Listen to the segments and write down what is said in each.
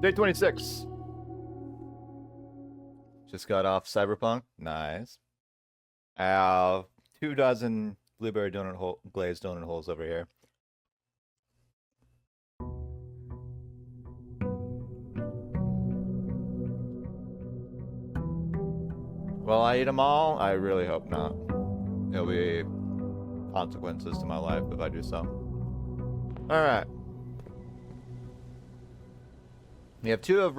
Day 26. Just got off Cyberpunk. Nice. I have 2 dozen blueberry glazed donut holes over here. Will I eat them all? I really hope not. There'll be consequences to my life if I do so. Alright. We have two of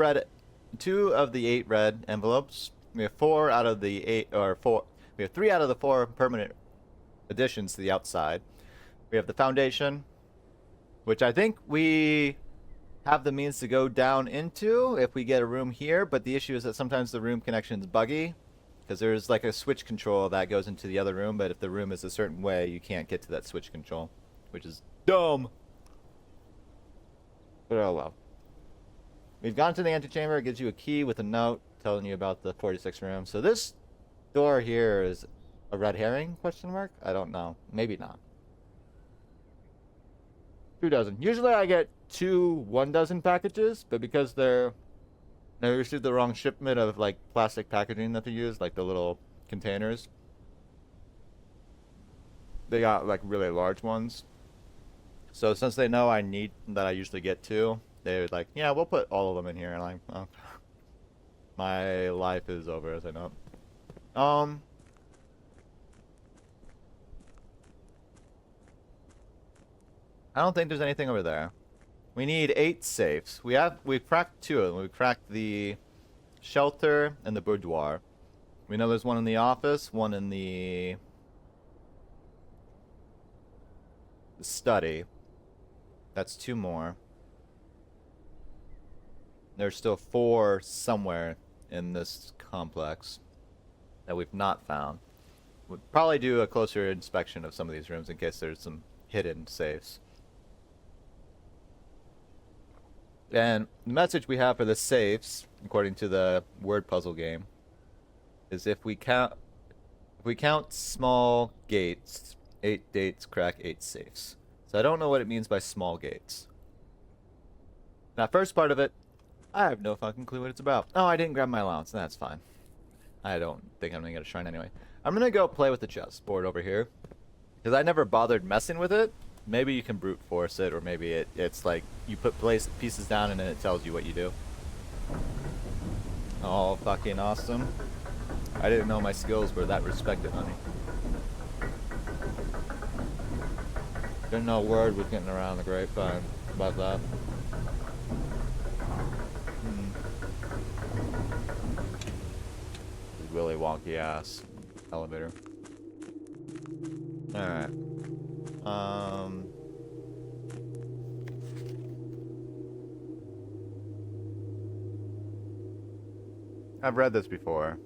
the 8 red envelopes. We have 4 out of the 8, or 4. We have 3 out of the 4 permanent additions to the outside. We have the foundation, which I think we have the means to go down into if we get a room here, but the issue is that sometimes the room connection is buggy, because there's like a switch control that goes into the other room, but if the room is a certain way, you can't get to that switch control, which is dumb. But oh well. We've gone to the antechamber. It gives you a key with a note telling you about the 46 room. So this door here is a red herring, question mark? I don't know. Maybe not. 2 dozen. Usually I get 2 1-dozen packages, but because they received the wrong shipment of like plastic packaging that they use, like the little containers, they got like really large ones. So since they know I usually get 2, they're like, yeah, we'll put all of them in here. And I'm like, oh, my life is over as I know it. I don't think there's anything over there. We need 8 safes. We've cracked 2 of them. We've cracked the shelter and the boudoir. We know there's one in the office, one in the study. That's 2 more. There's still 4 somewhere in this complex that we've not found. We'll probably do a closer inspection of some of these rooms in case there's some hidden safes. And the message we have for the safes, according to the word puzzle game, is if we count small gates, 8 gates crack 8 safes. So I don't know what it means by small gates. That first part of it, I have no fucking clue what it's about. Oh, I didn't grab my allowance. That's fine. I don't think I'm gonna get a shrine anyway. I'm gonna go play with the chessboard over here, because I never bothered messing with it. Maybe you can brute force it, or maybe it's like you put pieces down and then it tells you what you do. Oh, fucking awesome. I didn't know my skills were that respected, honey. Didn't know word was getting around the grapevine about that. Really wonky ass elevator. Alright. I've read this before.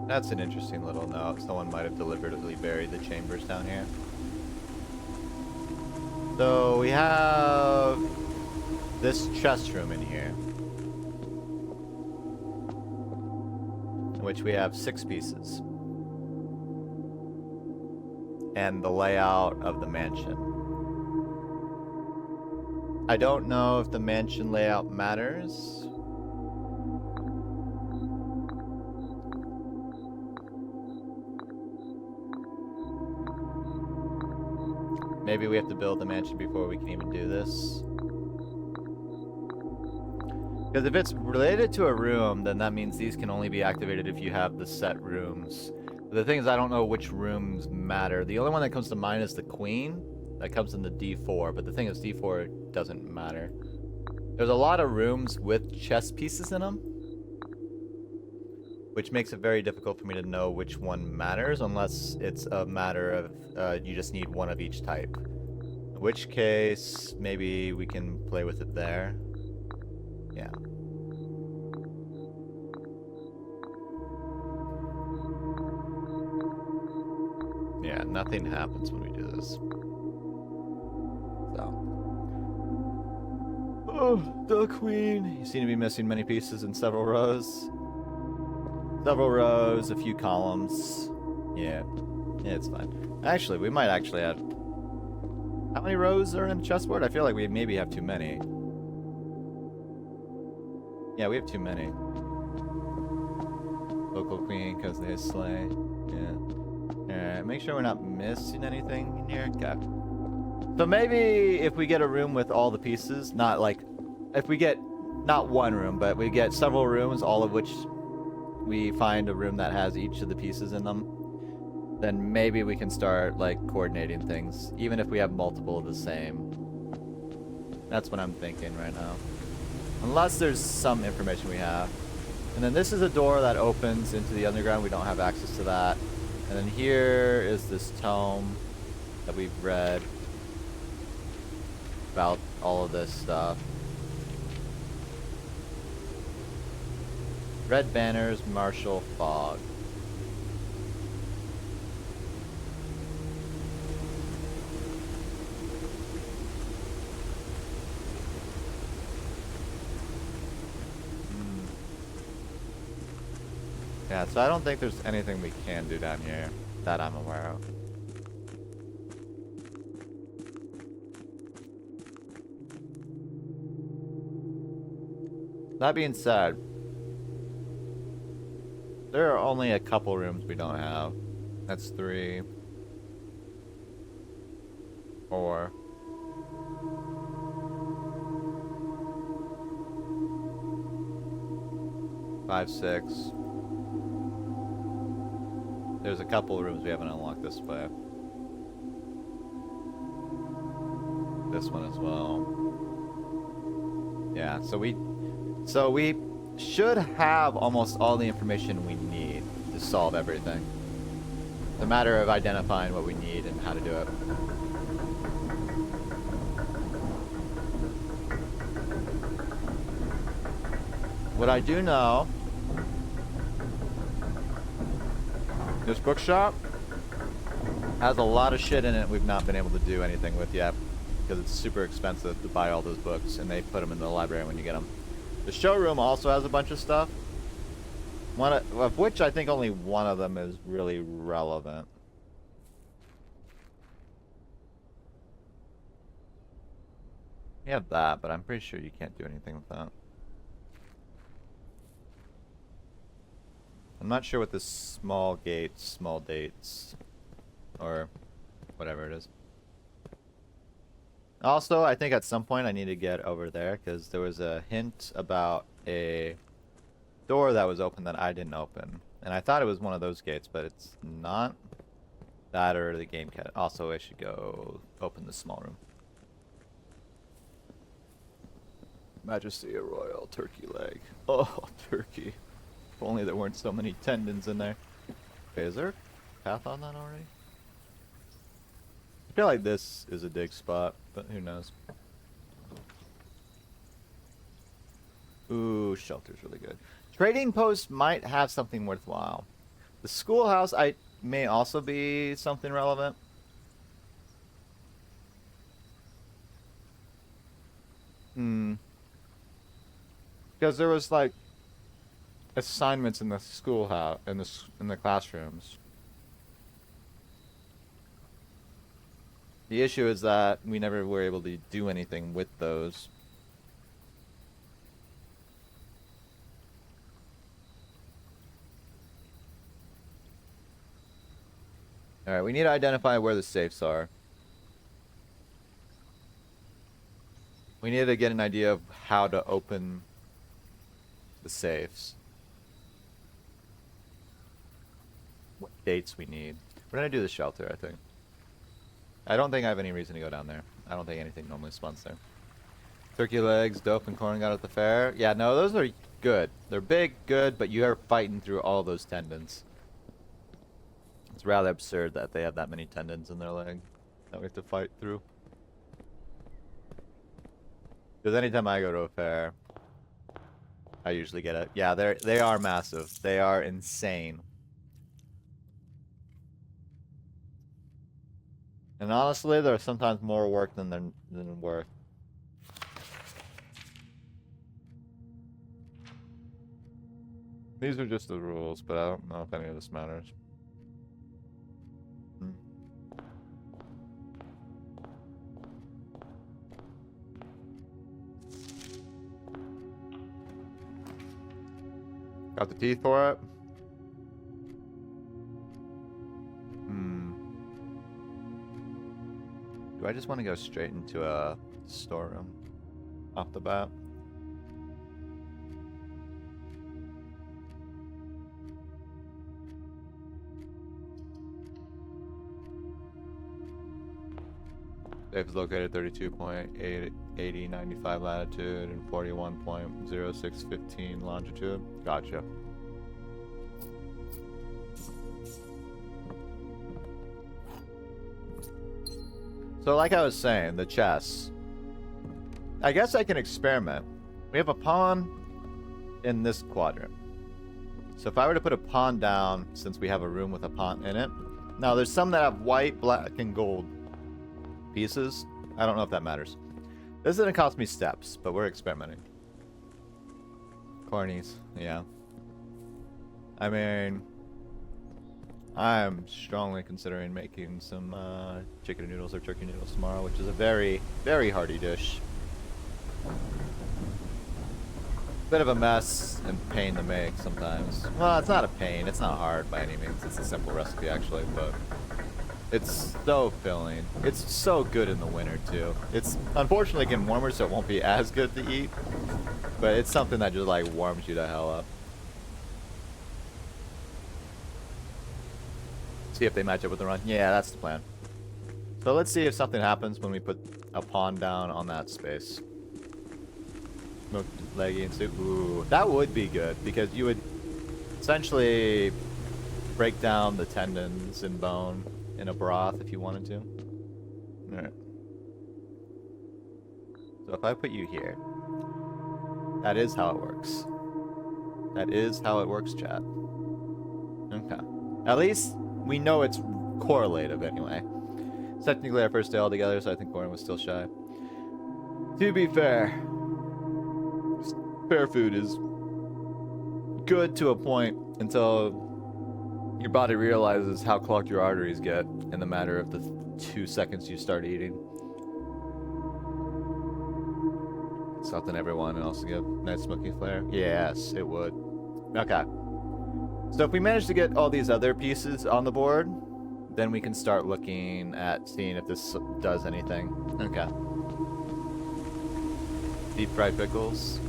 That's an interesting little note. Someone might have deliberately buried the chambers down here. So we have this chest room in here, in which we have 6 pieces, and the layout of the mansion. I don't know if the mansion layout matters. Maybe we have to build the mansion before we can even do this. Because if it's related to a room, then that means these can only be activated if you have the set rooms. But the thing is, I don't know which rooms matter. The only one that comes to mind is the queen. That comes in the D4, but the thing is, D4 doesn't matter. There's a lot of rooms with chess pieces in them, which makes it very difficult for me to know which one matters, unless it's a matter of you just need one of each type. In which case, maybe we can play with it there. Yeah. Yeah, nothing happens when we do this. So. Oh, the queen. You seem to be missing many pieces in several rows. Several rows, a few columns. Yeah, it's fine. Actually, we might actually have... How many rows are in chessboard? I feel like we maybe have too many. Yeah, we have too many. Local queen because they slay. Yeah. Alright, make sure we're not missing anything in here. Okay. So maybe if we get a room with all the pieces, not like... If we get, not one room, but we get several rooms, all of which we find a room that has each of the pieces in them, then maybe we can start, like, coordinating things, even if we have multiple of the same. That's what I'm thinking right now. Unless there's some information we have. And then this is a door that opens into the underground. We don't have access to that. And then here is this tome that we've read about all of this stuff. Red banners, martial fog. Yeah, so I don't think there's anything we can do down here that I'm aware of. That being said, there are only a couple rooms we don't have. That's 3, 4. Five, 6. There's a couple rooms we haven't unlocked this way. This one as well. Yeah, so we should have almost all the information we need to solve everything. It's a matter of identifying what we need and how to do it. What I do know, this bookshop has a lot of shit in it we've not been able to do anything with yet because it's super expensive to buy all those books and they put them in the library when you get them. The showroom also has a bunch of stuff, one of which I think only one of them is really relevant. You have that, but I'm pretty sure you can't do anything with that. I'm not sure what this small dates, or whatever it is. Also, I think at some point I need to get over there because there was a hint about a door that was open that I didn't open. And I thought it was one of those gates, but it's not. That or the game cat. Also, I should go open the small room. Majesty, a royal turkey leg. Oh, turkey. If only there weren't so many tendons in there. Okay, is there a path on that already? I feel like this is a dig spot, but who knows. Ooh, shelter's really good. Trading post might have something worthwhile. The schoolhouse may also be something relevant. Because there was like assignments in the schoolhouse, in the classrooms. The issue is that we never were able to do anything with those. Alright, we need to identify where the safes are. We need to get an idea of how to open the safes. What dates we need. We're gonna do the shelter, I think. I don't think I have any reason to go down there. I don't think anything normally spawns there. Turkey legs, dope, and corn got at the fair. Yeah, no, those are good. They're big, good, but you are fighting through all those tendons. It's rather absurd that they have that many tendons in their leg that we have to fight through. Because anytime I go to a fair, I usually get it. Yeah, they are massive. They are insane. And honestly, they're sometimes more work than worth. These are just the rules, but I don't know if any of this matters. Got the teeth for it. Do I just want to go straight into a storeroom off the bat? Safe is located 32.8095 latitude and 41.0615 longitude. Gotcha. So like I was saying, the chess. I guess I can experiment. We have a pawn in this quadrant. So if I were to put a pawn down, since we have a room with a pawn in it. Now there's some that have white, black, and gold pieces. I don't know if that matters. This didn't cost me steps, but we're experimenting. Cornies, yeah. I mean, I'm strongly considering making some chicken noodles or turkey noodles tomorrow, which is a very, very hearty dish. Bit of a mess and pain to make sometimes. Well, it's not a pain. It's not hard by any means. It's a simple recipe, actually, but it's so filling. It's so good in the winter, too. It's unfortunately getting warmer, so it won't be as good to eat, but it's something that just, like, warms you the hell up. See if they match up with the run. Yeah, that's the plan. So let's see if something happens when we put a pawn down on that space. Smoked leggy and soup. Ooh, that would be good because you would essentially break down the tendons and bone in a broth if you wanted to. Alright. So if I put you here, that is how it works. That is how it works, chat. Okay. At least we know it's correlative anyway. It's technically our first day all together, so I think Gordon was still shy. To be fair, fair food is good to a point until your body realizes how clogged your arteries get in the matter of the 2 seconds you start eating. Something everyone else give nice smoky flare. Yes, it would. Okay. So if we manage to get all these other pieces on the board, then we can start looking at seeing if this does anything. Okay. Deep fried pickles.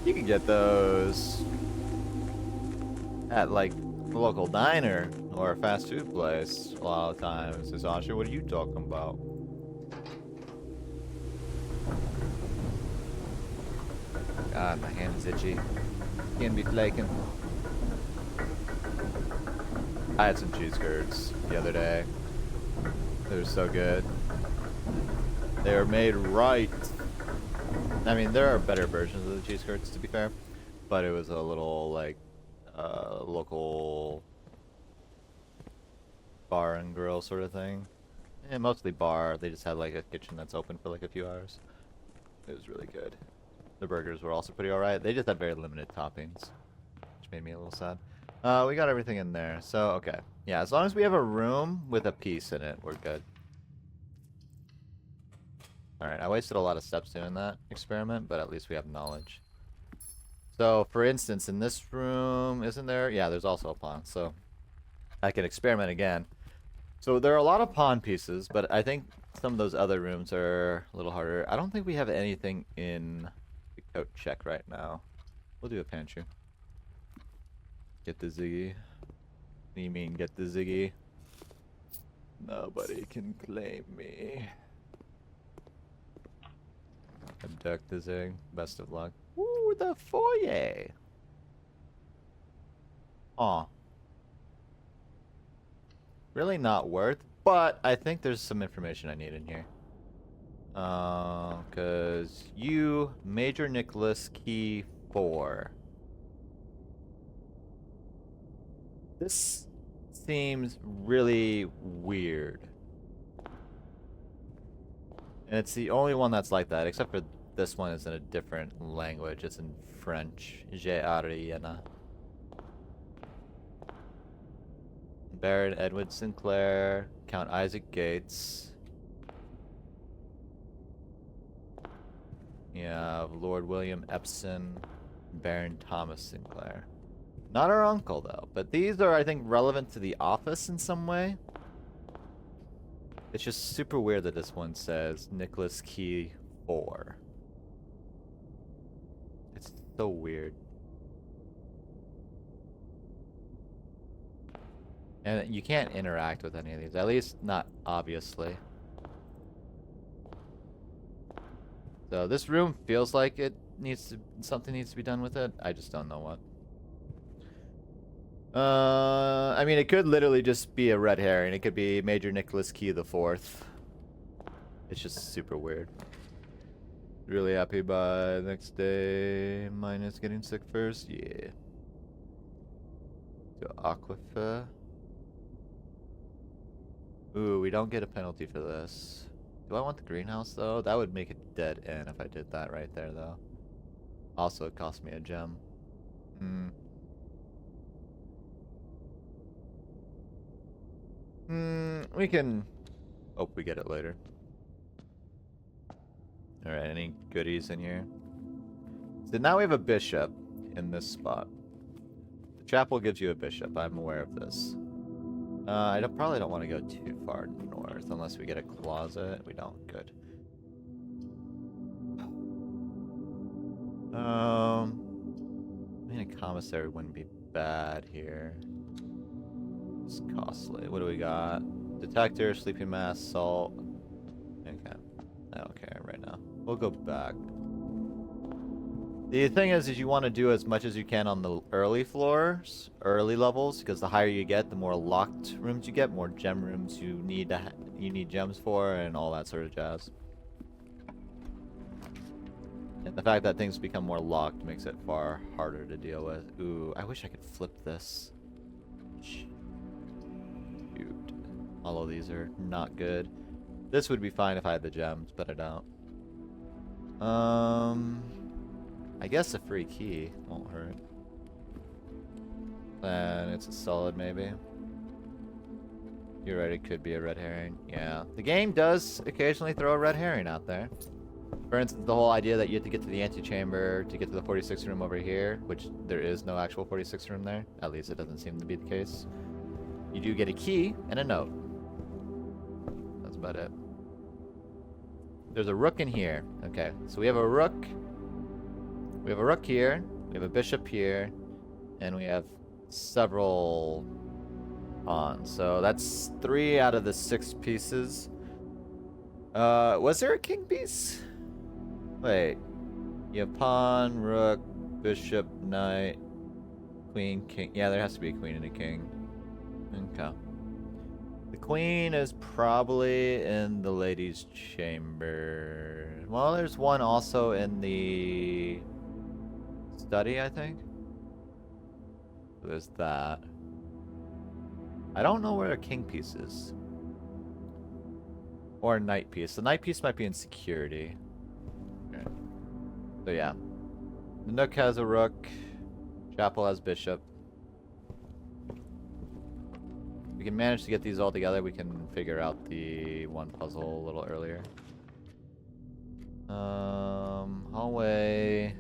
You can get those at like a local diner or a fast food place a lot of times. Sasha, what are you talking about? God, my hand is itchy. Can't be flaking. I had some cheese curds the other day. They were so good. They were made right. I mean, there are better versions of the cheese curds, to be fair, but it was a little like local bar and grill sort of thing. And mostly bar. They just had like a kitchen that's open for like a few hours. It was really good. The burgers were also pretty alright. They just had very limited toppings, which made me a little sad. We got everything in there, so okay. Yeah, as long as we have a room with a piece in it, we're good. Alright, I wasted a lot of steps doing that experiment, but at least we have knowledge. So, for instance, in this room, isn't there? Yeah, there's also a pawn, so I can experiment again. So there are a lot of pawn pieces, but I think some of those other rooms are a little harder. I don't think we have anything in the coat check right now. We'll do a pantry. Get the Ziggy. What do you mean, get the Ziggy? Nobody can claim me. Abduct the Zig. Best of luck. Ooh, the foyer. Aw. Really not worth, but I think there's some information I need in here. Cause you, Major Nicholas, key 4. This seems really weird. And it's the only one that's like that, except for this one is in a different language. It's in French. J'ai Ariana. Baron Edward Sinclair, Count Isaac Gates. Yeah, Lord William Epson, Baron Thomas Sinclair. Not our uncle, though. But these are, I think, relevant to the office in some way. It's just super weird that this one says Nicholas Key 4. It's so weird. And you can't interact with any of these, at least not obviously. So this room feels like it needs to, something needs to be done with it. I just don't know what. I mean, it could literally just be a red herring. It could be Major Nicholas Key the Fourth. It's just super weird. Really happy by next day. Minus getting sick first. Yeah. To Aquifer. Ooh, we don't get a penalty for this. Do I want the greenhouse though? That would make it dead end if I did that right there though. Also, it cost me a gem. We can hope we get it later. Alright, any goodies in here? So now we have a bishop in this spot. The chapel gives you a bishop, I'm aware of this. Probably don't want to go too far north unless we get a closet. We don't. Good. I mean, a commissary wouldn't be bad here. It's costly. What do we got? Detector, sleeping mask, salt. Okay. I don't care right now. We'll go back. The thing is you want to do as much as you can on the early floors, early levels, because the higher you get, the more locked rooms you get, more gem rooms you need gems for, and all that sort of jazz. And the fact that things become more locked makes it far harder to deal with. Ooh, I wish I could flip this. Shoot. All of these are not good. This would be fine if I had the gems, but I don't. I guess a free key won't hurt. And it's a solid maybe. You're right, it could be a red herring. Yeah. The game does occasionally throw a red herring out there. For instance, the whole idea that you have to get to the antechamber to get to the 46 room over here, which there is no actual 46 room there. At least it doesn't seem to be the case. You do get a key and a note. That's about it. There's a rook in here. Okay, so we have a rook. We have a rook here, we have a bishop here, and we have several pawns. So that's 3 out of the 6 pieces. Was there a king piece? Wait. You have pawn, rook, bishop, knight, queen, king. Yeah, there has to be a queen and a king. Okay. The queen is probably in the ladies' chamber. Well, there's one also in the study, I think. There's that. I don't know where a king piece is. Or a knight piece. The knight piece might be in security. Okay. So yeah. The nook has a rook. Chapel has bishop. We can manage to get these all together. We can figure out the one puzzle a little earlier. Hallway.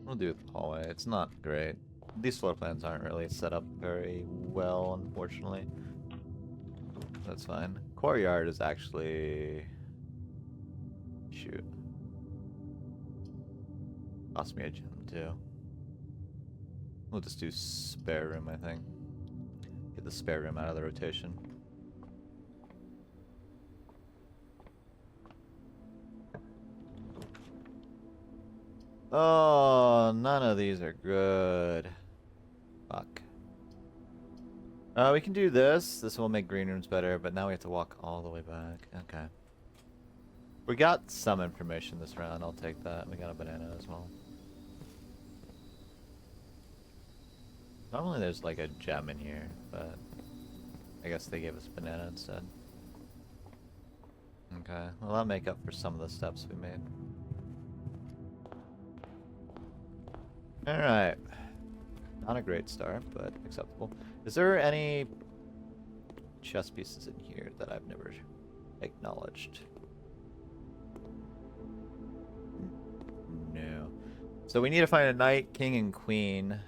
We'll do the hallway. It's not great. These floor plans aren't really set up very well, unfortunately. That's fine. Courtyard is actually... Shoot. Cost me a gem, too. We'll just do spare room, I think. Get the spare room out of the rotation. Oh, none of these are good. Fuck. We can do this. This will make green rooms better, but now we have to walk all the way back. Okay. We got some information this round. I'll take that. We got a banana as well. Normally there's like a gem in here, but I guess they gave us banana instead. Okay, well that'll make up for some of the steps we made. Alright. Not a great start, but acceptable. Is there any chess pieces in here that I've never acknowledged? No. So we need to find a knight, king, and queen.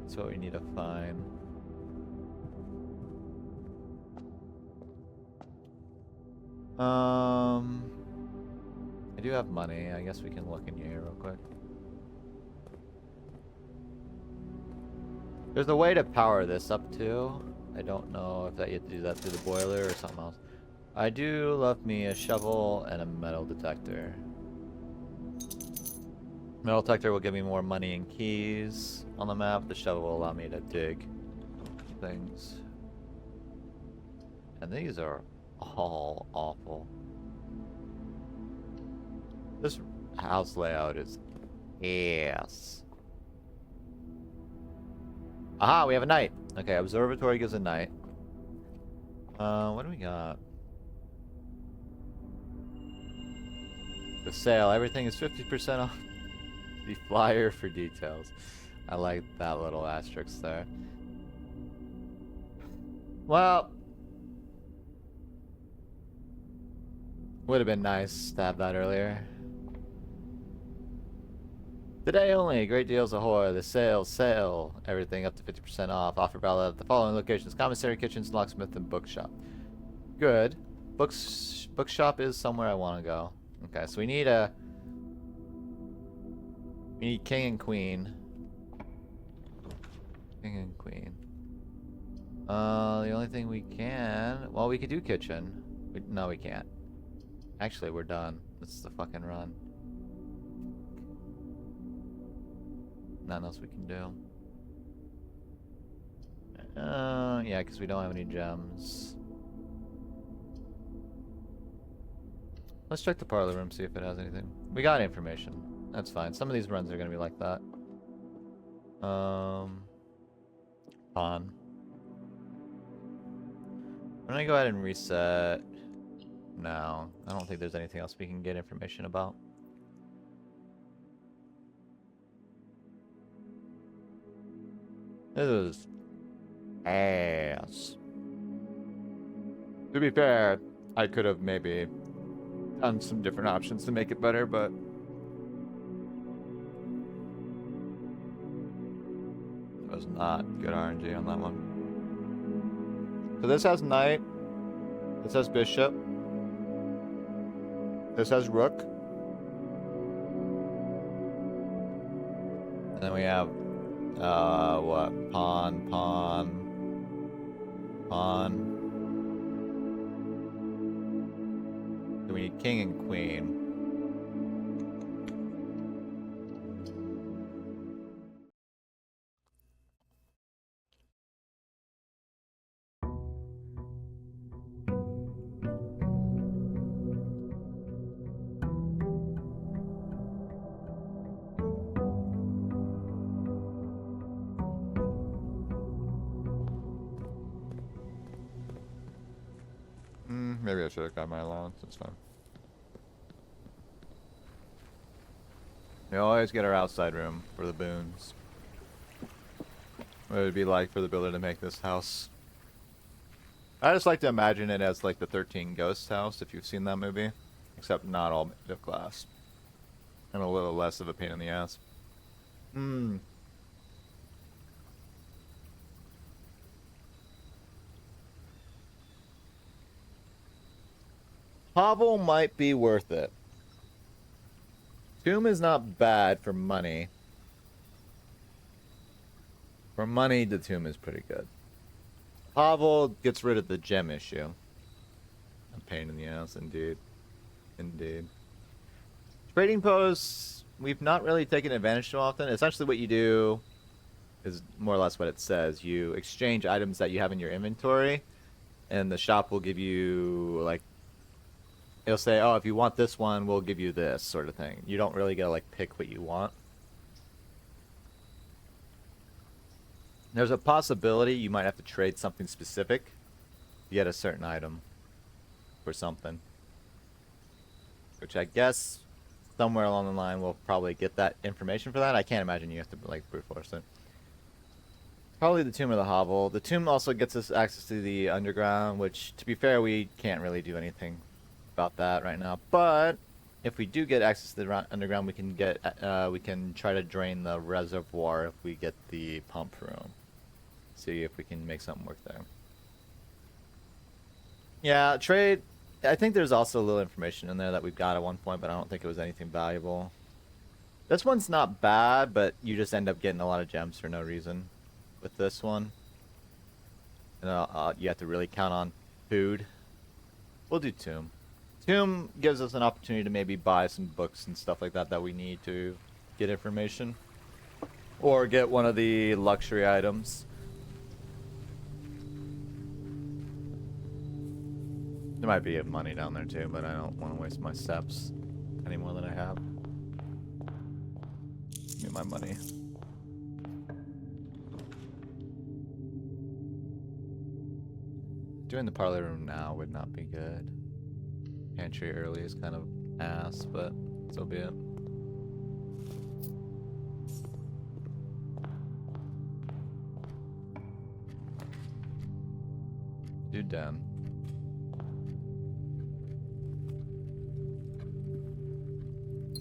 That's what we need to find. I do have money. I guess we can look in here real quick. There's a way to power this up too. I don't know if that you have to do that through the boiler or something else. I do love me a shovel and a metal detector. Metal detector will give me more money and keys on the map. The shovel will allow me to dig things. And these are all awful. This house layout is ass. Aha, we have a knight. Okay, observatory gives a knight. What do we got? The sale, everything is 50% off. The flyer for details. I like that little asterisk there. Well, would have been nice to have that earlier. Today only, great deals ahoy, the sale, everything up to 50% off, offer valid at the following locations: commissary, kitchens, locksmith, and bookshop. Good. Bookshop is somewhere I want to go. Okay, so we need king and queen. King and queen. The only thing we can, well, we could do kitchen. No, we can't. Actually, we're done. This is the fucking run. Nothing else we can do. Yeah, because we don't have any gems. Let's check the parlor room, see if it has anything. We got information. That's fine. Some of these runs are going to be like that. Pawn. I'm going to go ahead and reset. No, I don't think there's anything else we can get information about. This is ass. To be fair, I could have maybe done some different options to make it better, but it was not good RNG on that one. So this has knight. This has bishop. This has rook. And then we have what? Pawn. Then we need king and queen. Maybe I should have got my allowance. It's fine. We always get our outside room for the boons. What it would be like for the builder to make this house. I just like to imagine it as like the 13 Ghosts house, if you've seen that movie. Except not all made of glass. And a little less of a pain in the ass. Hovel might be worth it. Tomb is not bad for money. For money, the tomb is pretty good. Hovel gets rid of the gem issue. A pain in the ass, indeed. Indeed. Trading posts, we've not really taken advantage too often. Essentially what you do is more or less what it says. You exchange items that you have in your inventory, and the shop will give you, like, it'll say, oh, if you want this one, we'll give you this sort of thing. You don't really get to, like, pick what you want. There's a possibility you might have to trade something specific to get a certain item for something. Which I guess somewhere along the line we'll probably get that information for that. I can't imagine you have to like brute force it. Probably the Tomb or the Hovel. The Tomb also gets us access to the underground, which, to be fair, we can't really do anything about that right now. But if we do get access to the underground, we can try to drain the reservoir if we get the pump room. See if we can make something work there. Yeah, trade. I think there's also a little information in there that we've got at one point, but I don't think it was anything valuable. This one's not bad, but you just end up getting a lot of gems for no reason with this one. And you have to really count on food. We'll do Tomb. Tomb gives us an opportunity to maybe buy some books and stuff like that that we need to get information. Or get one of the luxury items. There might be money down there too, but I don't want to waste my steps any more than I have. Give me my money. Doing the parlor room now would not be good. Pantry early is kind of ass, but so be it. Dude down.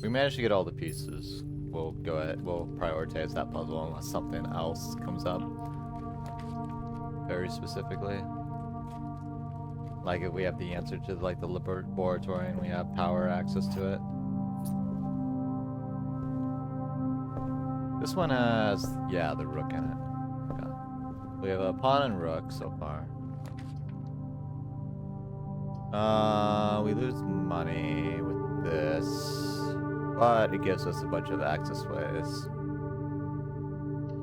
We managed to get all the pieces. We'll go ahead. We'll prioritize that puzzle unless something else comes up. Very specifically. Like if we have the answer to like the laboratory and we have power access to it. This one has, yeah, the rook in it. Okay. We have a pawn and rook so far. We lose money with this, but it gives us a bunch of access ways.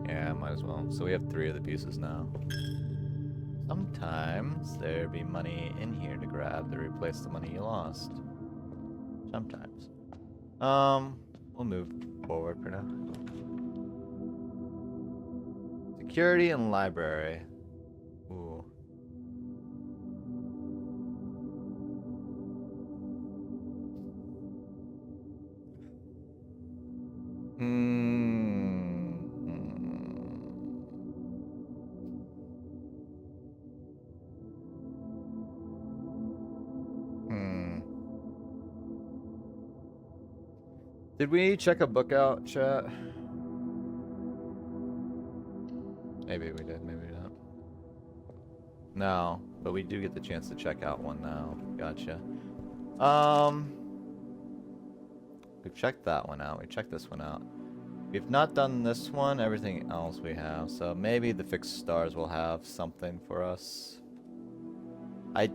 Yeah, might as well. So we have 3 of the pieces now. Sometimes there be money in here to grab to replace the money you lost. Sometimes. We'll move forward for now. Security and library. Ooh. Did we check a book out, chat? Maybe we did, maybe not. No, but we do get the chance to check out one now. Gotcha. We've checked that one out. We checked this one out. We've not done this one, everything else we have. So maybe the fixed stars will have something for us. I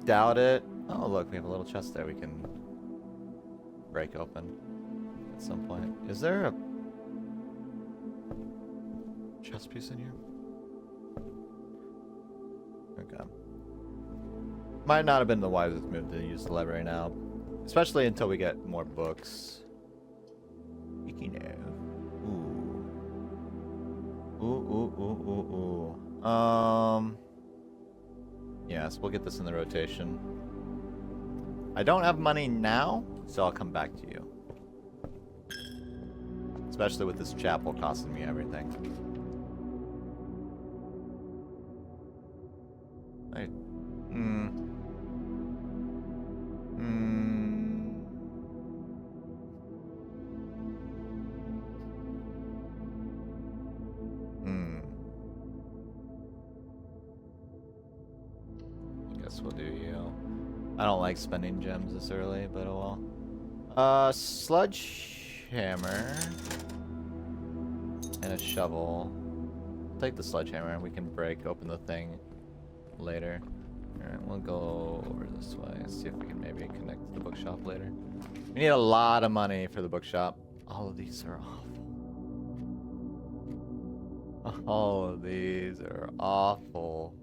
doubt it. Oh, look, we have a little chest there we can break open at some point. Is there a chest piece in here? Okay. Might not have been the wisest move to use the library now. Especially until we get more books. You know. Ooh. Yes, we'll get this in the rotation. I don't have money now, so I'll come back to you. Especially with this chapel costing me everything. Guess we'll do you. I don't like spending gems this early, but oh well. Sledgehammer and a shovel. I'll take the sledgehammer and we can break open the thing later. Alright, we'll go over this way. See if we can maybe connect to the bookshop later. We need a lot of money for the bookshop. All of these are awful. All of these are awful.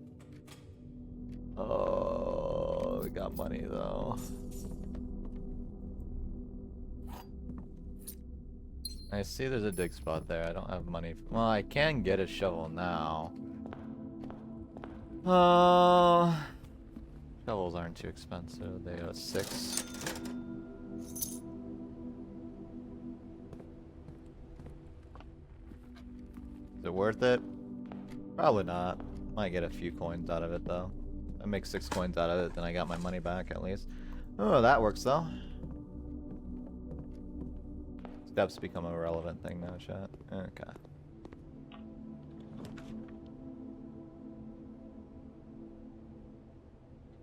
Oh, we got money though. I see there's a dig spot there. I don't have money. Well, I can get a shovel now. Shovels aren't too expensive. They are 6. Is it worth it? Probably not. Might get a few coins out of it though. I make 6 coins out of it, then I got my money back at least. Oh, that works though. Steps become a relevant thing now, chat. Okay.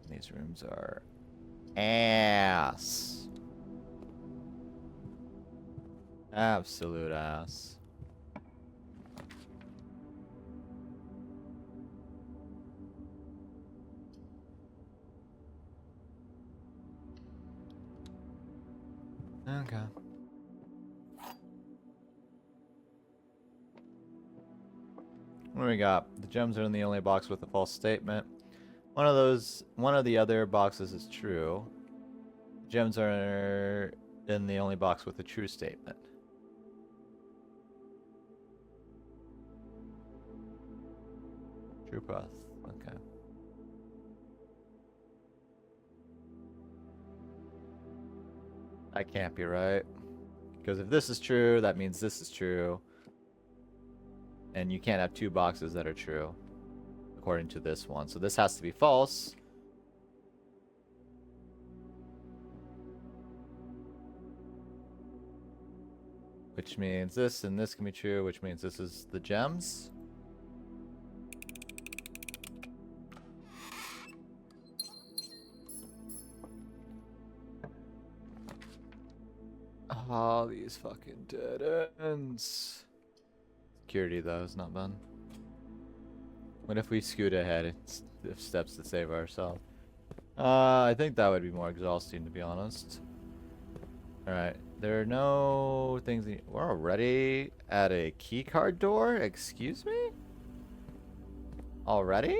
These rooms are ass. Absolute ass. Okay. What do we got? The gems are in the only box with a false statement. One of the other boxes is true. Gems are in the only box with a true statement. True path. Okay. That can't be right. Because if this is true, that means this is true. And you can't have 2 boxes that are true, according to this one. So this has to be false. Which means this and this can be true, which means this is the gems. Oh, these fucking dead ends. Security though is not fun. What if we scoot ahead and steps to save ourselves? I think that would be more exhausting, to be honest. Alright, there are no things. We're already at a keycard door? Excuse me? Already?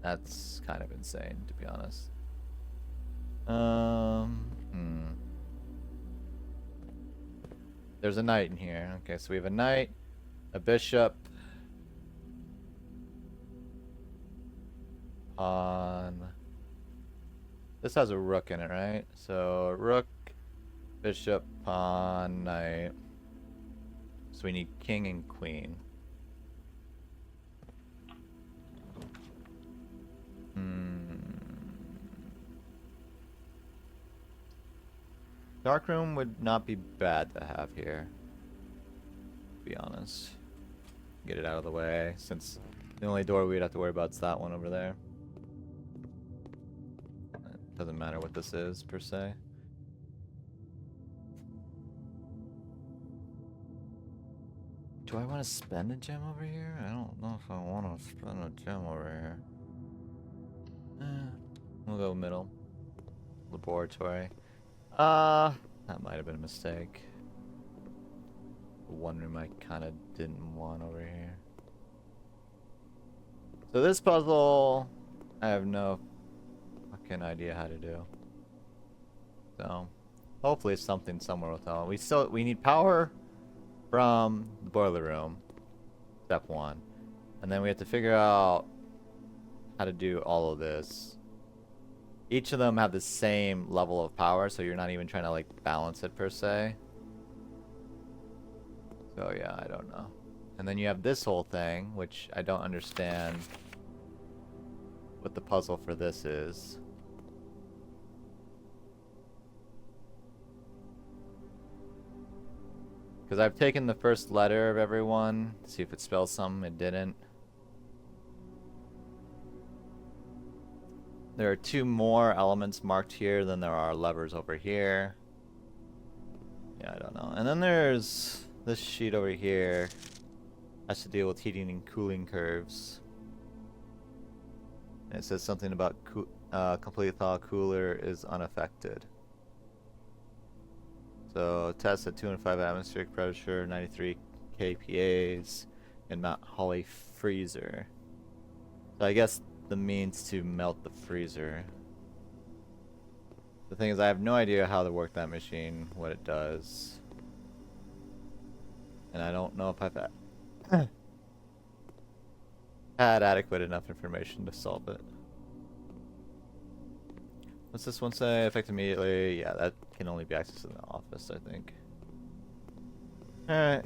That's kind of insane, to be honest. There's a knight in here. Okay, so we have a knight, a bishop, on. This has a rook in it, right? So rook, bishop, pawn, knight. So we need king and queen. Dark room would not be bad to have here, to be honest. Get it out of the way, since the only door we'd have to worry about is that one over there. It doesn't matter what this is, per se. Do I want to spend a gem over here? I don't know if I want to spend a gem over here. We'll go middle. Laboratory. That might have been a mistake. One room I kind of didn't want over here. So this puzzle, I have no fucking idea how to do. So, hopefully it's something somewhere with all. We need power from the boiler room. Step 1. And then we have to figure out how to do all of this. Each of them have the same level of power, so you're not even trying to like balance it per se. So yeah, I don't know. And then you have this whole thing, which I don't understand what the puzzle for this is. Because I've taken the first letter of everyone to see if it spells something. It didn't. There are 2 more elements marked here than there are levers over here. Yeah, I don't know. And then there's this sheet over here. Has to deal with heating and cooling curves. And it says something about complete thaw cooler is unaffected. So test at 205 atmospheric pressure, 93 kPa's in Mount Holly freezer. So I guess the means to melt the freezer. The thing is, I have no idea how to work that machine, what it does. And I don't know if I've had adequate enough information to solve it. What's this one say? Effect immediately. Yeah, that can only be accessed in the office, I think. Alright.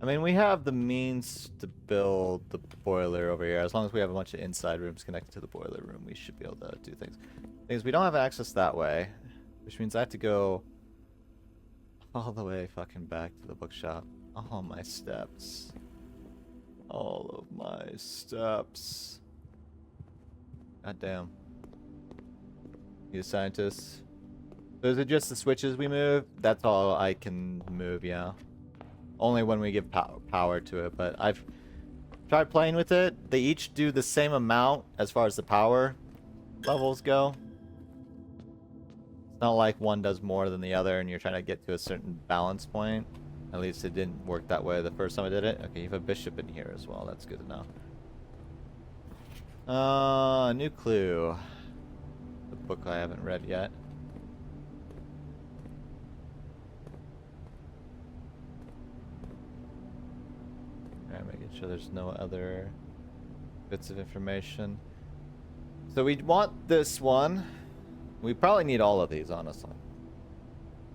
I mean, we have the means to build the boiler over here. As long as we have a bunch of inside rooms connected to the boiler room, we should be able to do things. Things we don't have access that way, which means I have to go all the way fucking back to the bookshop. All my steps. All of my steps. God damn. You scientists. So is it just the switches we move? That's all I can move, yeah. Only when we give power to it, but I've tried playing with it. They each do the same amount as far as the power levels go. It's not like one does more than the other and you're trying to get to a certain balance point. At least it didn't work that way the first time I did it. Okay, you have a bishop in here as well. That's good to know. New clue. The book I haven't read yet. Alright, making sure there's no other bits of information. So we want this one. We probably need all of these, honestly.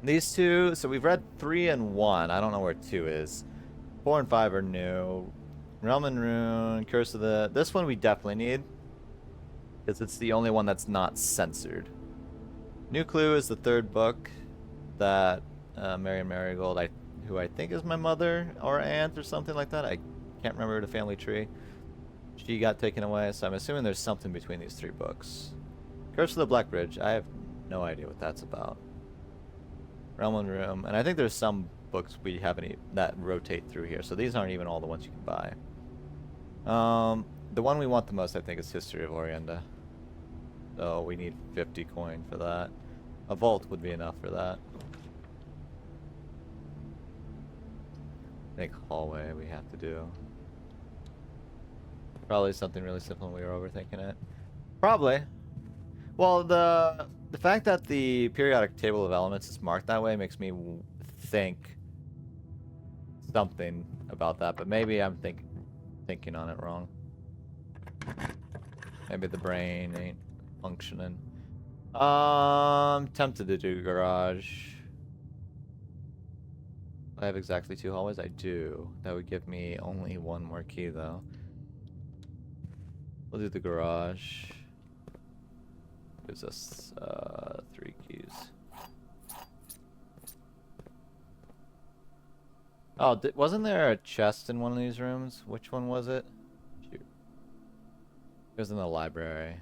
These two, so we've read 3 and 1. I don't know where 2 is. 4 and 5 are new. Realm and Rune, Curse of the... This one we definitely need. Because it's the only one that's not censored. New Clue is the 3rd book that Marion Marigold, who I think is my mother or aunt or something like that. I can't remember the family tree. She got taken away, so I'm assuming there's something between these 3 books. Curse of the Black Bridge, I have no idea what that's about. Realm and Room, and I think there's some books we haven't that rotate through here, so these aren't even all the ones you can buy. The one we want the most, I think, is History of Orienda. So we need 50 coin for that. A vault would be enough for that. I think hallway we have to do. Probably something really simple and we were overthinking it. Probably. Well, the fact that the periodic table of elements is marked that way makes me think something about that, but maybe I'm thinking on it wrong. Maybe the brain ain't functioning. Tempted to do garage. I have exactly 2 hallways. I do. That would give me only 1 more key, though. We'll do the garage. Gives us 3 keys. Oh, wasn't there a chest in one of these rooms? Which one was it? Shoot. It was in the library.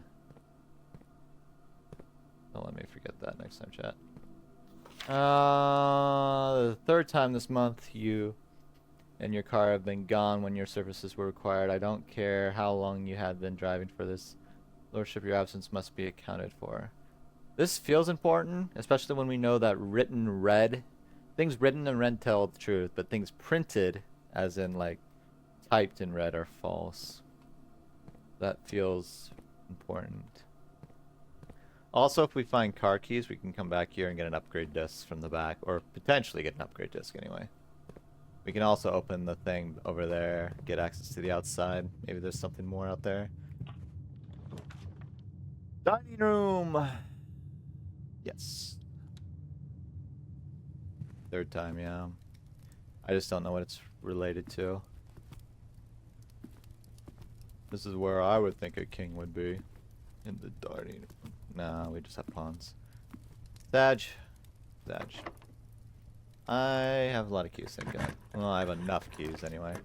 Don't let me forget that next time, chat. The 3rd time this month you and your car have been gone when your services were required. I don't care how long you had been driving for this. Lordship, your absence must be accounted for. This feels important, especially when we know that things written in red tell the truth, but things printed, as in like typed in red, are false. That feels important. Also, if we find car keys, we can come back here and get an upgrade disc from the back, or potentially get an upgrade disc anyway. We can also open the thing over there, get access to the outside. Maybe there's something more out there. Dining room! Yes. 3rd time, yeah. I just don't know what it's related to. This is where I would think a king would be. In the dining room. Nah, we just have pawns. Sag. I have a lot of keys, thank God. Well, I have enough keys anyway.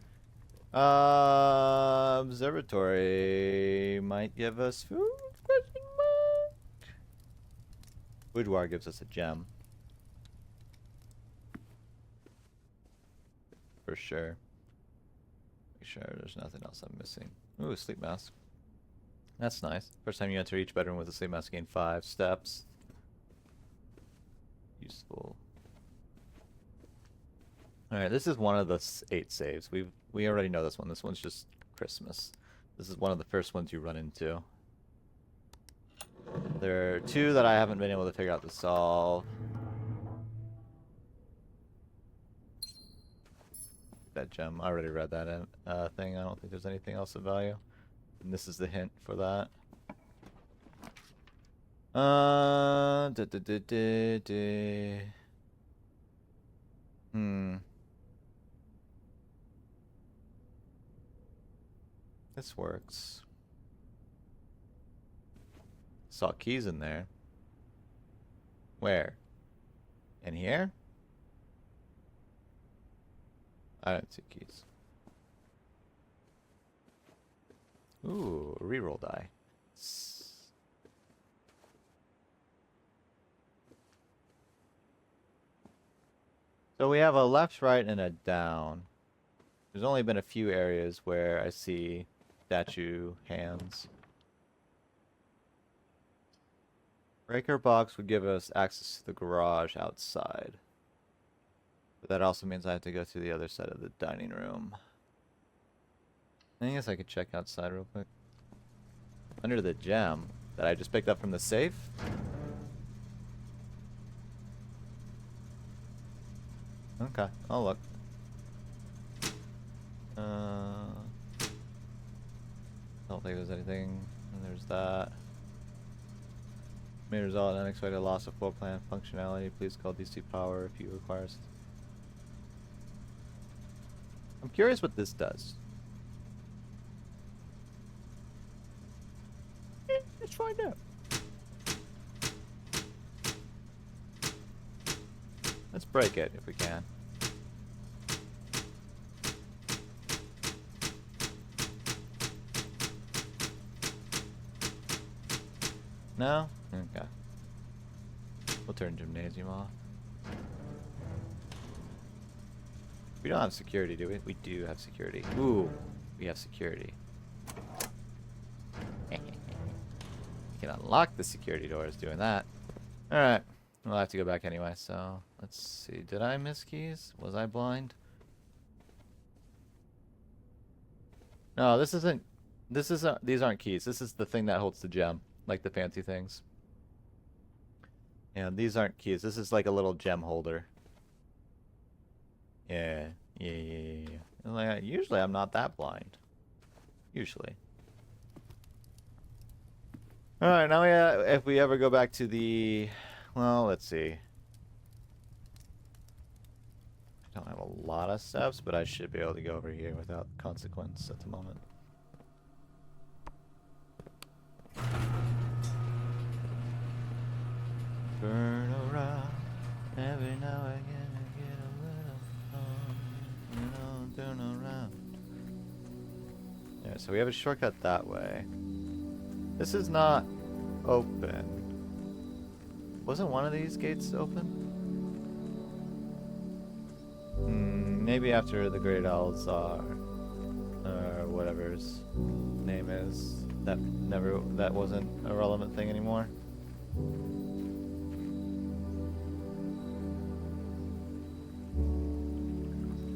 Observatory might give us food? Question mark. Boudoir gives us a gem. For sure. Make sure there's nothing else I'm missing. Ooh, sleep mask. That's nice. First time you enter each bedroom with a sleep mask, gain 5 steps. Useful. Alright, this is one of the 8 saves. We already know this one. This one's just Christmas. This is one of the first ones you run into. There are 2 that I haven't been able to figure out to solve. that gem. I already read that thing. I don't think there's anything else of value. And this is the hint for that. This works. Saw keys in there. Where? In here? I don't see keys. Ooh, reroll die. So we have a left, right, and a down. There's only been a few areas where I see statue hands. Breaker box would give us access to the garage outside. But that also means I have to go to the other side of the dining room. I guess I could check outside real quick. Under the gem that I just picked up from the safe. Okay, I'll look. Don't think there's anything. And there's that. May result in unexpected loss of floor plan functionality. Please call DC power if you require. I'm curious what this does. Let's find out. Let's break it if we can. No? Okay. We'll turn gymnasium off. We don't have security, do we? We do have security. Ooh, we have security. We can unlock the security doors doing that. Alright. We'll have to go back anyway, so let's see. Did I miss keys? Was I blind? No, this isn't. These aren't keys. This is the thing that holds the gem. Like the fancy things. And these aren't keys. This is like a little gem holder. Yeah. Like, usually I'm not that blind. Usually. Alright, now if we ever go back to the... Well, let's see. I don't have a lot of steps, but I should be able to go over here without consequence at the moment. Burn around, every now and again I get a little turn around. Yeah, so we have a shortcut that way. This is not open. Wasn't one of these gates open? Maybe after the Great Alzar, or whatever his name is. That wasn't a relevant thing anymore.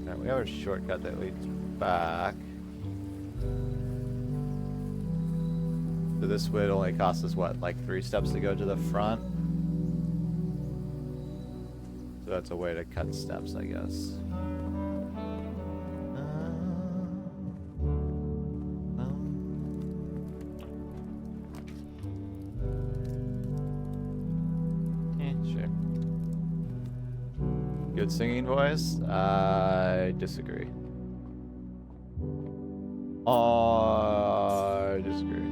Alright, we have a shortcut that leads back. So this would only cost us what, like 3 steps to go to the front? So that's a way to cut steps, I guess. Sure. Good singing voice? I disagree. I disagree.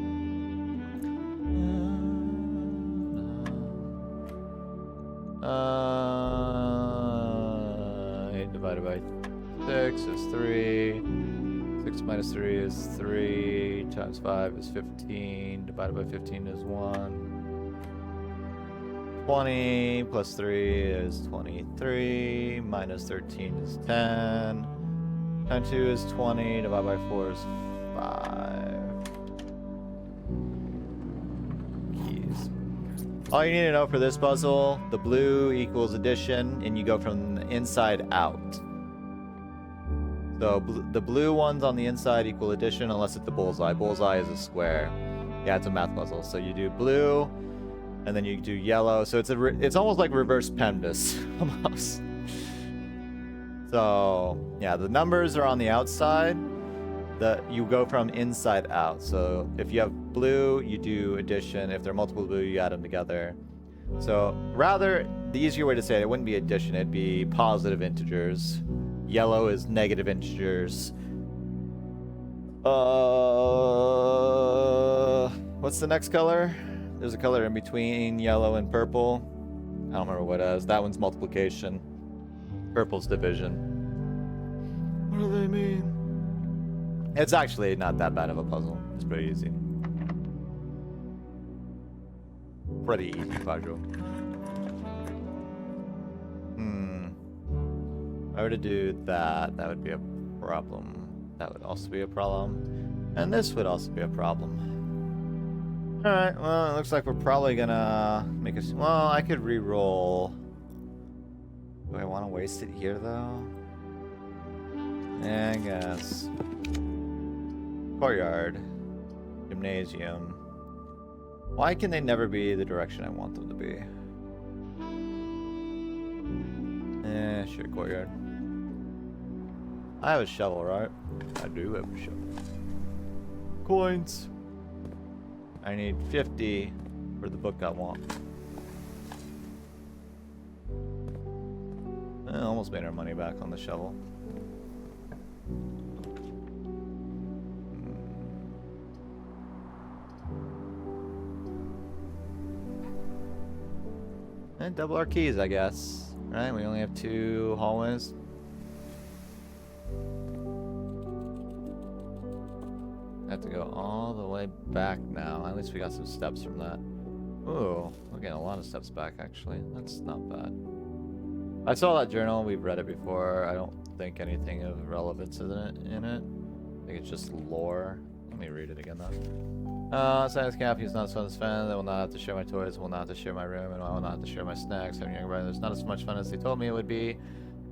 8 divided by 6 is 3. 6 minus 3 is 3. Times 5 is 15. Divided by 15 is 1. 20 plus 3 is 23. Minus 13 is 10. Times 2 is 20. Divided by 4 is 5. Keys. All you need to know for this puzzle, the blue equals addition, and you go from the inside out. So the blue ones on the inside equal addition unless it's the bullseye. Bullseye is a square. Yeah, it's a math puzzle. So you do blue, and then you do yellow. So it's almost like reverse PEMDAS, almost. So yeah, the numbers are on the outside. You go from inside out. So if you have blue, you do addition. If there are multiple blue, you add them together. So rather, the easier way to say it wouldn't be addition, it'd be positive integers. Yellow is negative integers. What's the next color? There's a color in between yellow and purple. I don't remember what it is. That one's multiplication. Purple's division. What do they mean? It's actually not that bad of a puzzle. It's pretty easy. Pretty easy puzzle. If I were to do that, that would be a problem. That would also be a problem. And this would also be a problem. Alright, well, it looks like we're probably gonna make a... Well, I could re-roll. Do I want to waste it here, though? Yeah, I guess. Courtyard. Gymnasium. Why can they never be the direction I want them to be? Sure, courtyard. I have a shovel, right? I do have a shovel. Coins. I need 50 for the book I want. I almost made our money back on the shovel. And double our keys, I guess. Right? We only have 2 hallways. I have to go all the way back now. At least we got some steps from that. Ooh, we're getting a lot of steps back, actually. That's not bad. I saw that journal. We've read it before. I don't think anything of relevance is in it. I think it's just lore. Let me read it again, though. Science camp, he's not as fun as fans. I will not have to share my toys, will not have to share my room, and I will not have to share my snacks. Having younger brother, it's not as much fun as they told me it would be.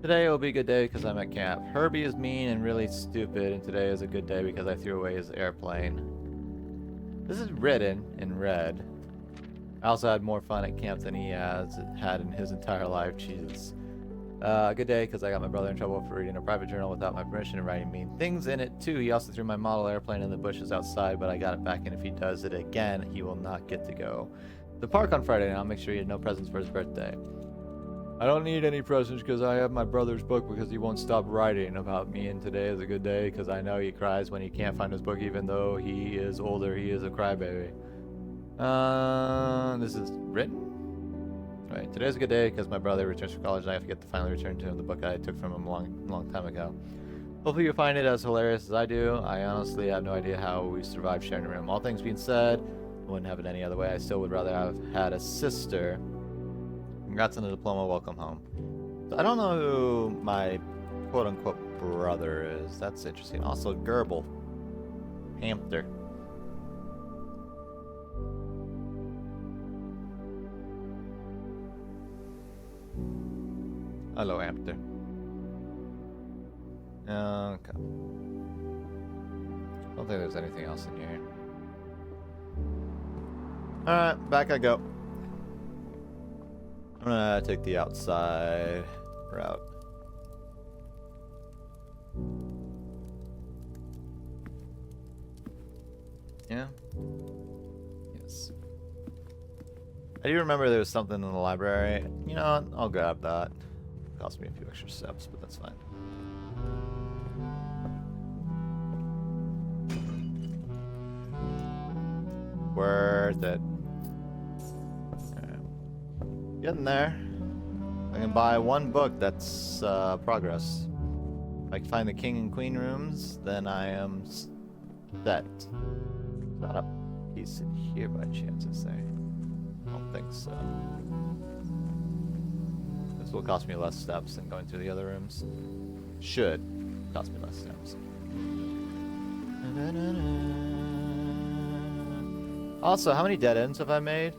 Today will be a good day because I'm at camp. Herbie is mean and really stupid, and today is a good day because I threw away his airplane. This is written in red. I also had more fun at camp than he has had in his entire life. Jesus. Good day because I got my brother in trouble for reading a private journal without my permission and writing mean things in it too. He also threw my model airplane in the bushes outside, but I got it back, and if he does it again, he will not get to go to the park on Friday, and I'll make sure he had no presents for his birthday. I don't need any presents because I have my brother's book because he won't stop writing about me, and today is a good day because I know he cries when he can't find his book. Even though he is older, he is a crybaby. This is written? Right, today's a good day because my brother returns from college and I have to get to finally return to him the book I took from him a long time ago. Hopefully you find it as hilarious as I do. I honestly have no idea how we survived sharing a room. All things being said, I wouldn't have it any other way. I still would rather have had a sister. Congrats on the diploma, welcome home. So I don't know who my quote-unquote brother is. That's interesting. Also, Gerbil. Hamster. Hello, hamster. Okay. I don't think there's anything else in here. Alright, back I go. I'm gonna take the outside route. Yeah? Yes. I do remember there was something in the library. You know what? I'll grab that. Cost me a few extra steps, but that's fine. Worth it. Right. Getting there. I can buy 1 book, that's progress. If I can find the king and queen rooms, then I am set. Is that a piece in here by chance, I say? I don't think so. This will cost me less steps than going through the other rooms. Should cost me less steps. Also, how many dead ends have I made?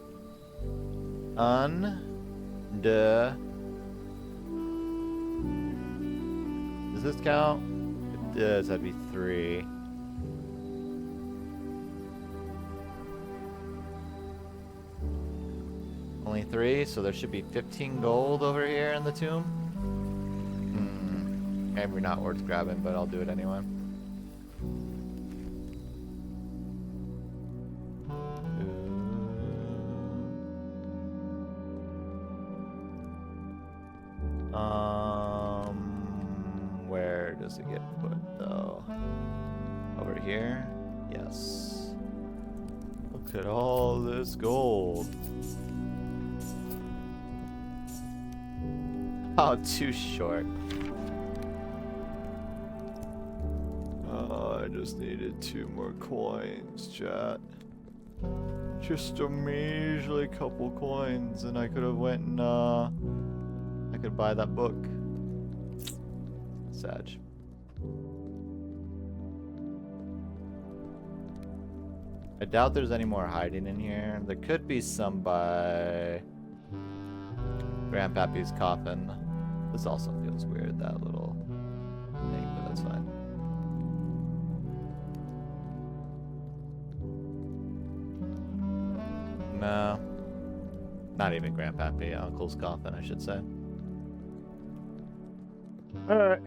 Does this count? It does. That'd be 3. Only 3, so there should be 15 gold over here in the tomb. Maybe not worth grabbing, but I'll do it anyway. Where does it get put though? Over here? Yes. Look at all this gold. Oh, too short. Oh, I just needed 2 more coins, chat. Just a measly couple coins, and I could have went and I could buy that book. Sag. I doubt there's any more hiding in here. There could be some by Grandpappy's coffin. This also feels weird, that little thing, but that's fine. No. Not even Grandpappy. Uncle's coffin, I should say. Alright.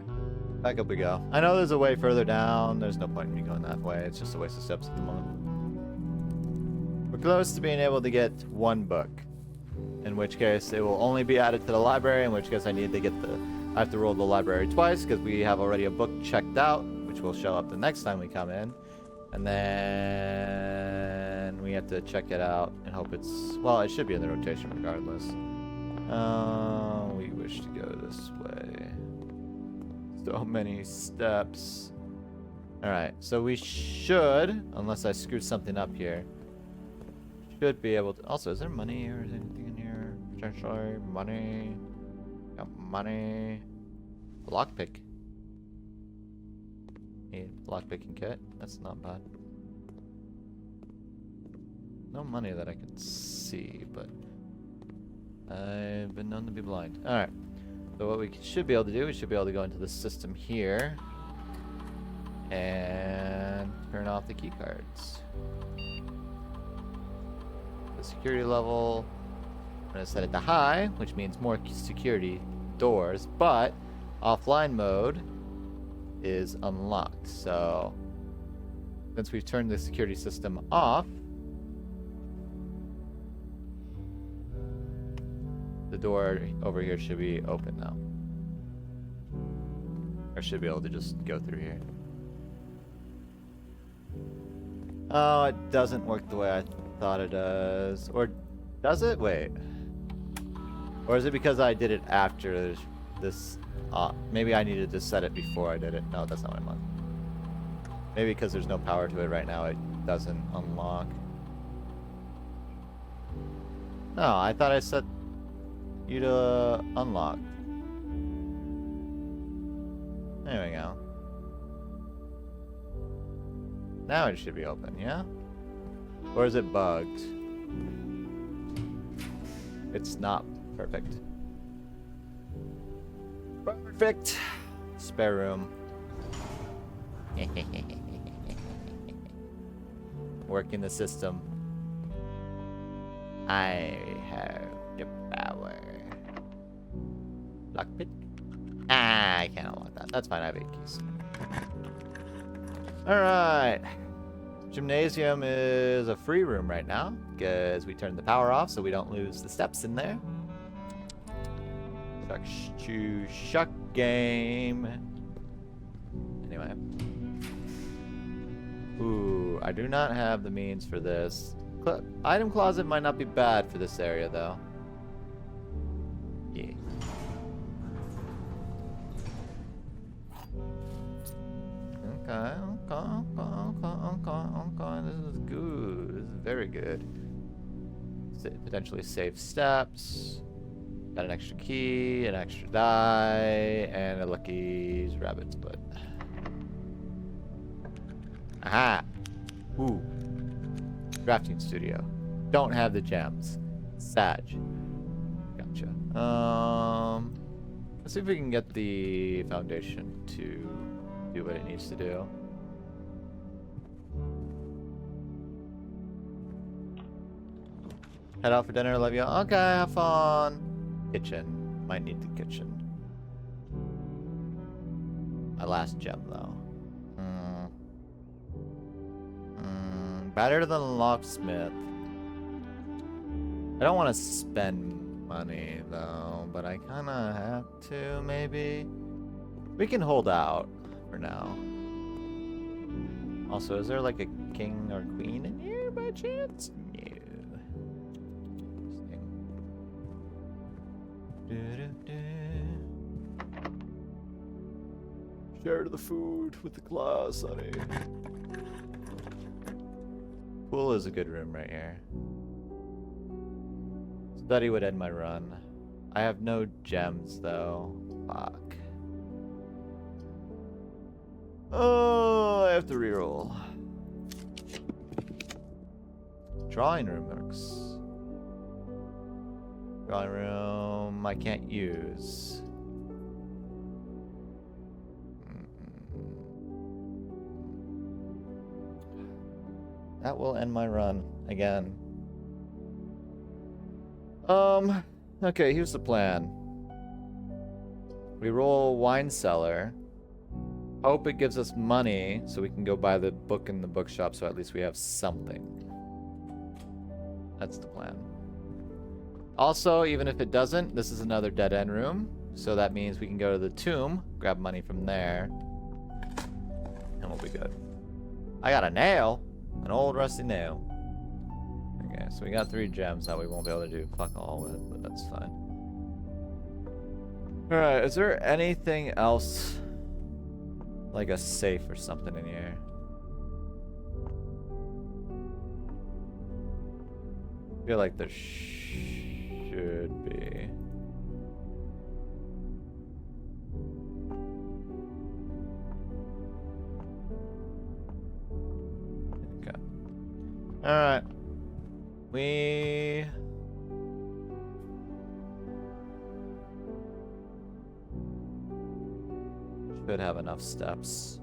Back up we go. I know there's a way further down. There's no point in me going that way. It's just a waste of steps at the moment. We're close to being able to get 1 book. In which case, it will only be added to the library. In which case, I have to roll the library twice because we have already a book checked out, which will show up the next time we come in. And then we have to check it out and hope it's... Well, it should be in the rotation regardless. We wish to go this way. So many steps. Alright, so we should, unless I screwed something up here, should be able to... Also, is there money or is there anything in here? Potentially money. Got money. Lockpick. Need lockpicking kit. That's not bad. No money that I can see, but I've been known to be blind. Alright. So what we should be able to do, we should be able to go into the system here and turn off the key cards. The security level, I'm going to set it to high, which means more security doors, but offline mode is unlocked. So since we've turned the security system off, the door over here should be open now. I should be able to just go through here. Oh, it doesn't work the way I thought it does. Or does it? Wait. Or is it because I did it after this? Maybe I needed to set it before I did it. No, that's not what I meant. Maybe because there's no power to it right now, it doesn't unlock. No, I thought I set you to unlock. There we go. Now it should be open, yeah? Or is it bugged? It's not perfect. Perfect. Spare room. Working the system. I have the power. Lockpick? Ah, I can't unlock that. That's fine, I have 8 keys. Alright. Gymnasium is a free room right now, because we turned the power off so we don't lose the steps in there. Shuck game. Anyway. Ooh, I do not have the means for this. Item closet might not be bad for this area, though. Yeah. Okay. This is good. This is very good. Potentially safe steps. Got an extra key, an extra die, and a lucky's rabbit's butt. Aha! Ooh. Drafting studio. Don't have the gems. Sag. Gotcha. Let's see if we can get the foundation to do what it needs to do. Head out for dinner, love you. Okay, have fun. Kitchen. Might need the kitchen. My last gem, though. Better than locksmith. I don't want to spend money, though, but I kind of have to, maybe. We can hold out for now. Also, is there like a king or queen in here by chance? No. Share the food with the claws, honey. Pool is a good room right here. Study would end my run. I have no gems though. Fuck. Oh, I have to reroll. Drawing room works. Drawing room I can't use. That will end my run again. Okay, here's the plan. We roll wine cellar. Hope it gives us money so we can go buy the book in the bookshop so at least we have something. That's the plan. Also, even if it doesn't, this is another dead end room. So that means we can go to the tomb, grab money from there, and we'll be good. I got a nail. An old rusty nail. Okay, so we got 3 gems that we won't be able to do fuck all with, but that's fine. Alright, is there anything else? Like a safe or something in here? I feel like there should be. Alright. We... should have enough steps.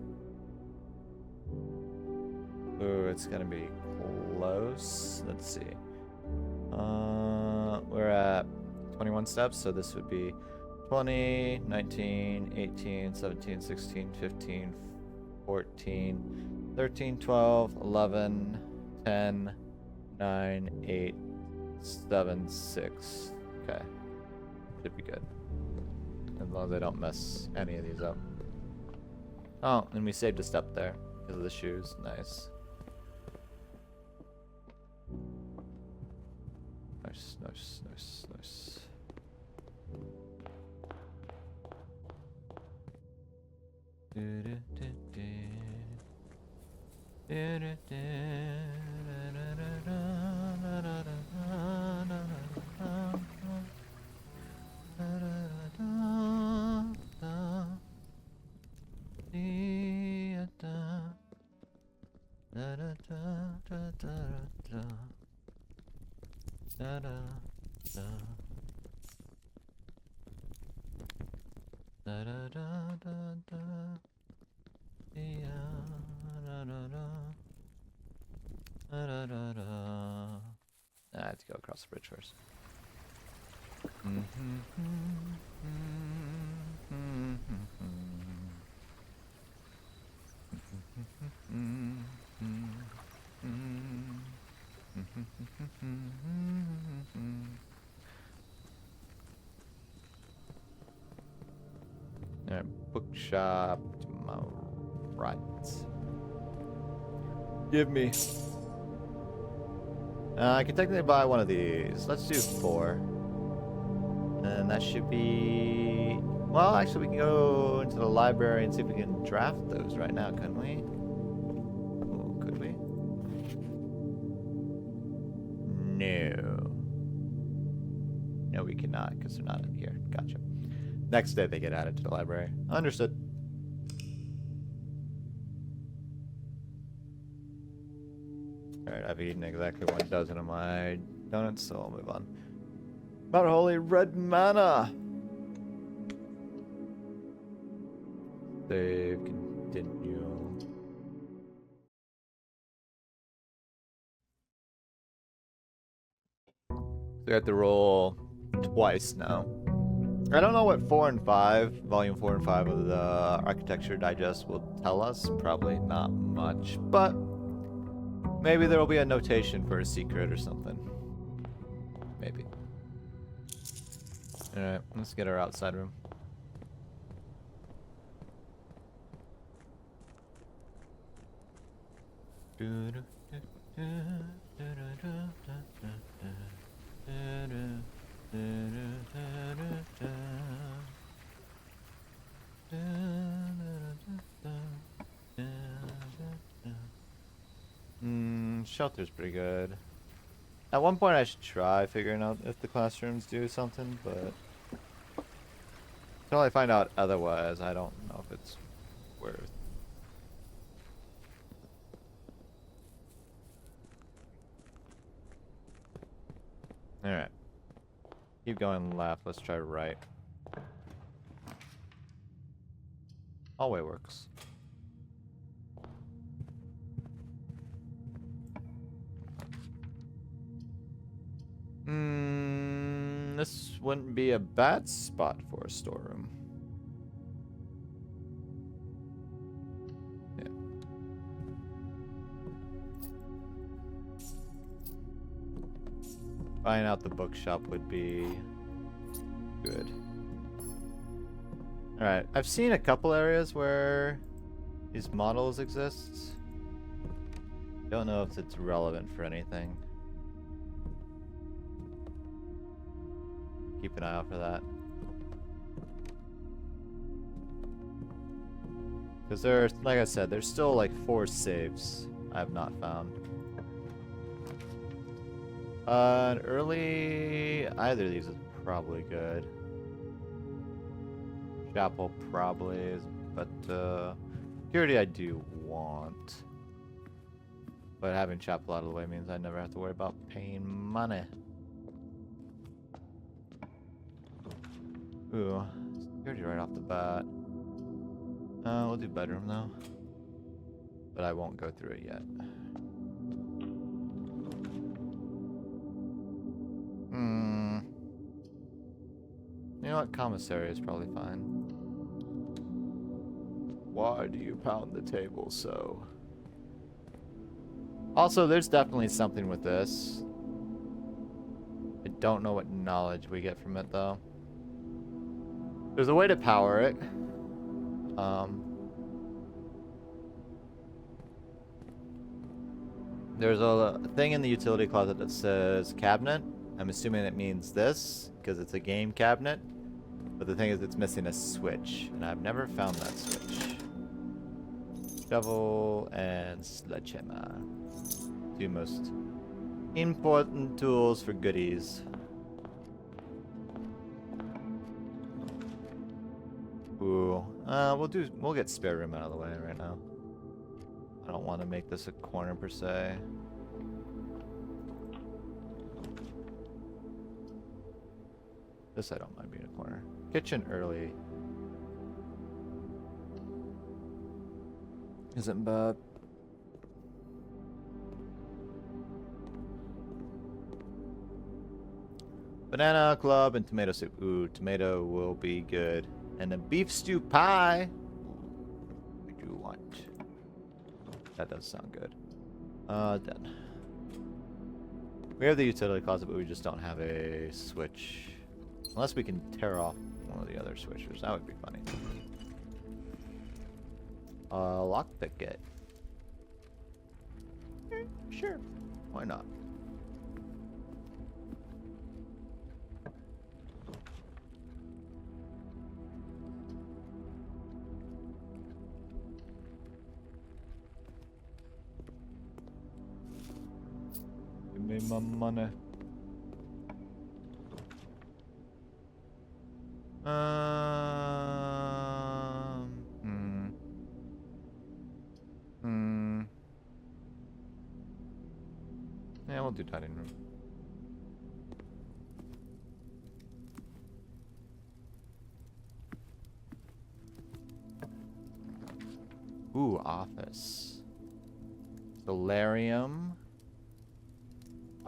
Ooh, it's gonna be close. Let's see. We're at 21 steps, so this would be 20, 19, 18, 17, 16, 15, 14, 13, 12, 11, 10, 9, 8, 7, 6. Okay. Should be good. As long as I don't mess any of these up. Oh, and we saved a step there because of the shoes. Nice. Nice, nice, nice, nice. I have to go across the bridge first. Alright, bookshop to my right. Give me. I can technically buy one of these. Let's do 4. And that should be... Well, actually, we can go into the library and see if we can draft those right now, couldn't we? Ooh, could we? No. No, we cannot, because they're not in here. Gotcha. Next day, they get added to the library. Understood. Alright, I've eaten exactly 1 dozen of my donuts, so I'll move on. About holy red mana! Save, continue. So we have to roll twice now. I don't know what 4 and 5, volume 4 and 5 of the Architecture Digest will tell us. Probably not much, but maybe there will be a notation for a secret or something. Maybe. Alright, let's get our outside room. Shelter's pretty good. At one point I should try figuring out if the classrooms do something, but until I find out otherwise, I don't know if it's worth. Alright. Keep going left, let's try right. Hallway works. This wouldn't be a bad spot for a storeroom. Yeah. Buying out the bookshop would be good. Alright, I've seen a couple areas where these models exist. Don't know if it's relevant for anything. Keep an eye out for that. Because there's, like I said, there's still like 4 saves I have not found. An early, either of these is probably good. Chapel probably is, but security I do want. But having chapel out of the way means I never have to worry about paying money. Ooh, security right off the bat. We'll do bedroom though. But I won't go through it yet. You know what? Commissary is probably fine. Why do you pound the table so? Also, there's definitely something with this. I don't know what knowledge we get from it though. There's a way to power it. There's a thing in the utility closet that says cabinet. I'm assuming it means this because it's a game cabinet. But the thing is, it's missing a switch, and I've never found that switch. Shovel and sledgehammer. 2 most important tools for goodies. Ooh, we'll get spare room out of the way right now. I don't want to make this a corner per se. This I don't mind being a corner. Kitchen early isn't bad. Banana club and tomato soup. Ooh, tomato will be good. And a beef stew pie. What do you want? That does sound good. Done. We have the utility closet, but we just don't have a switch. Unless we can tear off one of the other switchers. That would be funny. Lockpick it. Sure. Why not? Give me my money. Yeah, we'll do dining room. Ooh, office. Solarium.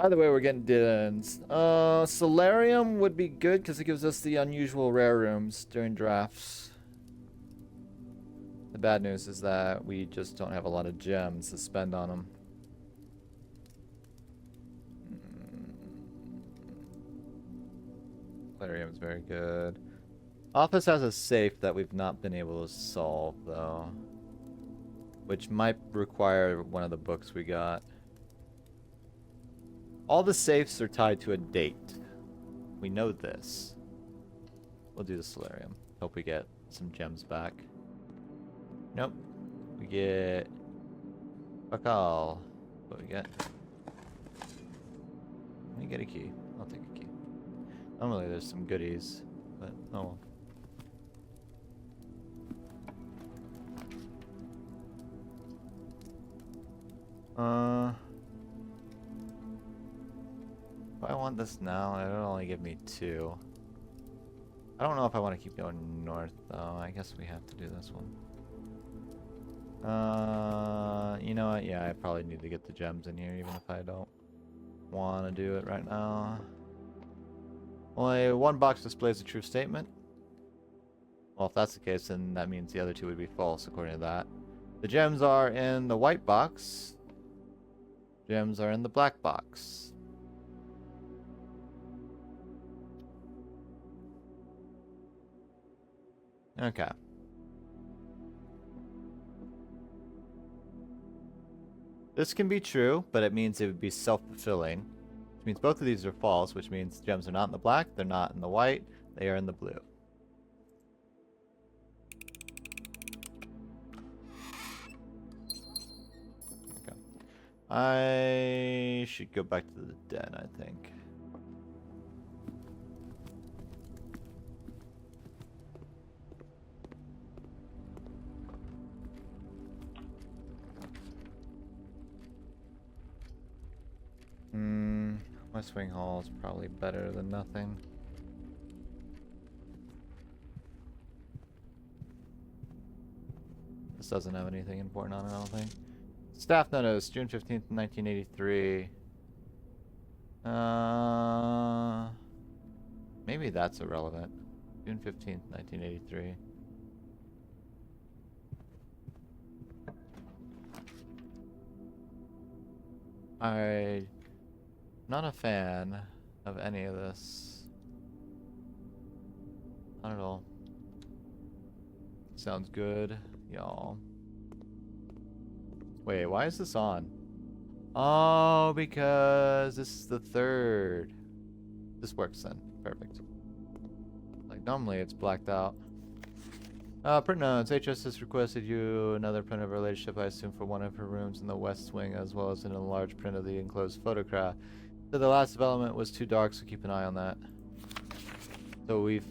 Either way, we're getting dins. Solarium would be good because it gives us the unusual rare rooms during drafts. The bad news is that we just don't have a lot of gems to spend on them. Solarium's very good. Office has a safe that we've not been able to solve, though. Which might require one of the books we got. All the safes are tied to a date. We know this. We'll do the solarium. Hope we get some gems back. Nope. We get... fuck all. What we get? Let me get a key. I'll take a key. Normally there's some goodies, but oh well. If I want this now, it'll only give me 2. I don't know if I want to keep going north, though. I guess we have to do this one. You know what? Yeah, I probably need to get the gems in here, even if I don't want to do it right now. Only one box displays a true statement. Well, if that's the case, then that means the other 2 would be false, according to that. The gems are in the white box. Gems are in the black box. Okay. This can be true, but it means it would be self-fulfilling. Which means both of these are false, which means gems are not in the black, they're not in the white, they are in the blue. Okay. I should go back to the den, I think. My swing hall is probably better than nothing. This doesn't have anything important on it, I don't think. Staff notice, June 15th, 1983. Maybe that's irrelevant. June 15th, 1983. I'm not a fan of any of this. Not at all. Sounds good, y'all. Wait, why is this on? Oh, because this is the 3rd. This works then. Perfect. Like, normally it's blacked out. Print notes. HS has requested you another print of her latest ship, I assume, for one of her rooms in the west wing, as well as an enlarged print of the enclosed photograph. So the last development was too dark, so keep an eye on that. So we've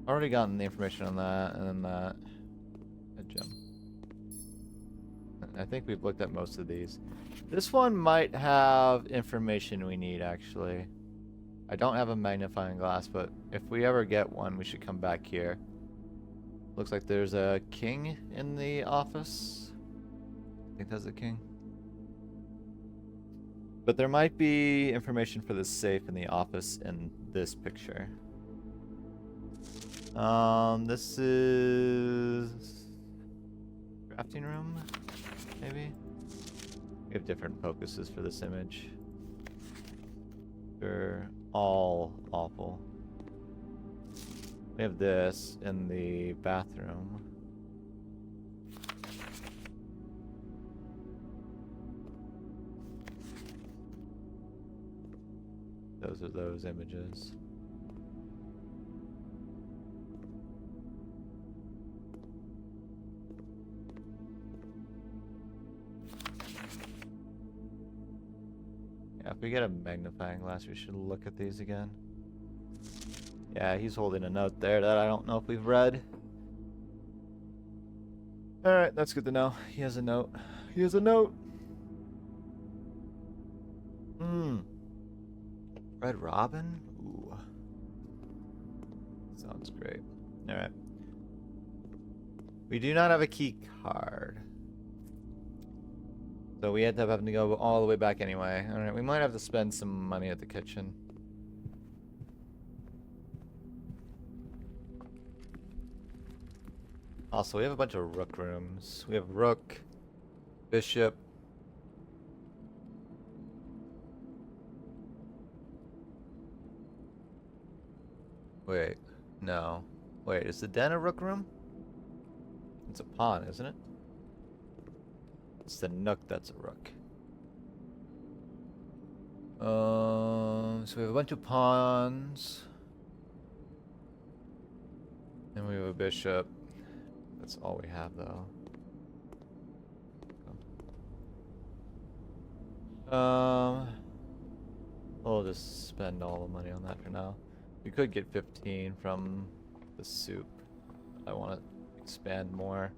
already gotten the information on that, and then that. A gem. I think we've looked at most of these. This one might have information we need, actually. I don't have a magnifying glass, but if we ever get one, we should come back here. Looks like there's a king in the office. I think that's a king. But there might be information for the safe in the office in this picture. This is crafting room, maybe? We have different focuses for this image. They're all awful. We have this in the bathroom. Those are those images. Yeah, if we get a magnifying glass, we should look at these again. Yeah, he's holding a note there that I don't know if we've read. Alright, that's good to know. He has a note. He has a note! Red Robin? Ooh. Sounds great. Alright. We do not have a key card. So we end up having to go all the way back anyway. Alright, we might have to spend some money at the kitchen. Also, we have a bunch of rook rooms. We have rook, bishop. Wait, no. Wait, is the den a rook room? It's a pawn, isn't it? It's the nook that's a rook. So we have a bunch of pawns. And we have a bishop. That's all we have, though. We'll just spend all the money on that for now. We could get 15 from the soup. I want to expand more.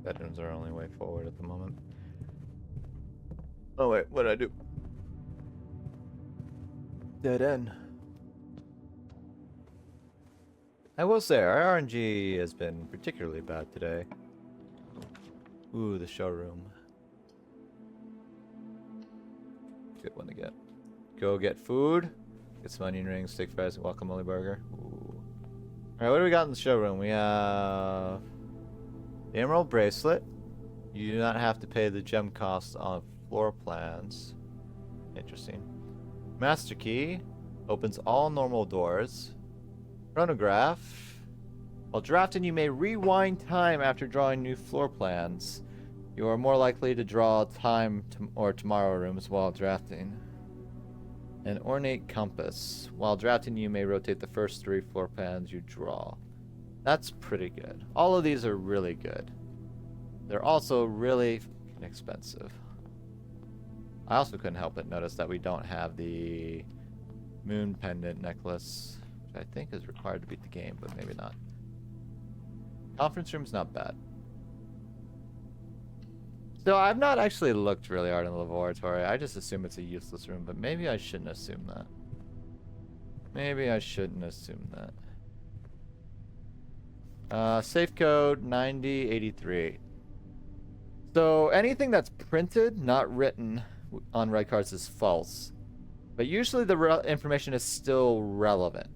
Bedrooms are our only way forward at the moment. Oh wait, what did I do? Dead end. I will say, our RNG has been particularly bad today. Ooh, the showroom. Good one to get. Go get food. Get some onion rings, steak fries, and guacamole burger. Ooh. Alright, what do we got in the showroom? We have the emerald bracelet. You do not have to pay the gem cost on floor plans. Interesting. Master key. Opens all normal doors. Chronograph. While drafting, you may rewind time after drawing new floor plans. You are more likely to draw time or tomorrow rooms while drafting. An ornate compass. While drafting, you may rotate the first 3 floor plans you draw. That's pretty good. All of these are really good. They're also really expensive. I also couldn't help but notice that we don't have the moon pendant necklace, which I think is required to beat the game, but maybe not. Conference room's not bad. So I've not actually looked really hard in the laboratory. I just assume it's a useless room, but maybe I shouldn't assume that. Maybe I shouldn't assume that. Safe code 9083. So anything that's printed, not written on red cards is false. But usually the information is still relevant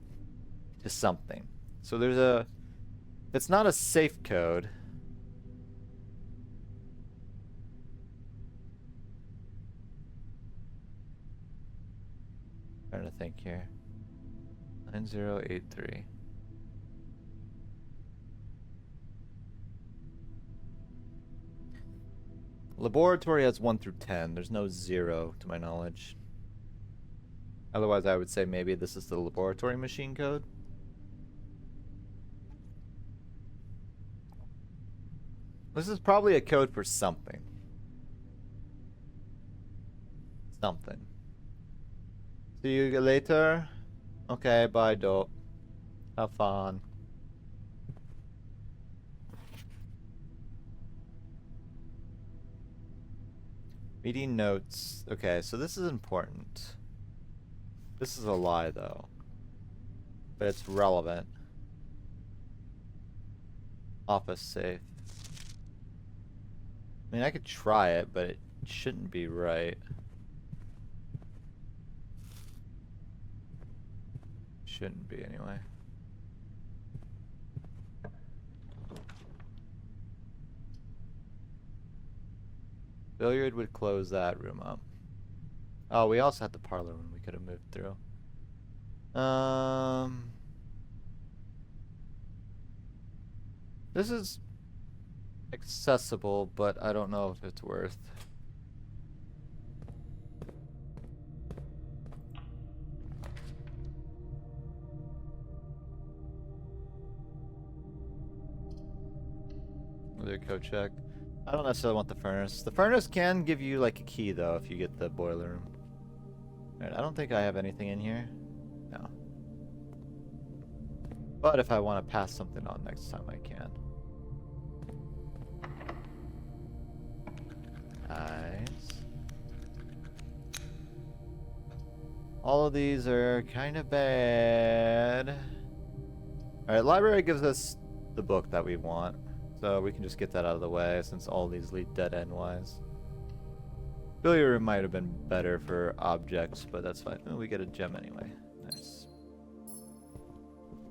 to something. So there's a... It's not a safe code. Trying to think here. 9083. Laboratory has 1 through 10. There's no 0 to my knowledge. Otherwise, I would say maybe this is the laboratory machine code. This is probably a code for something. Something. See you later. Okay, bye, dope. Have fun. Meeting notes. Okay, so this is important. This is a lie, though. But it's relevant. Office safe. I mean, I could try it, but it shouldn't be right. Shouldn't be, anyway. Billiard would close that room up. Oh, we also had the parlor room we could have moved through. This is accessible, but I don't know if it's worth. Another code check. I don't necessarily want the furnace. The furnace can give you like a key though if you get the boiler room. Alright, I don't think I have anything in here. No. But if I want to pass something on next time, I can. Nice. All of these are kind of bad. Alright, library gives us the book that we want. So we can just get that out of the way since all these lead dead end wise. Billiard room might have been better for objects, but that's fine. Oh, we get a gem anyway. Nice.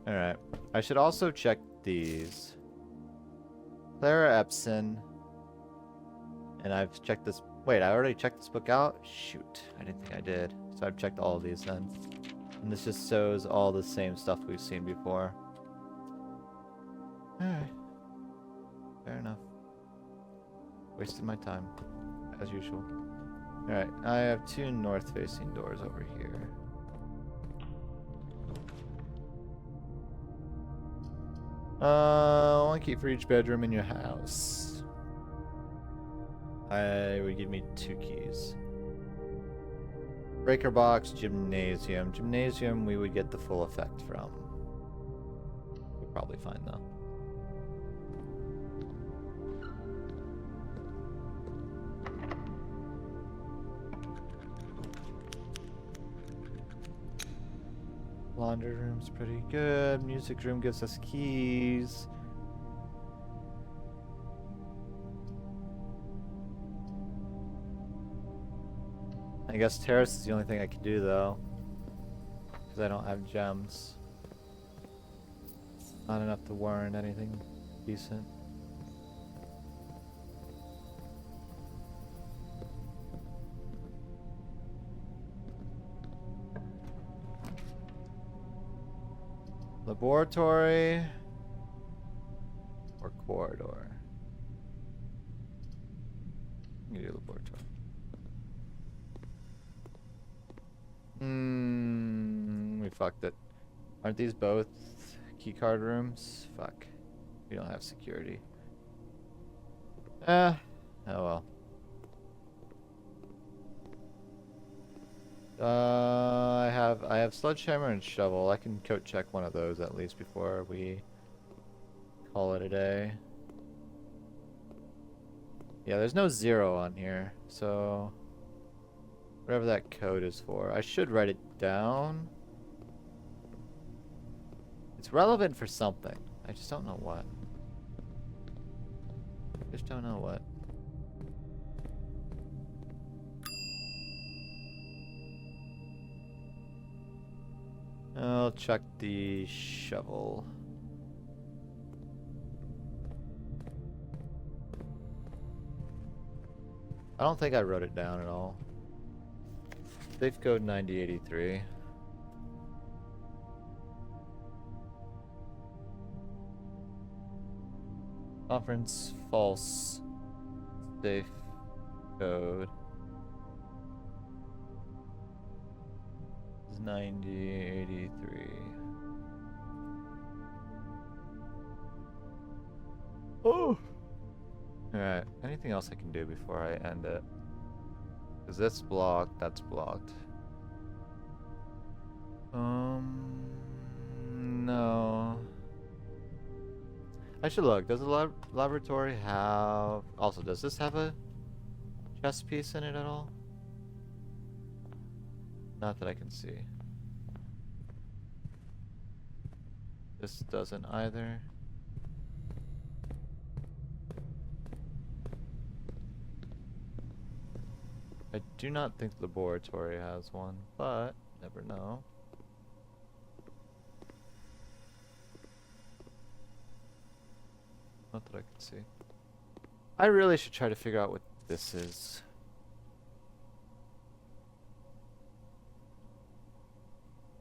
Alright. I should also check these. Clara Epson. And I've checked this. Wait, I already checked this book out? Shoot. I didn't think I did. So I've checked all of these then. And this just shows all the same stuff we've seen before. Alright. Fair enough. Wasted my time. As usual. Alright, I have 2 north-facing doors over here. One key for each bedroom in your house. I would give me 2 keys. Breaker box, gymnasium. Gymnasium we would get the full effect from. We're probably fine though. Laundry room's pretty good. Music room gives us keys. I guess terrace is the only thing I can do though. Because I don't have gems. Not enough to warrant anything decent. Laboratory or corridor? I'm gonna do laboratory. We fucked it. Aren't these both keycard rooms? Fuck. We don't have security. Oh well. I have sledgehammer and shovel. I can coat check one of those at least before we call it a day. Yeah, there's no 0 on here, so whatever that code is for, I should write it down. It's relevant for something. I just don't know what. I just don't know what. I'll check the shovel. I don't think I wrote it down at all. Safe code 9083. Conference false. Safe code. 9083. Oh! Alright, anything else I can do before I end it? Because that's blocked, that's blocked. No. I should look. Does the laboratory have... Also, does this have a chess piece in it at all? Not that I can see. This doesn't either. I do not think the laboratory has one, but never know. Not that I can see. I really should try to figure out what this is.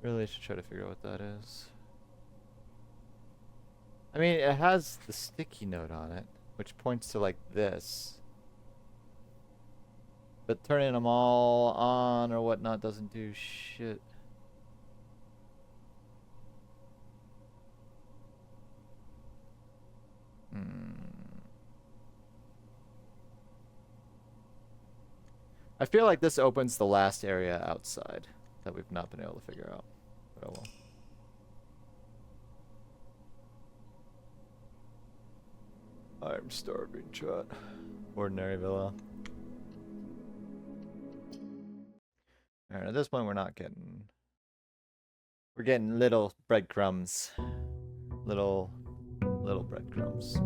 Really should try to figure out what that is. I mean, it has the sticky note on it, which points to like this. But turning them all on or whatnot doesn't do shit. I feel like this opens the last area outside that we've not been able to figure out. But oh well. I'm starving, chat. Ordinary villa. Alright, at this point we're not getting... We're getting little breadcrumbs. little breadcrumbs.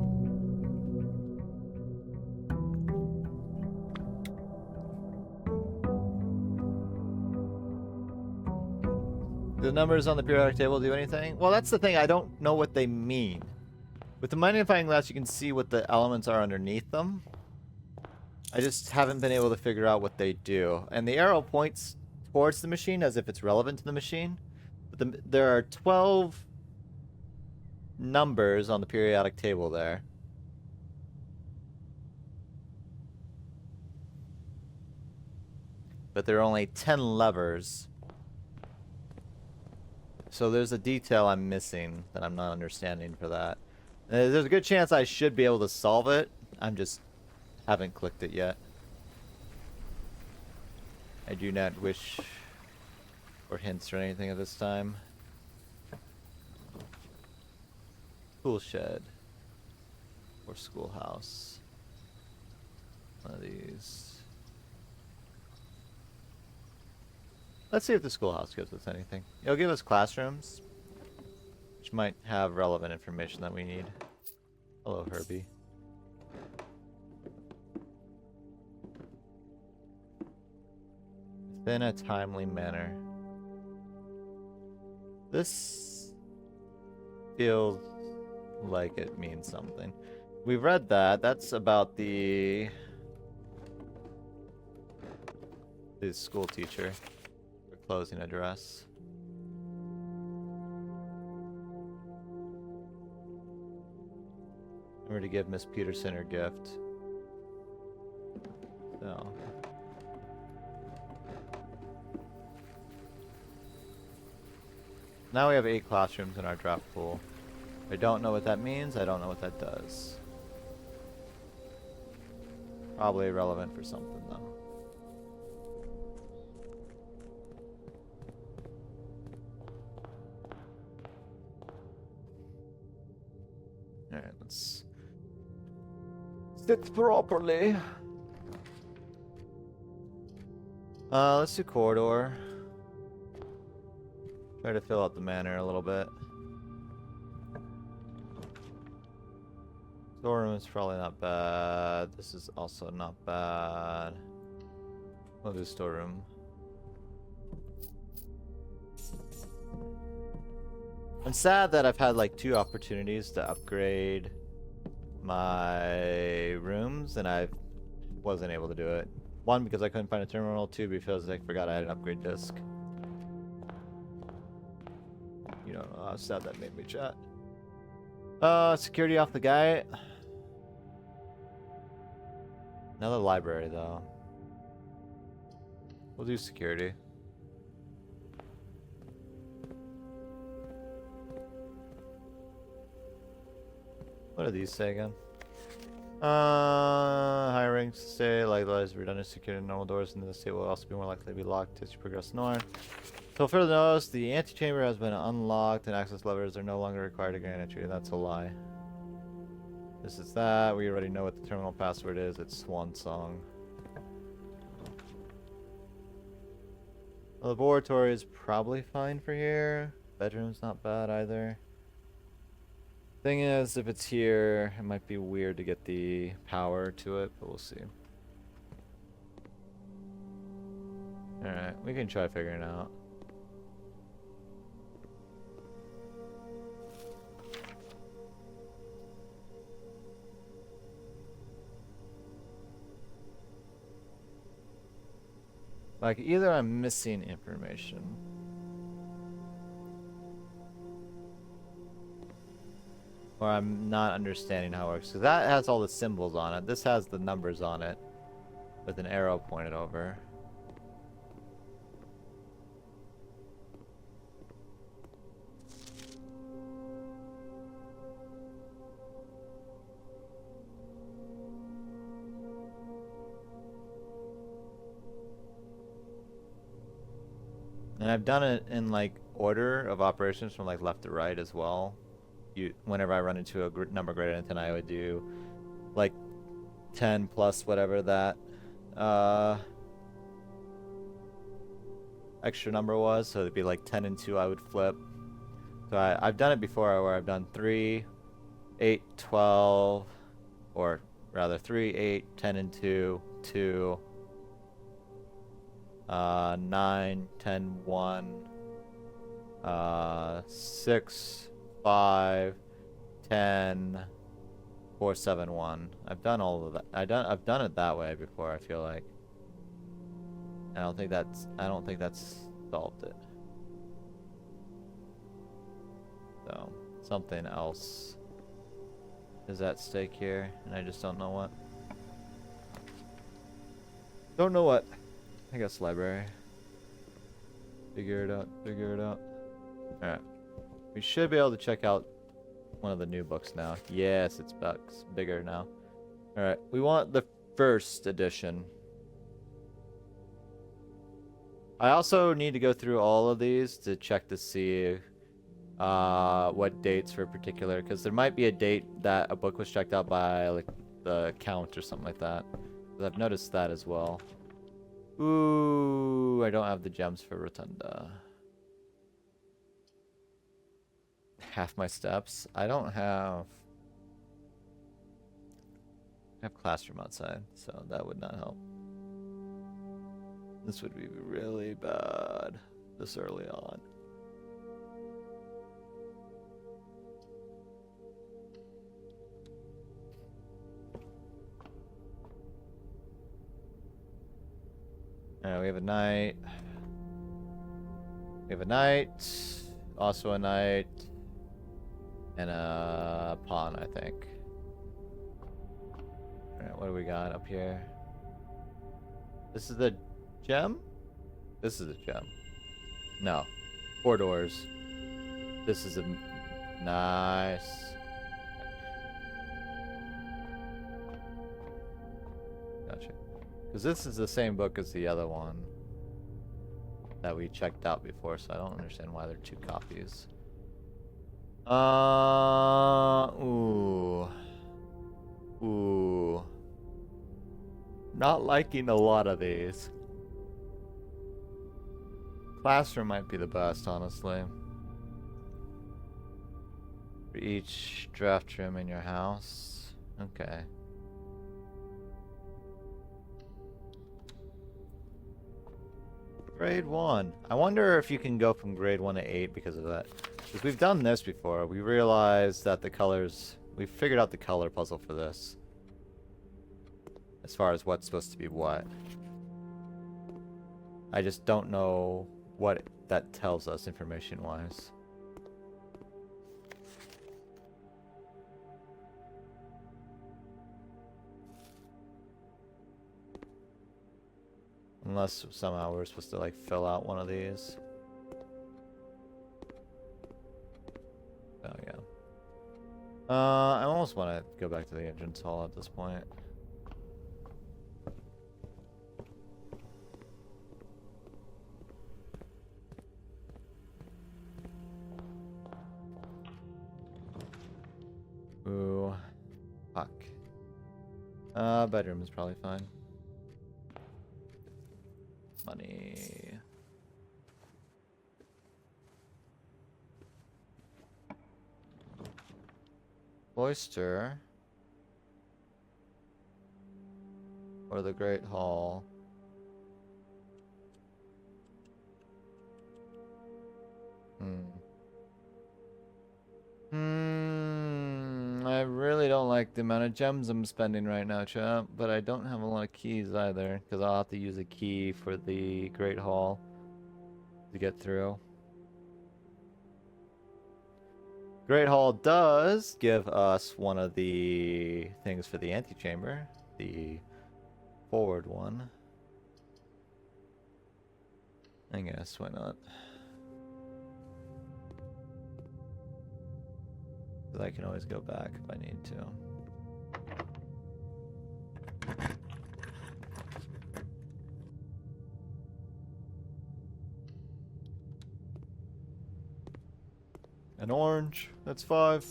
Do the numbers on the periodic table do anything? Well, that's the thing. I don't know what they mean. With the magnifying glass, you can see what the elements are underneath them. I just haven't been able to figure out what they do. And the arrow points towards the machine as if it's relevant to the machine. But there are 12 numbers on the periodic table there. But there are only 10 levers. So there's a detail I'm missing that I'm not understanding for that. There's a good chance I should be able to solve it. I'm just haven't clicked it yet. I do not wish for hints or anything at this time. Tool shed or schoolhouse. One of these. Let's see if the schoolhouse gives us anything. It'll give us classrooms, which might have relevant information that we need. Hello, Herbie. In a timely manner. This feels like it means something. We've read that. That's about the school teacher. For closing address. Remember to give Miss Peterson her gift. So. Now we have 8 classrooms in our draft pool. I don't know what that means. I don't know what that does. Probably relevant for something, though. Alright, let's sit properly. Let's do corridor. Try to fill out the manor a little bit. Storeroom is probably not bad. This is also not bad. We'll do storeroom. I'm sad that I've had like 2 opportunities to upgrade my rooms and I wasn't able to do it. 1, because I couldn't find a terminal. 2, because I forgot I had an upgrade disc. You don't know how sad that made me, chat. Security off the guy. Another library, though. We'll do security. What do these say again? High ranks say likewise redundant security normal doors into the state will also be more likely to be locked as you progress north. So further notice, the antechamber has been unlocked and access levers are no longer required to grant entry. That's a lie. This is that. We already know what the terminal password is. It's Swan Song. The laboratory is probably fine for here. Bedroom's not bad either. Thing is, if it's here, it might be weird to get the power to it, but we'll see. Alright, we can try figuring it out. Like, either I'm missing information. Or I'm not understanding how it works. So that has all the symbols on it. This has the numbers on it. With an arrow pointed over. And I've done it in like order of operations from like left to right as well. Whenever I run into a number greater than 10, I would do like 10 plus whatever that extra number was. So it'd be like 10 and 2 I would flip. So I've done it before where I've done 3, 8, 12, or rather 3, 8, 10, and 2, 2, 9, 10, 1, 6, 5, 10, 4, 7, 1. I've done all of that. I've done it that way before, I feel like. I don't think that's solved it. So, something else is at stake here, and I just don't know what. Don't know what. I guess library. Figure it out, figure it out. Alright. We should be able to check out one of the new books now. Yes, it's bigger now. Alright, we want the first edition. I also need to go through all of these to check to see what dates for particular, because there might be a date that a book was checked out by, like, the count or something like that. I've noticed that as well. Ooh, I don't have the gems for Rotunda. Half my steps. I don't have... I have classroom outside, so that would not help. This would be really bad this early on. Alright, we have a knight. We have a knight. Also a knight. And a pawn, I think. Alright, what do we got up here? This is the gem? This is a gem. No. 4 doors. This is a... Nice. Gotcha. Because this is the same book as the other one that we checked out before, so I don't understand why there are 2 copies. Ooh. Ooh. Not liking a lot of these. Classroom might be the best, honestly. For each draft room in your house. Okay. Grade 1. I wonder if you can go from grade 1 to 8 because of that. Because we've done this before. We realized that the colors... We figured out the color puzzle for this. As far as what's supposed to be what. I just don't know what that tells us information-wise. Unless somehow we're supposed to, like, fill out one of these. Oh, yeah. I almost want to go back to the entrance hall at this point. Ooh. Fuck. Bedroom is probably fine. Money. Cloister. Or the Great Hall. I really don't like the amount of gems I'm spending right now, chat, but I don't have a lot of keys either, because I'll have to use a key for the Great Hall to get through. Great Hall does give us one of the things for the antechamber, the forward one. I guess, why not? I can always go back if I need to. An orange, that's 5.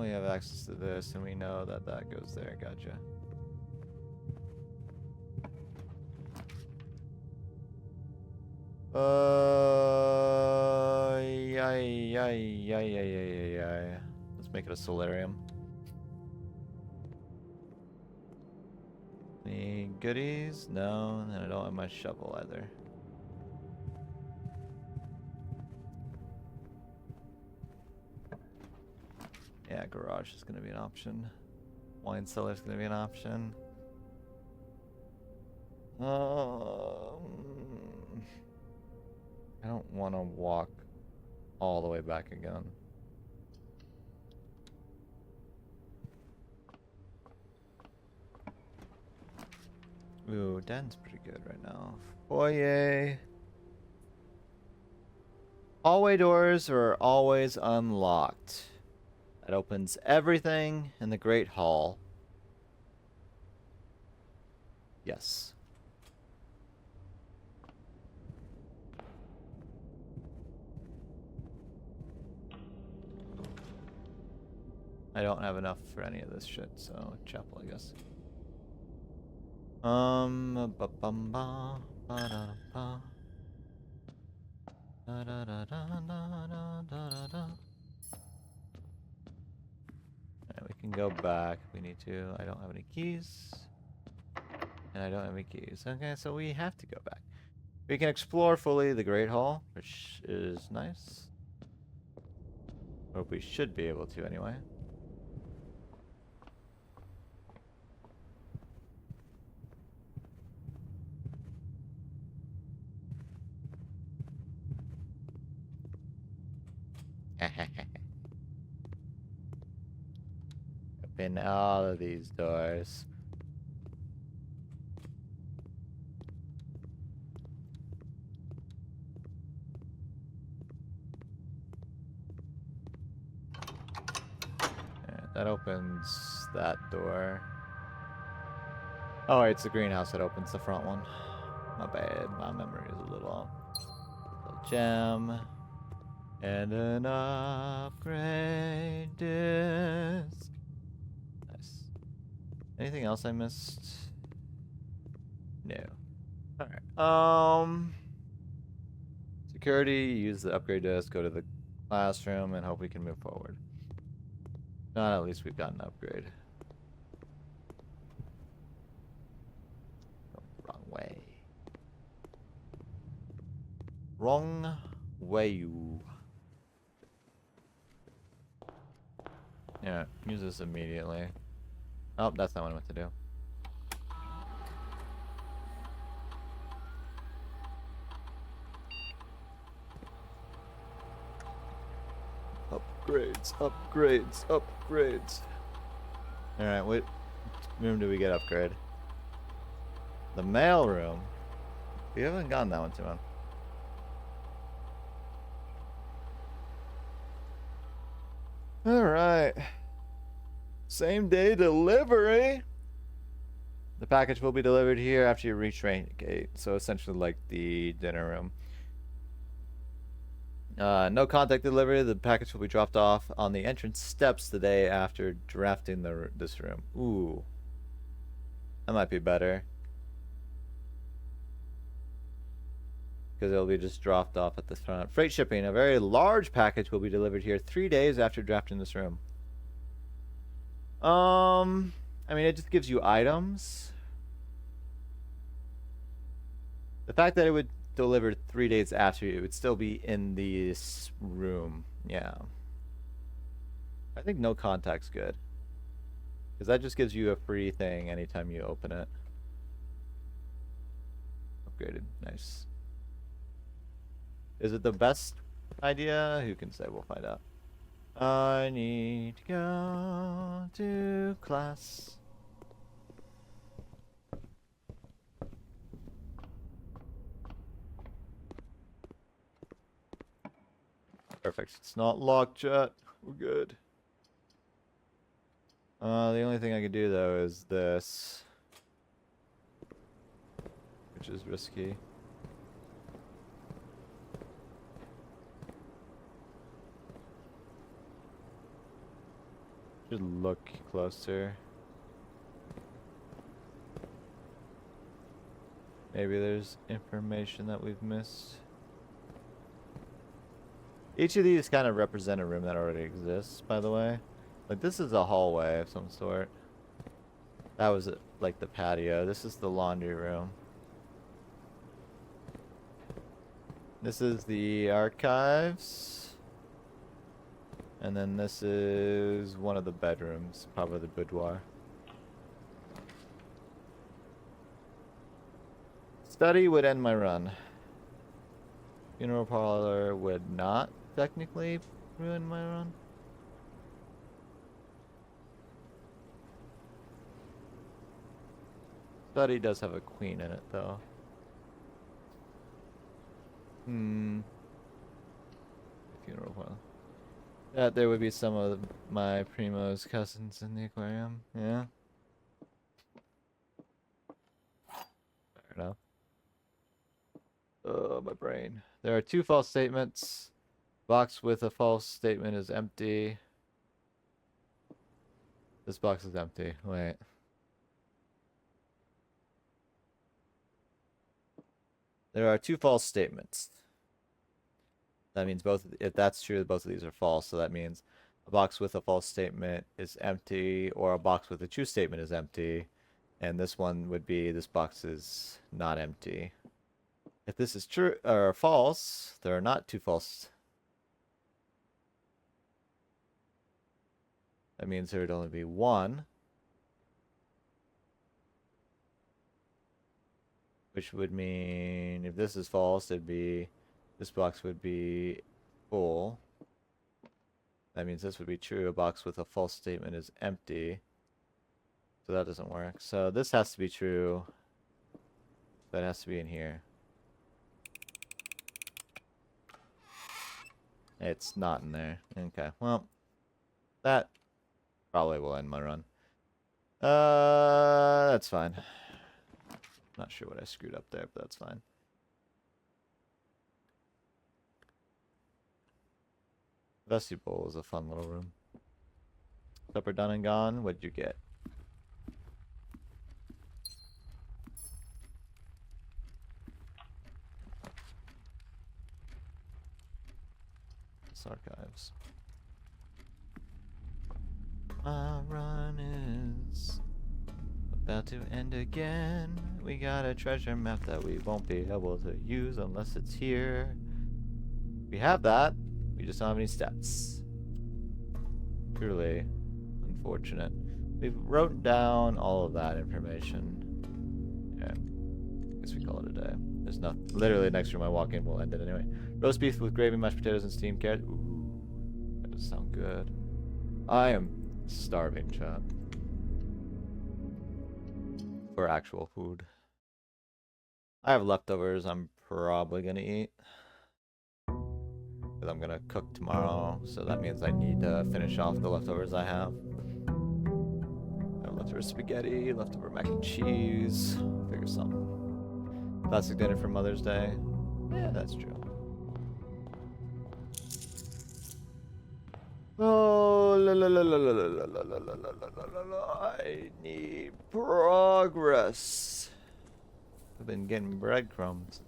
we have access to this, and we know that that goes there. Gotcha. Yeah. Let's make it a solarium. Any goodies? No, and I don't have my shovel either. Yeah, garage is going to be an option. Wine cellar is going to be an option. I don't want to walk all the way back again. Ooh, den's pretty good right now. Foyer. Hallway doors are always unlocked. That opens everything in the Great Hall. Yes. I don't have enough for any of this shit, so chapel, I guess. Alright, we can go back if we need to. I don't have any keys. And I don't have any keys. Okay, so we have to go back. We can explore fully the Great Hall, which is nice. Or we should be able to anyway. Open all of these doors. That opens that door. Oh, it's the greenhouse that opens the front one. My bad. My memory is a little gem. And an upgrade disc. Nice. Anything else I missed? No. Alright. Security, use the upgrade disc, go to the classroom, and hope we can move forward. Not at least we've got an upgrade. Oh, wrong way. Wrong way, you. Yeah, use this immediately. Oh, that's not what I meant to do. Upgrades. Alright, what room do we get upgrade? The mail room? We haven't gotten that one too much. Alright. Same day delivery. The package will be delivered here after you reach rain gate. So essentially like the dinner room. No contact delivery. The package will be dropped off on the entrance steps the day after drafting this room. Ooh. That might be better. Because it'll be just dropped off at the front. Freight shipping. A very large package will be delivered here 3 days after drafting this room. I mean, it just gives you items. The fact that it would deliver 3 days after it would still be in this room. Yeah. I think no contact's good. Because that just gives you a free thing anytime you open it. Upgraded. Nice. Is it the best idea? Who can say? We'll find out. I need to go to class. Perfect. It's not locked yet. We're good. The only thing I can do though is this, which is risky. Should look closer. Maybe there's information that we've missed. Each of these kind of represent a room that already exists, by the way. Like, this is a hallway of some sort. That was, like, the patio. This is the laundry room. This is the archives. And then this is one of the bedrooms, probably the boudoir. Study would end my run. Funeral parlor would not technically ruin my run. Study does have a queen in it, though. Funeral parlor. That there would be some of my Primo's cousins in the aquarium. Yeah. Fair enough. Oh, my brain. There are 2 false statements. Box with a false statement is empty. This box is empty. Wait. There are 2 false statements. That means both, if that's true, both of these are false. So that means a box with a false statement is empty, or a box with a true statement is empty. And this one would be, this box is not empty. If this is true or false, there are not 2 false. That means there would only be 1. Which would mean if this is false, it'd be, this box would be full. That means this would be true. A box with a false statement is empty. So that doesn't work. So this has to be true. That has to be in here. It's not in there. Okay, well, that probably will end my run. That's fine. Not sure what I screwed up there, but that's fine. Vestibule is a fun little room. Supper done and gone. What'd you get? Archives. My run is about to end again. We got a treasure map that we won't be able to use unless it's here. We have that. We just don't have any steps. Truly unfortunate. We've wrote down all of that information. Yeah. I guess we call it a day. There's nothing. Literally next room I walk in, we'll end it anyway. Roast beef with gravy, mashed potatoes, and steamed carrots. Ooh, that does sound good. I am starving, chat. For actual food. I have leftovers I'm probably gonna eat. Because I'm gonna cook tomorrow, so that means I need to finish off the leftovers I have. I have leftover spaghetti, leftover mac and cheese. Figure something. Classic dinner for Mother's Day. Yeah, that's true. Oh, la la la la la la la la la la la la la. I need progress. I've been getting breadcrumbs.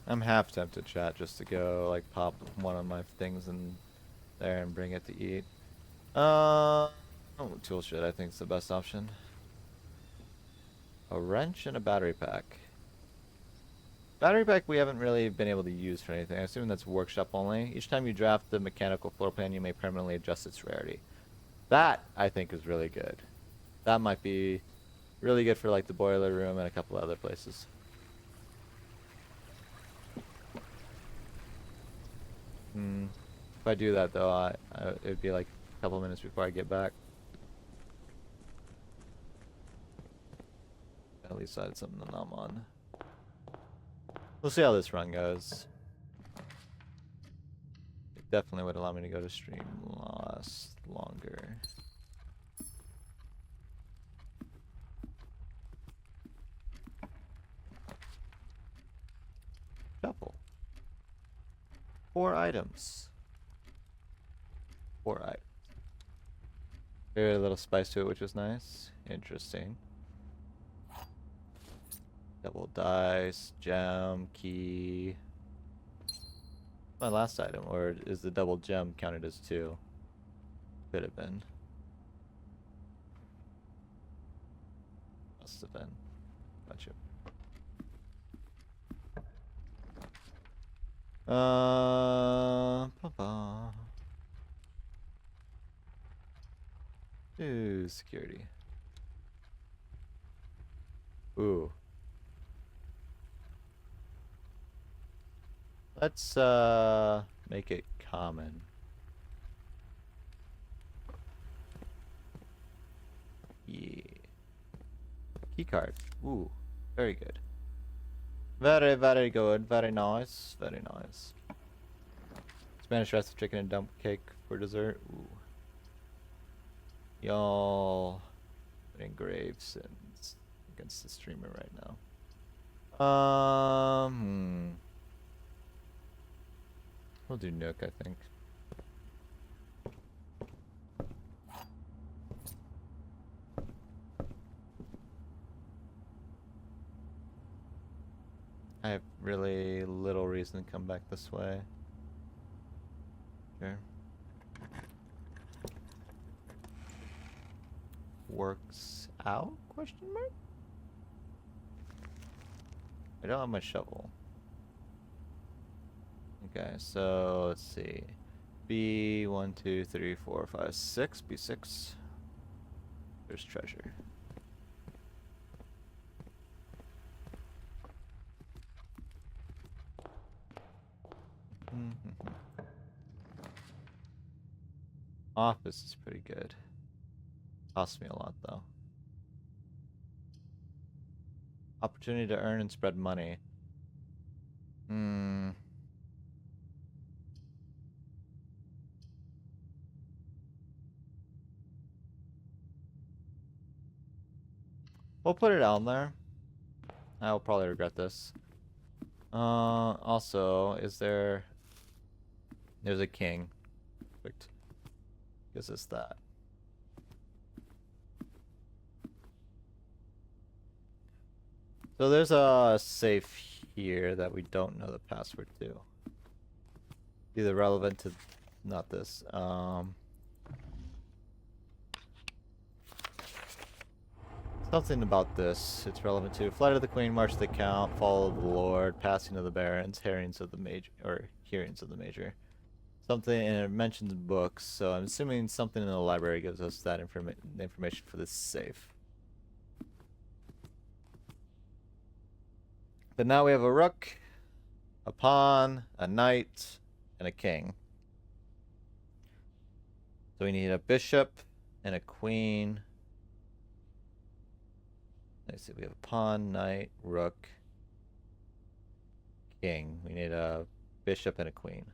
I'm half tempted, chat, just to go like pop one of my things in there and bring it to eat. Oh, tool shed I think is the best option. A wrench and a battery pack. Battery pack we haven't really been able to use for anything. I assume that's workshop only. Each time you draft the mechanical floor plan, you may permanently adjust its rarity. That, I think, is really good. That might be really good for like the boiler room and a couple other places. If I do that though, it would be like a couple minutes before I get back. At least I had something that I'm on. We'll see how this run goes. It definitely would allow me to go to stream longer. 4 items. 4 items. Very little spice to it, which is nice. Interesting. Double dice, gem, key. My last item, or is the double gem counted as 2? Could have been. Must have been. Gotcha. Ba-ba. Ooh, security. Ooh. Let's make it common. Yeah. Key card. Ooh, very good. Very, very good. Very nice. Very nice. Spanish rice, chicken, and dump cake for dessert. Ooh. Y'all putting graves against the streamer right now. We'll do Nook, I think. I have really little reason to come back this way. Sure. Works out? Question mark? I don't have my shovel. Okay, so let's see. B 1, 2, 3, 4, 5, 6. B6. There's treasure. Office is pretty good. Costs me a lot though. Opportunity to earn and spread money. We'll put it on there. I'll probably regret this. Also, there's a king. Perfect. Gives us that. So there's a safe here that we don't know the password to. Either relevant to, not this. Something about this. It's relevant to flight of the queen, march of the count, fall of the lord, passing of the barons, hearings of the major, or hearings of the major. Something, and it mentions books, so I'm assuming something in the library gives us that information for this safe. But now we have a rook, a pawn, a knight, and a king. So we need a bishop and a queen. Let's see, we have a pawn, knight, rook, king. We need a bishop and a queen.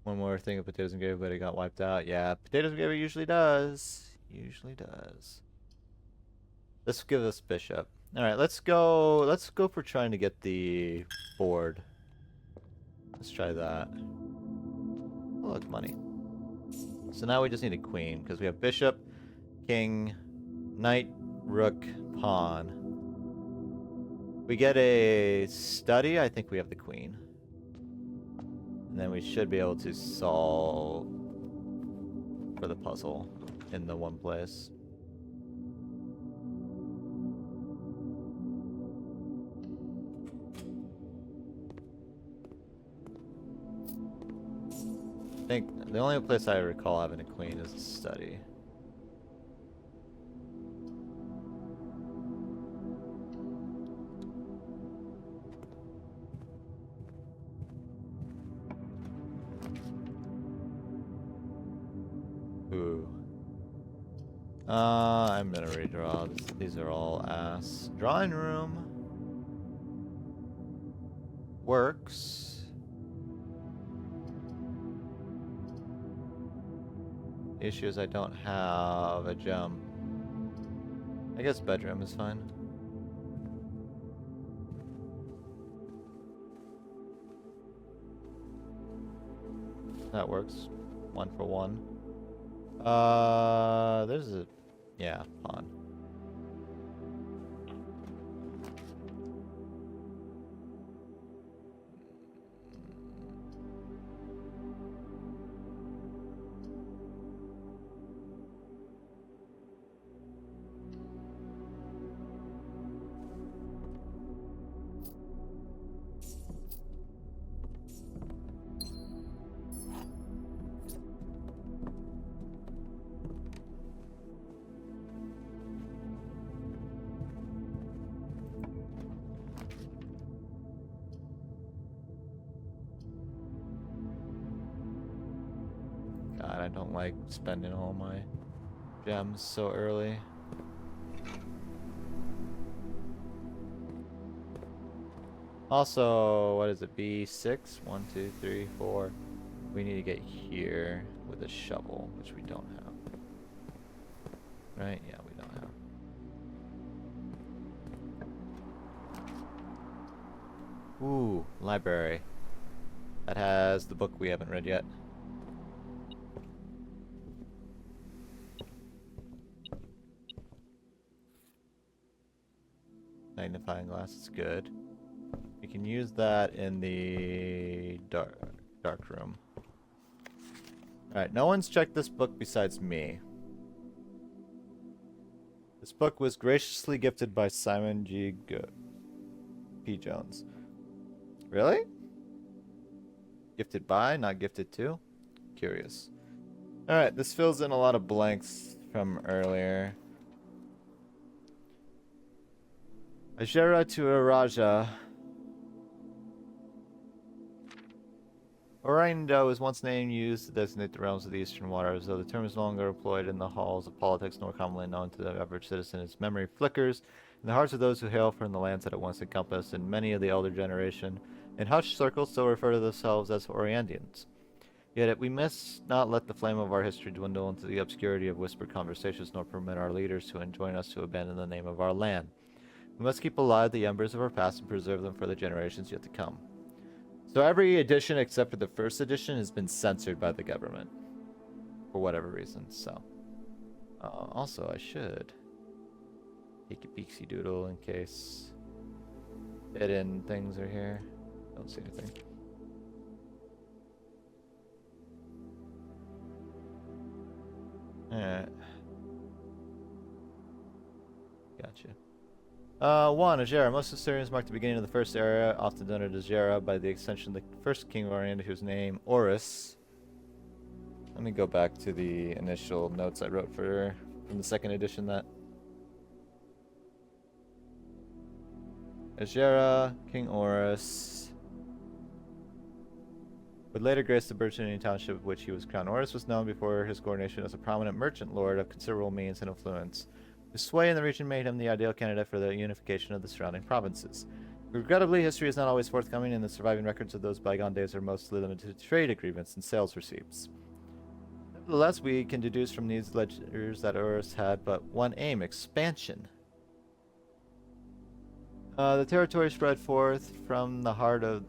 One more thing of potatoes and gravy, but it got wiped out. Yeah, potatoes and gravy usually does. Usually does. This will give us bishop. Alright, let's go for trying to get the board. Let's try that. Oh, look, money. So now we just need a queen, because we have bishop, king, knight, rook, pawn. We get a study, I think we have the queen. And then we should be able to solve for the puzzle in the one place. I think the only place I recall having a queen is the study. Ooh. I'm gonna redraw. These are all ass. Drawing room works. The issue is I don't have a gem. I guess bedroom is fine. That works. 1 for 1. There's a... Yeah, pawn. God, I don't like spending all my gems so early. Also, what is it? B6? 1, 2, 3, 4. We need to get here with a shovel, which we don't have. Right? Yeah, we don't have. Ooh, library. That has the book we haven't read yet. Magnifying glass is good. We can use that in the dark room. Alright, no one's checked this book besides me. This book was graciously gifted by Simon P. Jones. Really? Gifted by, not gifted to? Curious. Alright, this fills in a lot of blanks from earlier. Ajera to Araja. Orienda was once name used to designate the realms of the eastern waters, though the term is no longer employed in the halls of politics nor commonly known to the average citizen. Its memory flickers in the hearts of those who hail from the lands that it once encompassed, and many of the elder generation in hushed circles still refer to themselves as Oriendians. Yet we must not let the flame of our history dwindle into the obscurity of whispered conversations, nor permit our leaders to enjoin us to abandon the name of our land. We must keep alive the embers of our past and preserve them for the generations yet to come. So every edition except for the first edition has been censored by the government. For whatever reason, so. Also, I should take a peeksy doodle in case hidden things are here. Don't see anything. Alright. Gotcha. 1. Ajera. Most historians mark the beginning of the first era, often done as Ajera, by the extension of the first king of Orienda, whose name, Orus. Let me go back to the initial notes I wrote from the second edition that... Ajera, King Orus, would later grace the burgeoning township of which he was crowned. Orus was known before his coronation as a prominent merchant lord of considerable means and influence. His sway in the region made him the ideal candidate for the unification of the surrounding provinces. Regrettably, history is not always forthcoming, and the surviving records of those bygone days are mostly limited to trade agreements and sales receipts. Nevertheless, we can deduce from these ledgers that Orus had but one aim: expansion. The territory spread forth from the heart of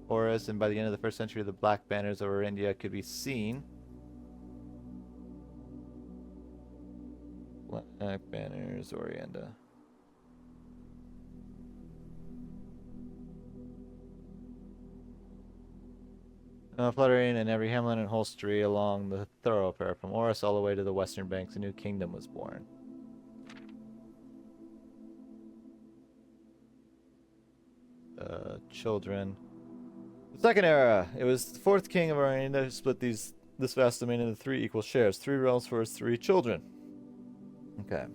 Orus, and by the end of the first century, the black banners over India could be seen. Black banners, Orienda. Fluttering in every hamlet and hostelry along the thoroughfare from Orus all the way to the western banks, a new kingdom was born. Children. The second era. It was the fourth king of Orienda who split this vast domain into 3 equal shares. 3 realms for his 3 children. Okay.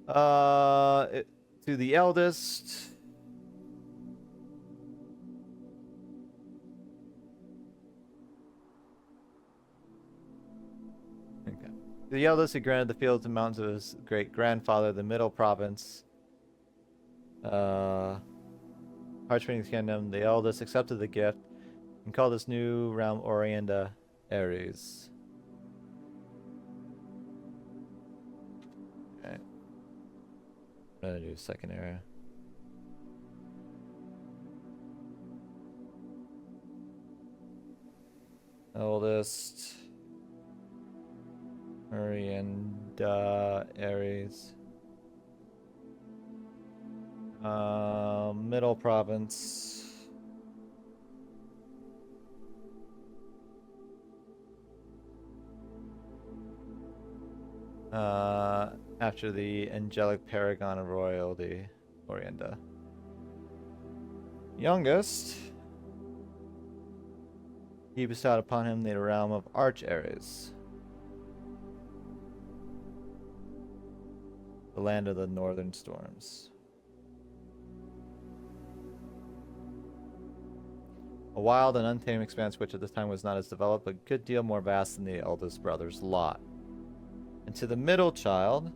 To the eldest. Okay. To the eldest, he granted the fields and mountains of his great grandfather, the middle province. Archfiend's Kingdom. The eldest accepted the gift and called this new realm Orienda Ares. Okay. I'm gonna do second era. Eldest. Furry and Aries. Middle province. After the angelic paragon of royalty, Orienda. Youngest. He bestowed upon him the realm of Arch Ares, the land of the northern storms. A wild and untamed expanse which at this time was not as developed, but a good deal more vast than the eldest brother's lot. And to the middle child,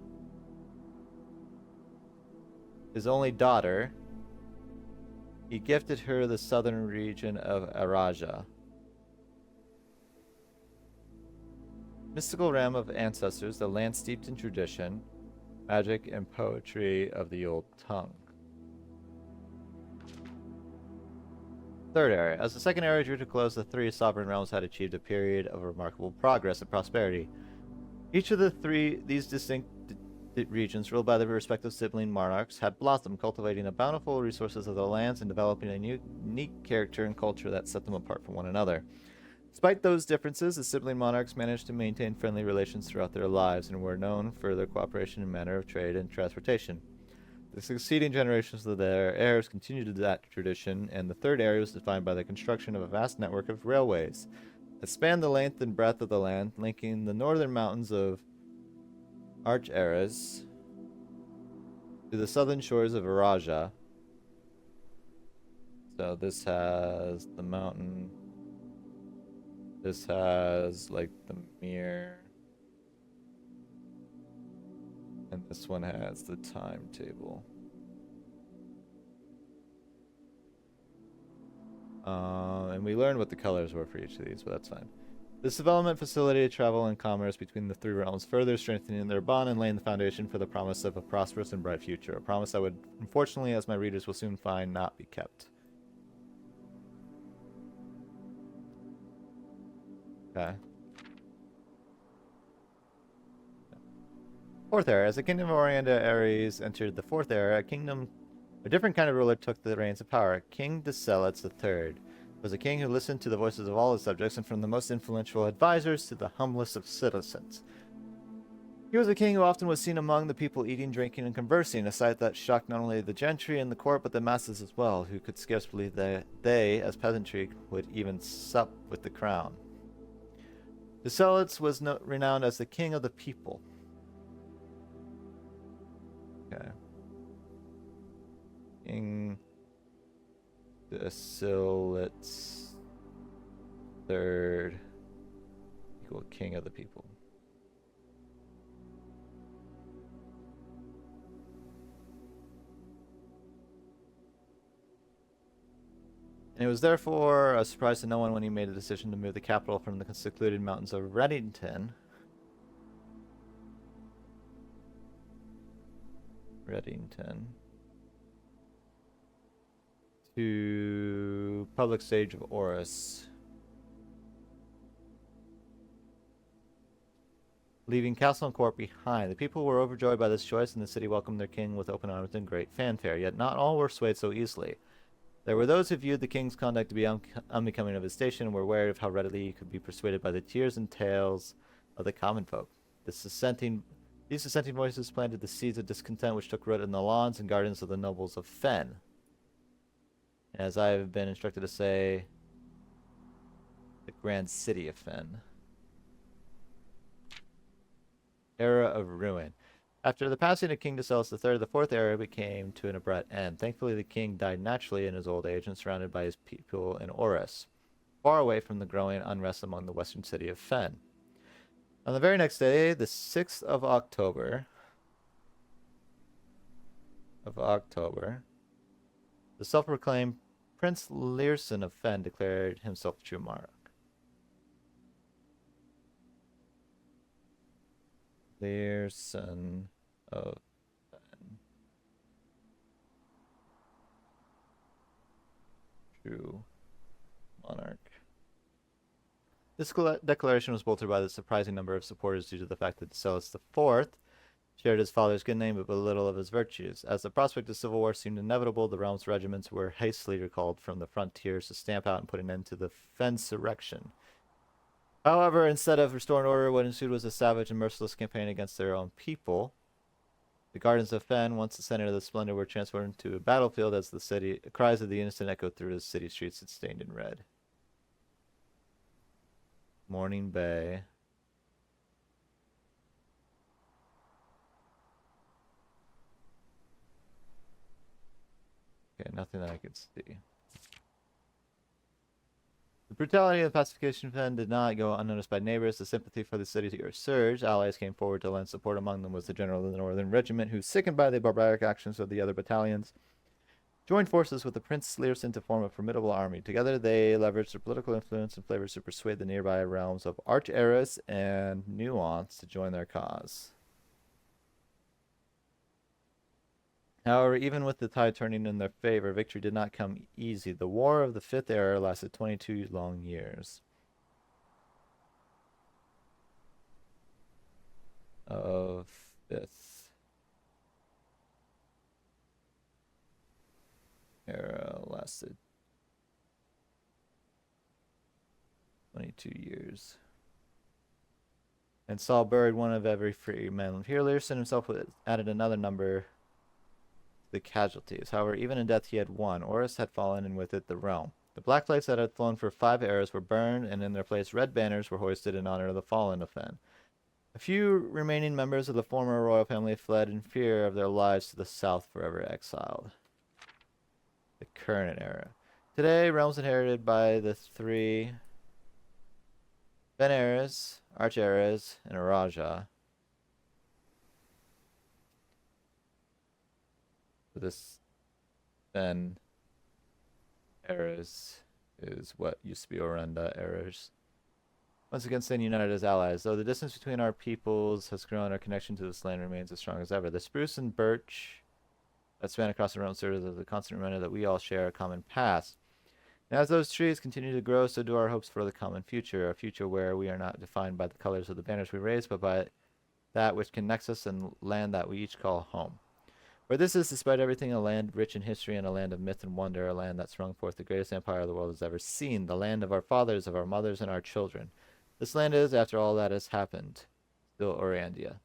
his only daughter, he gifted her the southern region of Araja. Mystical realm of ancestors, the land steeped in tradition, magic, and poetry of the old tongue. Third area. As the second area drew to close, the three sovereign realms had achieved a period of remarkable progress and prosperity. Each of these distinct regions, ruled by their respective sibling monarchs, had blossomed, cultivating the bountiful resources of the lands and developing a unique character and culture that set them apart from one another. Despite those differences, the sibling monarchs managed to maintain friendly relations throughout their lives and were known for their cooperation in manner of trade and transportation. The succeeding generations of their heirs continued that tradition, and the third area was defined by the construction of a vast network of railways that spanned the length and breadth of the land, linking the northern mountains of Arch Ares to the southern shores of Araja. So this has the mountain. This has like the mirror. And this one has the timetable. And we learned what the colors were for each of these, but that's fine. This development facilitated travel and commerce between the three realms, further strengthening their bond and laying the foundation for the promise of a prosperous and bright future. A promise that would, unfortunately, as my readers will soon find, not be kept. Okay. Fourth era. As the kingdom of Orienda Ares entered the fourth era, a different kind of ruler took the reins of power. King Decelets III was a king who listened to the voices of all his subjects, and from the most influential advisors to the humblest of citizens. He was a king who often was seen among the people eating, drinking, and conversing, a sight that shocked not only the gentry and the court, but the masses as well, who could scarce believe that they, as peasantry, would even sup with the crown. Decelets was renowned as the king of the people. Okay. King Decelets III equal king of the people. And it was therefore a surprise to no one when he made a decision to move the capital from the secluded mountains of Reddington to public stage of Oris, leaving castle and court behind. The people were overjoyed by this choice, and the city welcomed their king with open arms and great fanfare. Yet not all were swayed so easily. There were those who viewed the king's conduct to be unbecoming of his station and were wary of how readily he could be persuaded by the tears and tales of the common folk. These dissenting voices planted the seeds of discontent which took root in the lawns and gardens of the nobles of Fen. As I have been instructed to say, the grand city of Fen. Era of ruin. After the passing of King Decelets III, the fourth era came to an abrupt end. Thankfully, the king died naturally in his old age and surrounded by his people in Oris, far away from the growing unrest among the western city of Fen. On the very next day, the 6th of October, the self-proclaimed Prince Learson of Fen declared himself true monarch. Learson of Fen. True monarch. This declaration was bolstered by the surprising number of supporters due to the fact that Decelis IV shared his father's good name but little of his virtues. As the prospect of civil war seemed inevitable, the realm's regiments were hastily recalled from the frontiers to stamp out and put an end to the Fensurrection. However, instead of restoring order, what ensued was a savage and merciless campaign against their own people. The gardens of Fen, once the center of the splendor, were transformed into a battlefield as the cries of the innocent echoed through the city streets and stained in red. Morning Bay. Okay, nothing that I could see. The brutality of the pacification plan did not go unnoticed by neighbors. The sympathy for the city surged. Allies came forward to lend support. Among them was the general of the Northern Regiment, who, sickened by the barbaric actions of the other battalions, joined forces with the Prince Learson to form a formidable army. Together, they leveraged their political influence and flavors to persuade the nearby realms of Arch-Eris and Nuance to join their cause. However, even with the tide turning in their favor, victory did not come easy. The War of the Fifth Era lasted 22 long years. Of Fifth Era lasted 22 years. And Saul buried one of every free man. Here, Learson himself added another number the casualties. However, even in death he had won. Oris had fallen, and with it the realm. The black flags that had flown for 5 eras were burned, and in their place red banners were hoisted in honor of the fallen of Fen. A few remaining members of the former royal family fled in fear of their lives to the south, forever exiled. The current era. Today, realms inherited by the 3 Fen eras, Arch eras, and Araja. This Fen eras is what used to be Orenda eras. Once again, staying united as allies. Though the distance between our peoples has grown, our connection to this land remains as strong as ever. The spruce and birch that span across the realm serve as a constant reminder that we all share a common past. And as those trees continue to grow, so do our hopes for the common future. A future where we are not defined by the colors of the banners we raise, but by that which connects us and land that we each call home. For this is, despite everything, a land rich in history and a land of myth and wonder, a land that sprung forth the greatest empire the world has ever seen, the land of our fathers, of our mothers, and our children. This land is, after all that has happened, still Orandia.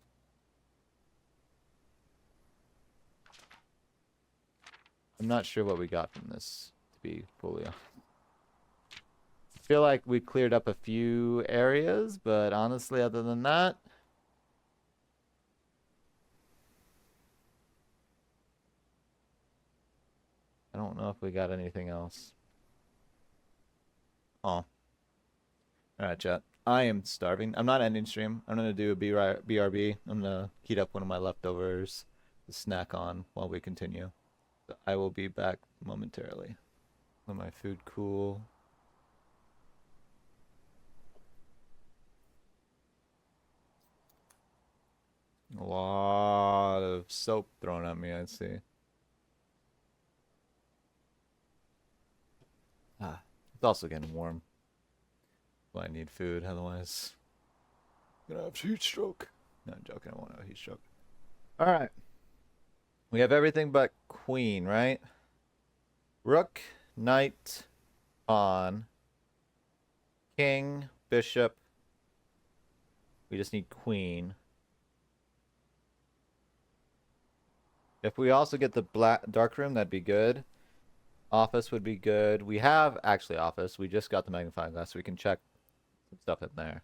I'm not sure what we got from this, to be fully honest. I feel like we cleared up a few areas, but honestly, other than that, I don't know if we got anything else. Oh. Alright, chat. I am starving. I'm not ending stream. I'm going to do a BRB. I'm going to heat up one of my leftovers to snack on while we continue. So I will be back momentarily. Let my food cool. A lot of soap thrown at me, I see. Ah, it's also getting warm. Well, I need food, otherwise I'm gonna have heat stroke. No, I'm joking, I won't have heat stroke. Alright. We have everything but queen, right? Rook, knight, pawn, king, bishop. We just need queen. If we also get the dark room, that'd be good. Office would be good. We have actually office. We just got the magnifying glass, so we can check some stuff in there.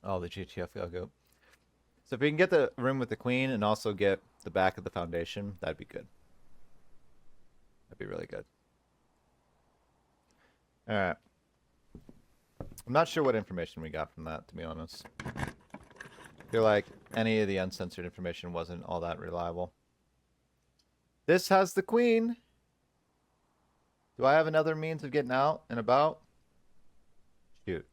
Oh, the GTF go. So if we can get the room with the queen and also get the back of the foundation, that'd be good. That'd be really good. Alright. I'm not sure what information we got from that, to be honest. I feel like any of the uncensored information wasn't all that reliable. This has the queen. Do I have another means of getting out and about? Shoot.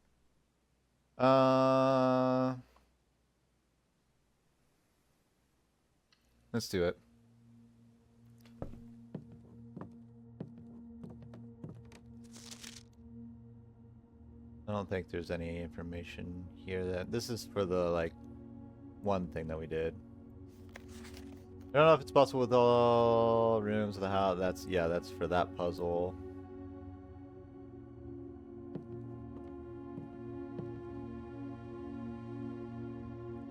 Let's do it. I don't think there's any information here that this is for the like one thing that we did. I don't know if it's possible with all rooms of the house. That's for that puzzle.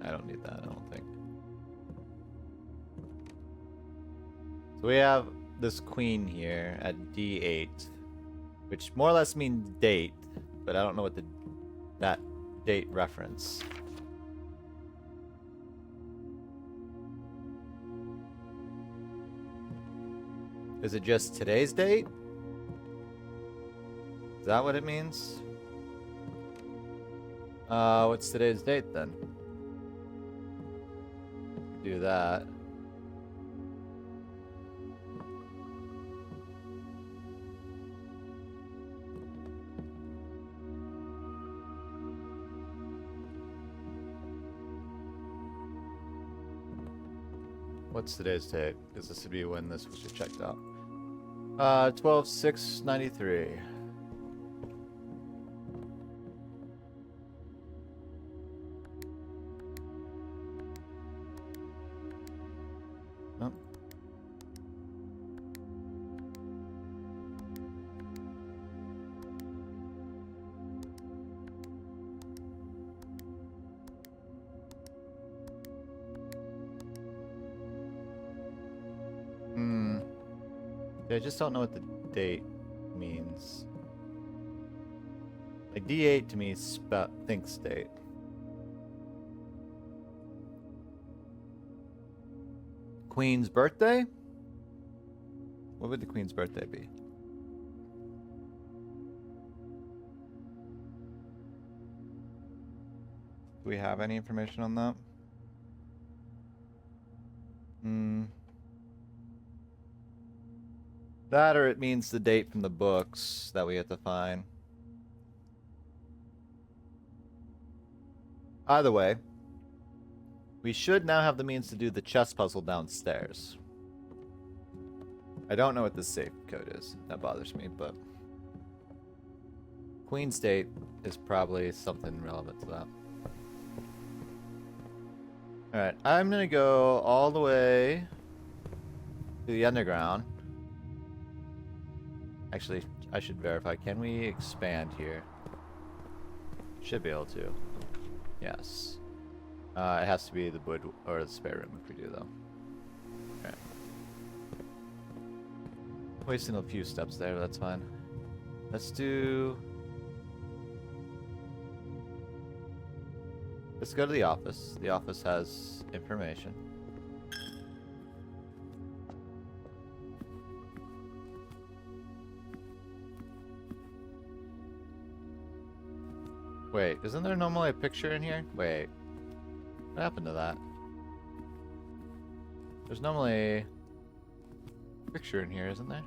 I don't need that, I don't think. So we have this queen here at D8, which more or less means date, but I don't know what that date reference. Is it just today's date? Is that what it means? What's today's date then? Do that. What's today's date? Because this would be when this was checked out. 12/6/93. Oh. I just don't know what the date means. Like D8 to me thinks date. Queen's birthday? What would the Queen's birthday be? Do we have any information on that? That or it means the date from the books that we have to find. Either way, we should now have the means to do the chess puzzle downstairs. I don't know what the safe code is. That bothers me, but Queen's date is probably something relevant to that. Alright, I'm gonna go all the way to the underground. Actually, I should verify. Can we expand here? Should be able to. Yes. It has to be the wood or the spare room if we do, though. Okay. Wasting a few steps there, but that's fine. Let's go to the office. The office has information. Wait, isn't there normally a picture in here? Wait. What happened to that? There's normally a picture in here, isn't there?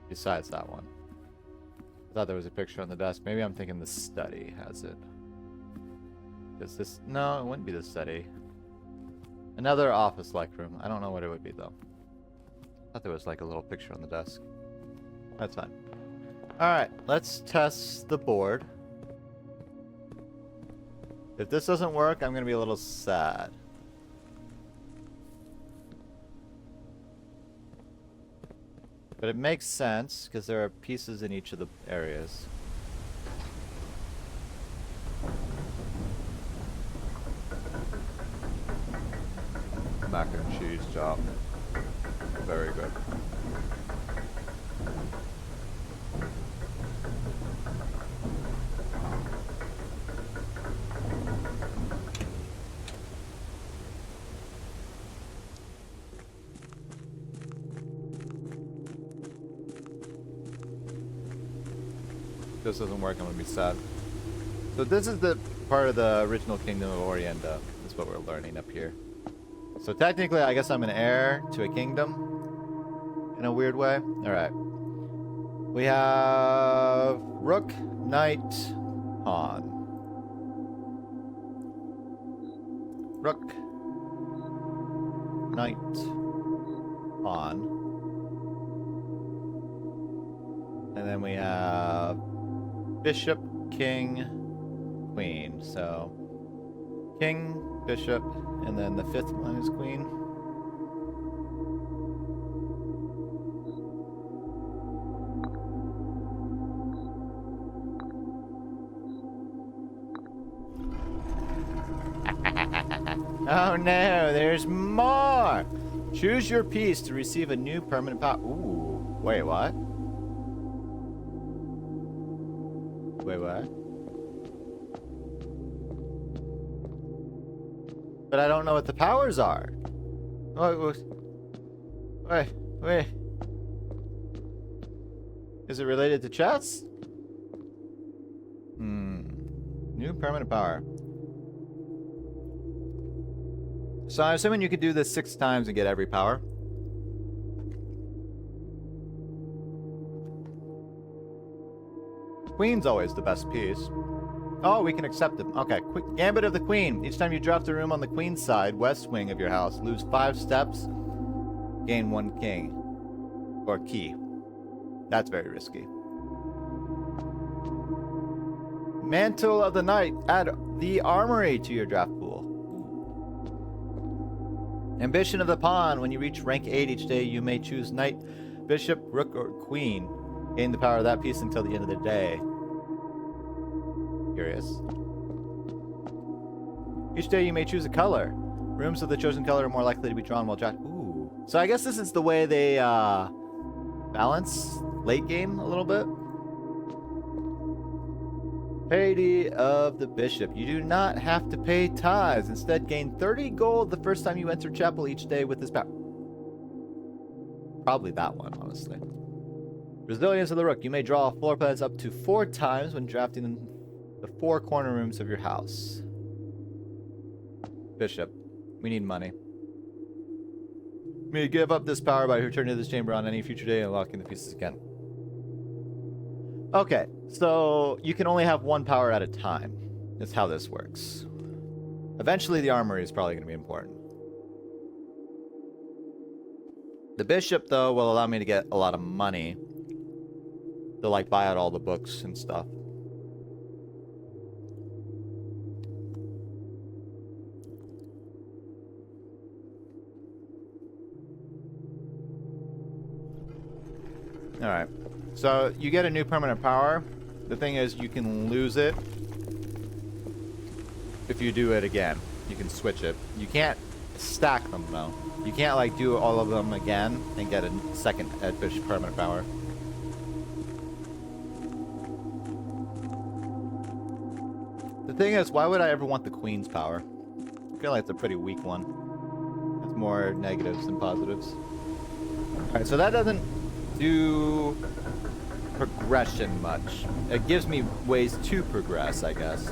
Besides that one. I thought there was a picture on the desk. Maybe I'm thinking the study has it. Is this... No, it wouldn't be the study. Another office-like room. I don't know what it would be, though. I thought there was, like, a little picture on the desk. That's fine. Alright, let's test the board. If this doesn't work, I'm gonna be a little sad. But it makes sense, because there are pieces in each of the areas. Mac and cheese job. Very good. If this doesn't work, I'm gonna be sad. So this is the part of the original Kingdom of Orienda. This is what we're learning up here. So technically, I guess I'm an heir to a kingdom in a weird way. All right. We have rook, knight, pawn. Rook, knight, pawn. And then we have bishop, king, queen. So king, bishop, and then the fifth one is queen. Oh no, there's more! Choose your piece to receive a new permanent power. Ooh, wait, what? Wait, what? But I don't know what the powers are. Wait. Is it related to chess? New permanent power. So I'm assuming you could do this 6 times and get every power. Queen's always the best piece. Oh, we can accept it. Okay, quick Gambit of the Queen. Each time you draft a room on the queen's side, west wing of your house, lose 5 steps, gain 1 king. Or key. That's very risky. Mantle of the Knight. Add the armory to your draft pool. Ambition of the Pawn. When you reach rank 8 each day, you may choose Knight, Bishop, Rook, or Queen. Gain the power of that piece until the end of the day. Curious. Each day you may choose a color. Rooms of the chosen color are more likely to be drawn while drafting. Ooh. So I guess this is the way they balance late game a little bit. Parody of the Bishop. You do not have to pay tithes. Instead, gain 30 gold the first time you enter chapel each day with this power. Probably that one, honestly. Resilience of the Rook. You may draw floor plans up to 4 times when drafting the 4 corner rooms of your house. Bishop. We need money. You may give up this power by returning to this chamber on any future day and unlocking the pieces again. Okay, so you can only have 1 power at a time. That's how this works. Eventually the armory is probably going to be important. The bishop, though, will allow me to get a lot of money to, like, buy out all the books and stuff. Alright. So, you get a new permanent power. The thing is, you can lose it if you do it again. You can switch it. You can't stack them, though. You can't, like, do all of them again and get a second Edfish permanent power. The thing is, why would I ever want the Queen's power? I feel like it's a pretty weak one. It's more negatives than positives. Alright, so that doesn't do progression much. It gives me ways to progress, I guess.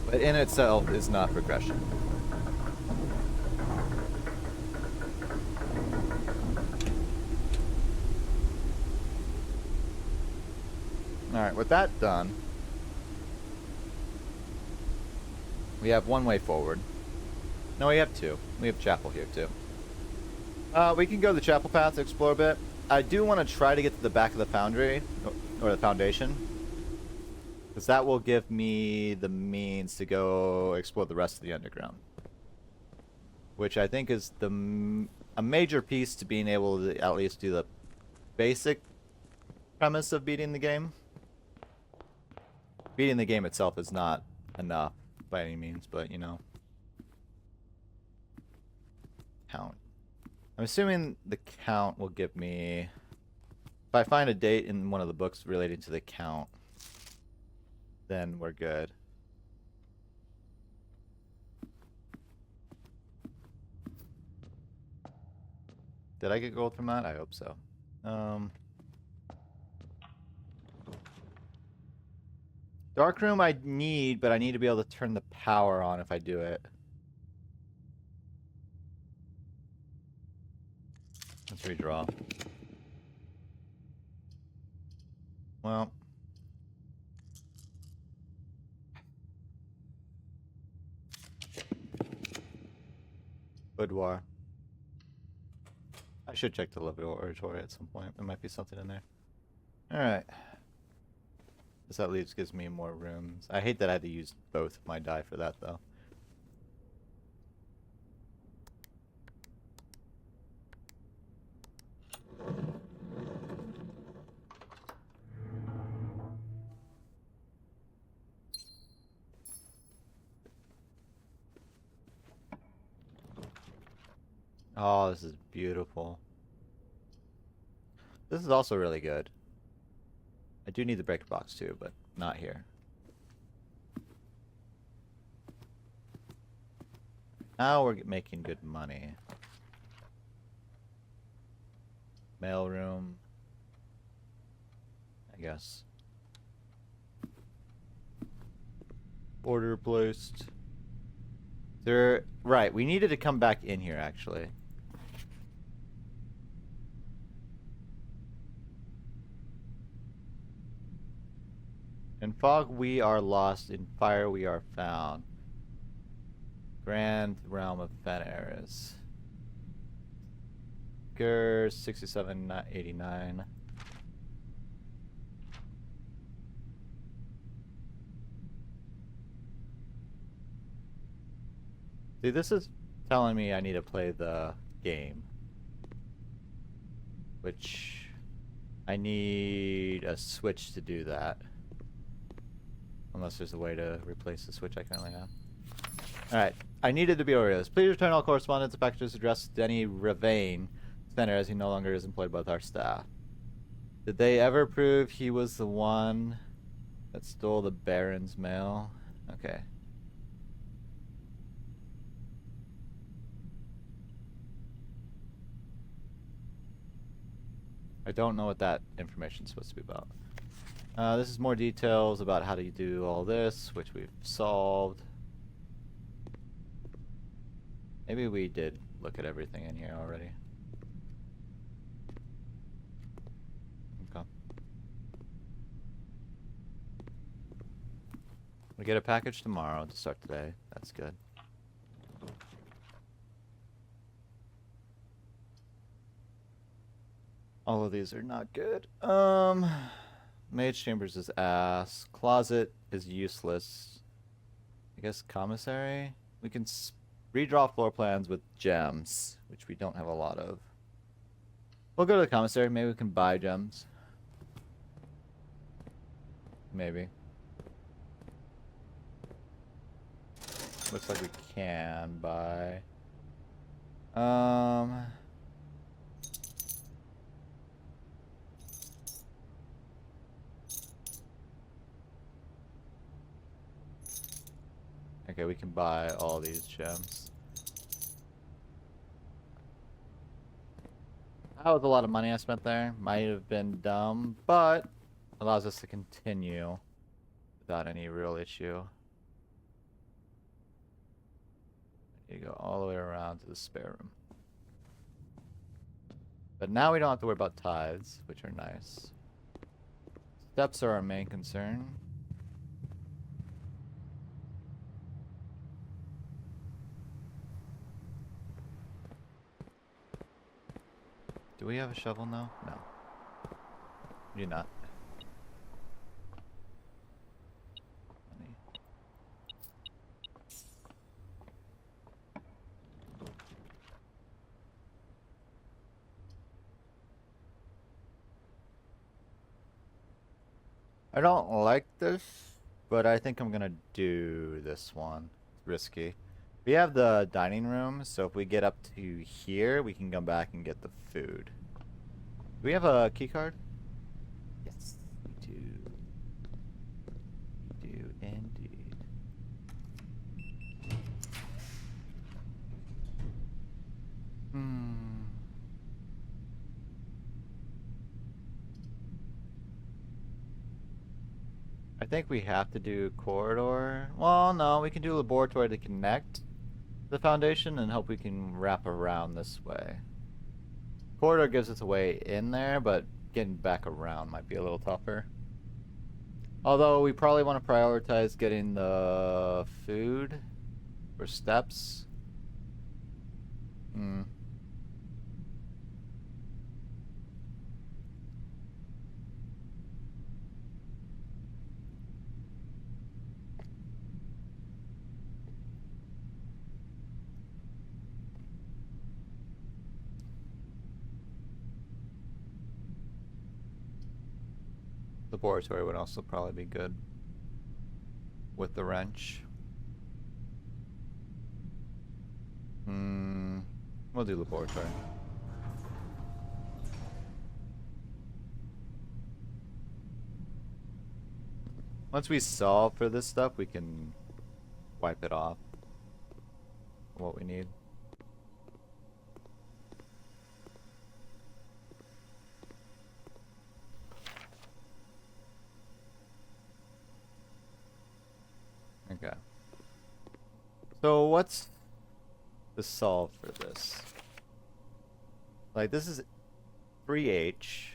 But in itself is not progression. Alright, with that done, we have 1 way forward. No, we have 2. We have chapel here, too. We can go the chapel path to explore a bit. I do want to try to get to the back of the foundry, or the foundation. Because that will give me the means to go explore the rest of the underground. Which I think is a major piece to being able to at least do the basic premise of beating the game. Beating the game itself is not enough by any means, but you know. Count. I'm assuming the count will give me... If I find a date in one of the books relating to the count, then we're good. Did I get gold from that? I hope so. Dark room I need, but I need to be able to turn the power on if I do it. Let's redraw. Well. boudoir. I should check the laboratory at some point. There might be something in there. Alright. This at least gives me more rooms. I hate that I had to use both of my die for that, though. Oh, this is beautiful. This is also really good. I do need the breaker box too, but not here. Now we're making good money. Mailroom. I guess. Order placed. There. Right, we needed to come back in here actually. In fog we are lost, in fire we are found. Grand realm of Fenris. Gur 6789. See, this is telling me I need to play the game. Which I need a switch to do that. Unless there's a way to replace the switch I currently have. Alright, I needed to be Oreos. Please return all correspondence and packages addressed to Denny Ravane Center, as he no longer is employed by our staff. Did they ever prove he was the one that stole the Baron's mail? Okay. I don't know what that information is supposed to be about. This is more details about how to do all this, which we've solved. Maybe we did look at everything in here already. Okay. We get a package tomorrow to start today. That's good. All of these are not good. Mage Chambers is ass. Closet is useless. I guess commissary? We can redraw floor plans with gems, which we don't have a lot of. We'll go to the commissary. Maybe we can buy gems. Maybe. Looks like we can buy. Okay, we can buy all these gems. That was a lot of money I spent there. Might have been dumb, but allows us to continue without any real issue. You go all the way around to the spare room. But now we don't have to worry about tithes, which are nice. Steps are our main concern. Do we have a shovel now? No. We do not. Money. I don't like this, but I think I'm gonna do this one. It's risky. We have the dining room, so if we get up to here, we can come back and get the food. Do we have a key card? Yes, we do. We do indeed. I think we have to do corridor. Well, no, we can do laboratory to connect the foundation and hope we can wrap around this way. Corridor gives us a way in there, but getting back around might be a little tougher. Although we probably want to prioritize getting the food for steps. Hmm. Laboratory would also probably be good with the wrench. Hmm. We'll do laboratory. Once we solve for this stuff, we can wipe it off. What we need. Okay. So what's the solve for this? Like, this is 3H.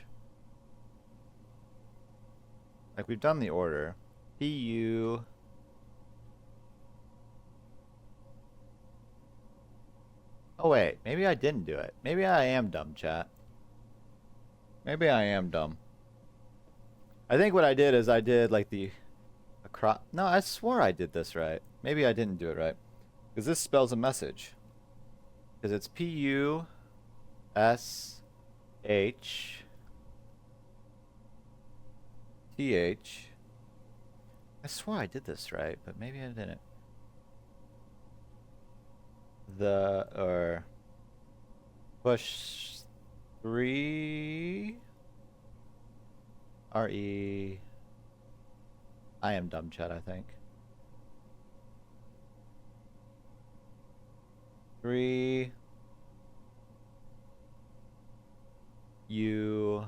Like, we've done the order. PU. Oh, wait. Maybe I didn't do it. Maybe I am dumb, chat. Maybe I am dumb. I think what I did is I did, like, the... No, I swore I did this right. Maybe I didn't do it right. Because this spells a message. Because it's PU... S... H... TH... I swore I did this right, but maybe I didn't. Or push 3 RE. I am dumb, chat, I think. 3 U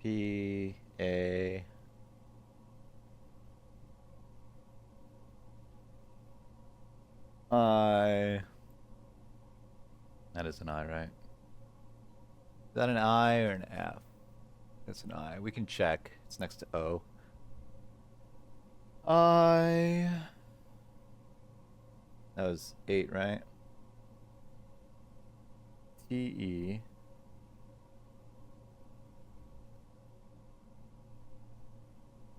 P A I. That is an I, right? Is that an I or an F? It's an I. We can check. It's next to O. I. That was 8, right? TE.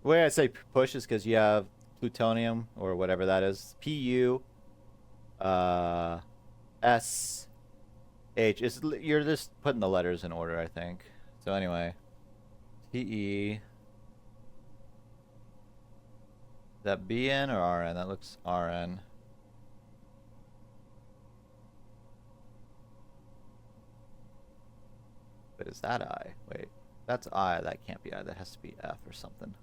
The way I say push is because you have plutonium or whatever that is. PU. S. H. You're just putting the letters in order, I think. So anyway. TE. Is that BN or RN? That looks RN. But is that I? Wait. That's I. That can't be I. That has to be F or something.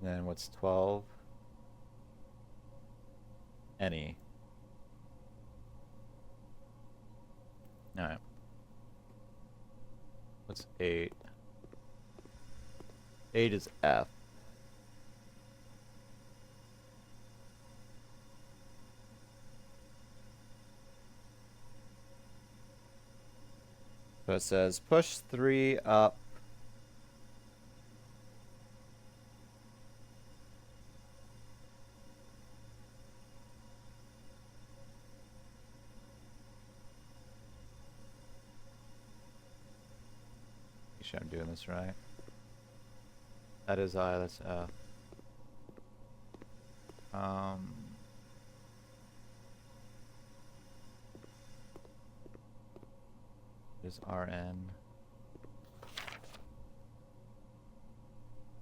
And then what's 12? Any. Alright. What's 8? 8 is F. So it says push 3 up. Make sure I'm doing this right. That is I, that's F. Is RN.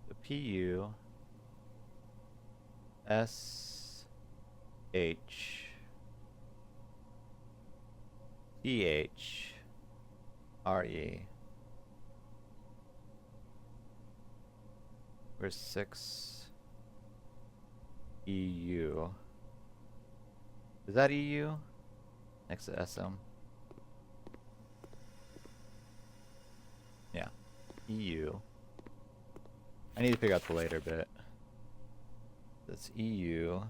The PU. S. H. TH. RE. Where's 6? EU. Is that EU? Next to SM. Yeah. EU. I need to figure out the later bit. That's EU.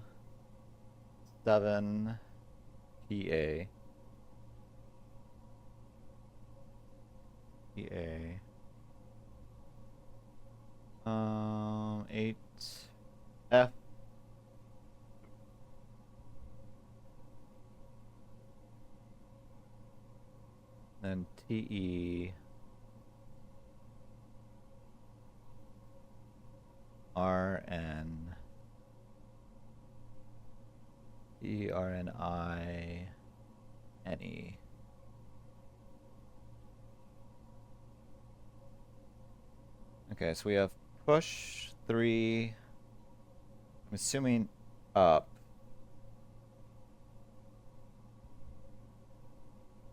7 PA. PA. 8 F. Then TE RN ERNINE. Okay, so we have push 3. I'm assuming up.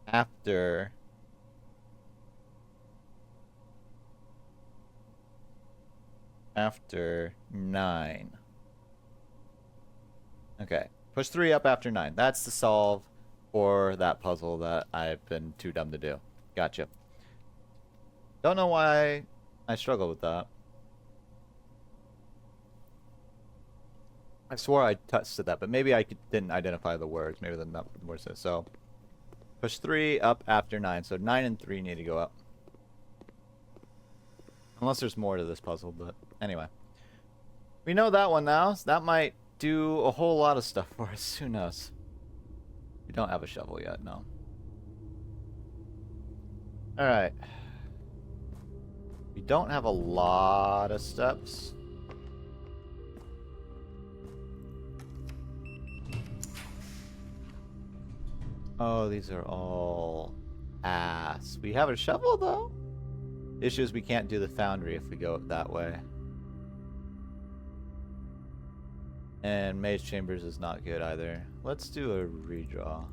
After after 9. Okay, push 3 up after 9. That's the solve for that puzzle that I've been too dumb to do. Gotcha. Don't know why I struggle with that. I swore I tested that, but maybe I didn't identify the words. Maybe the words said so. Push 3 up after 9. So 9 and 3 need to go up. Unless there's more to this puzzle, but anyway. We know that one now, so that might do a whole lot of stuff for us. Who knows? We don't have a shovel yet, no. Alright. We don't have a lot of steps. Oh, these are all ass. We have a shovel, though. The issue is we can't do the foundry if we go that way. And Mage Chambers is not good either. Let's do a redraw.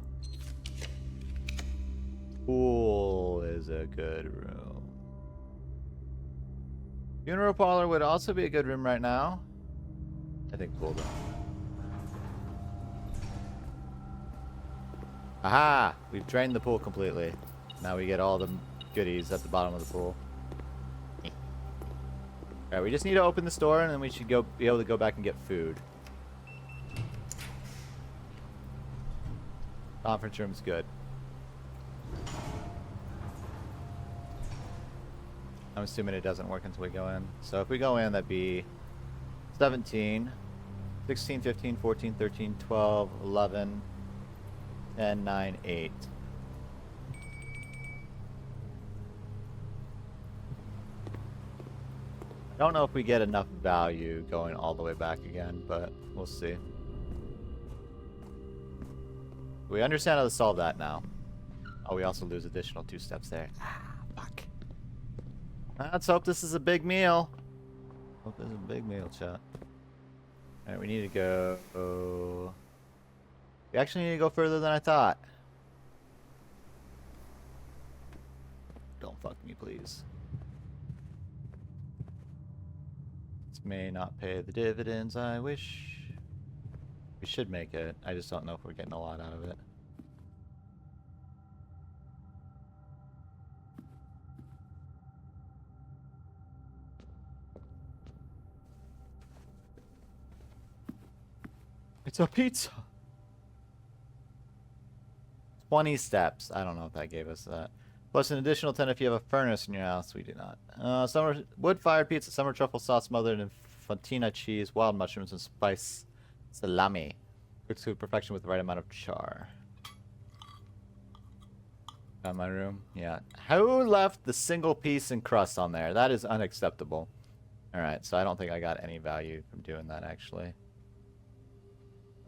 Pool is a good room. Funeral Parlor would also be a good room right now. I think pool though. Aha! We've drained the pool completely. Now we get all the goodies at the bottom of the pool. Alright, we just need to open this door and then we should be able to go back and get food. Conference room's good. I'm assuming it doesn't work until we go in. So if we go in, that'd be 17, 16, 15, 14, 13, 12, 11, 10, 9, 8. I don't know if we get enough value going all the way back again, but we'll see. We understand how to solve that now. Oh, we also lose additional 2 steps there. Ah, fuck. Let's hope this is a big meal. Hope this is a big meal, chat. Alright, we need to go... We actually need to go further than I thought. Don't fuck me, please. This may not pay the dividends I wish. We should make it. I just don't know if we're getting a lot out of it. It's a pizza. 20 steps. I don't know if that gave us that. Plus an additional 10 if you have a furnace in your house. We do not. Summer wood-fired pizza, summer truffle sauce smothered in fontina cheese, wild mushrooms, and spice salami. Cooked to perfection with the right amount of char. Got my room? Yeah. Who left the single piece and crust on there? That is unacceptable. Alright, so I don't think I got any value from doing that, actually.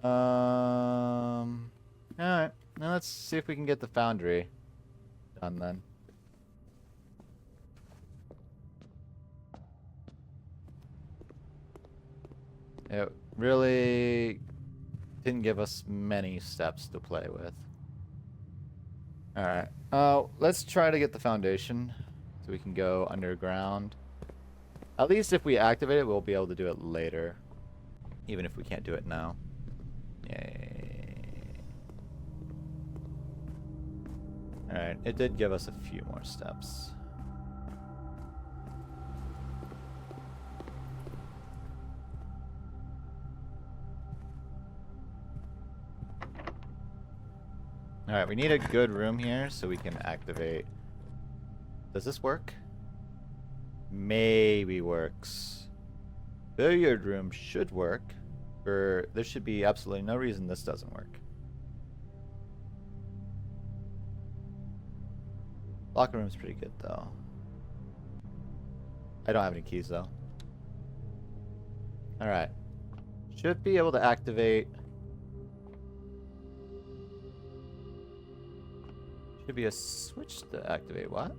Alright. Now let's see if we can get the foundry done then. It really didn't give us many steps to play with. Alright. Let's try to get the foundation so we can go underground. At least if we activate it, we'll be able to do it later. Even if we can't do it now. Yay. Alright, it did give us a few more steps. Alright, we need a good room here so we can activate. Does this work? Maybe works. Billiard room should work. There should be absolutely no reason this doesn't work. Locker room's pretty good though. I don't have any keys though. Alright. Should be able to activate. Should be a switch to activate what?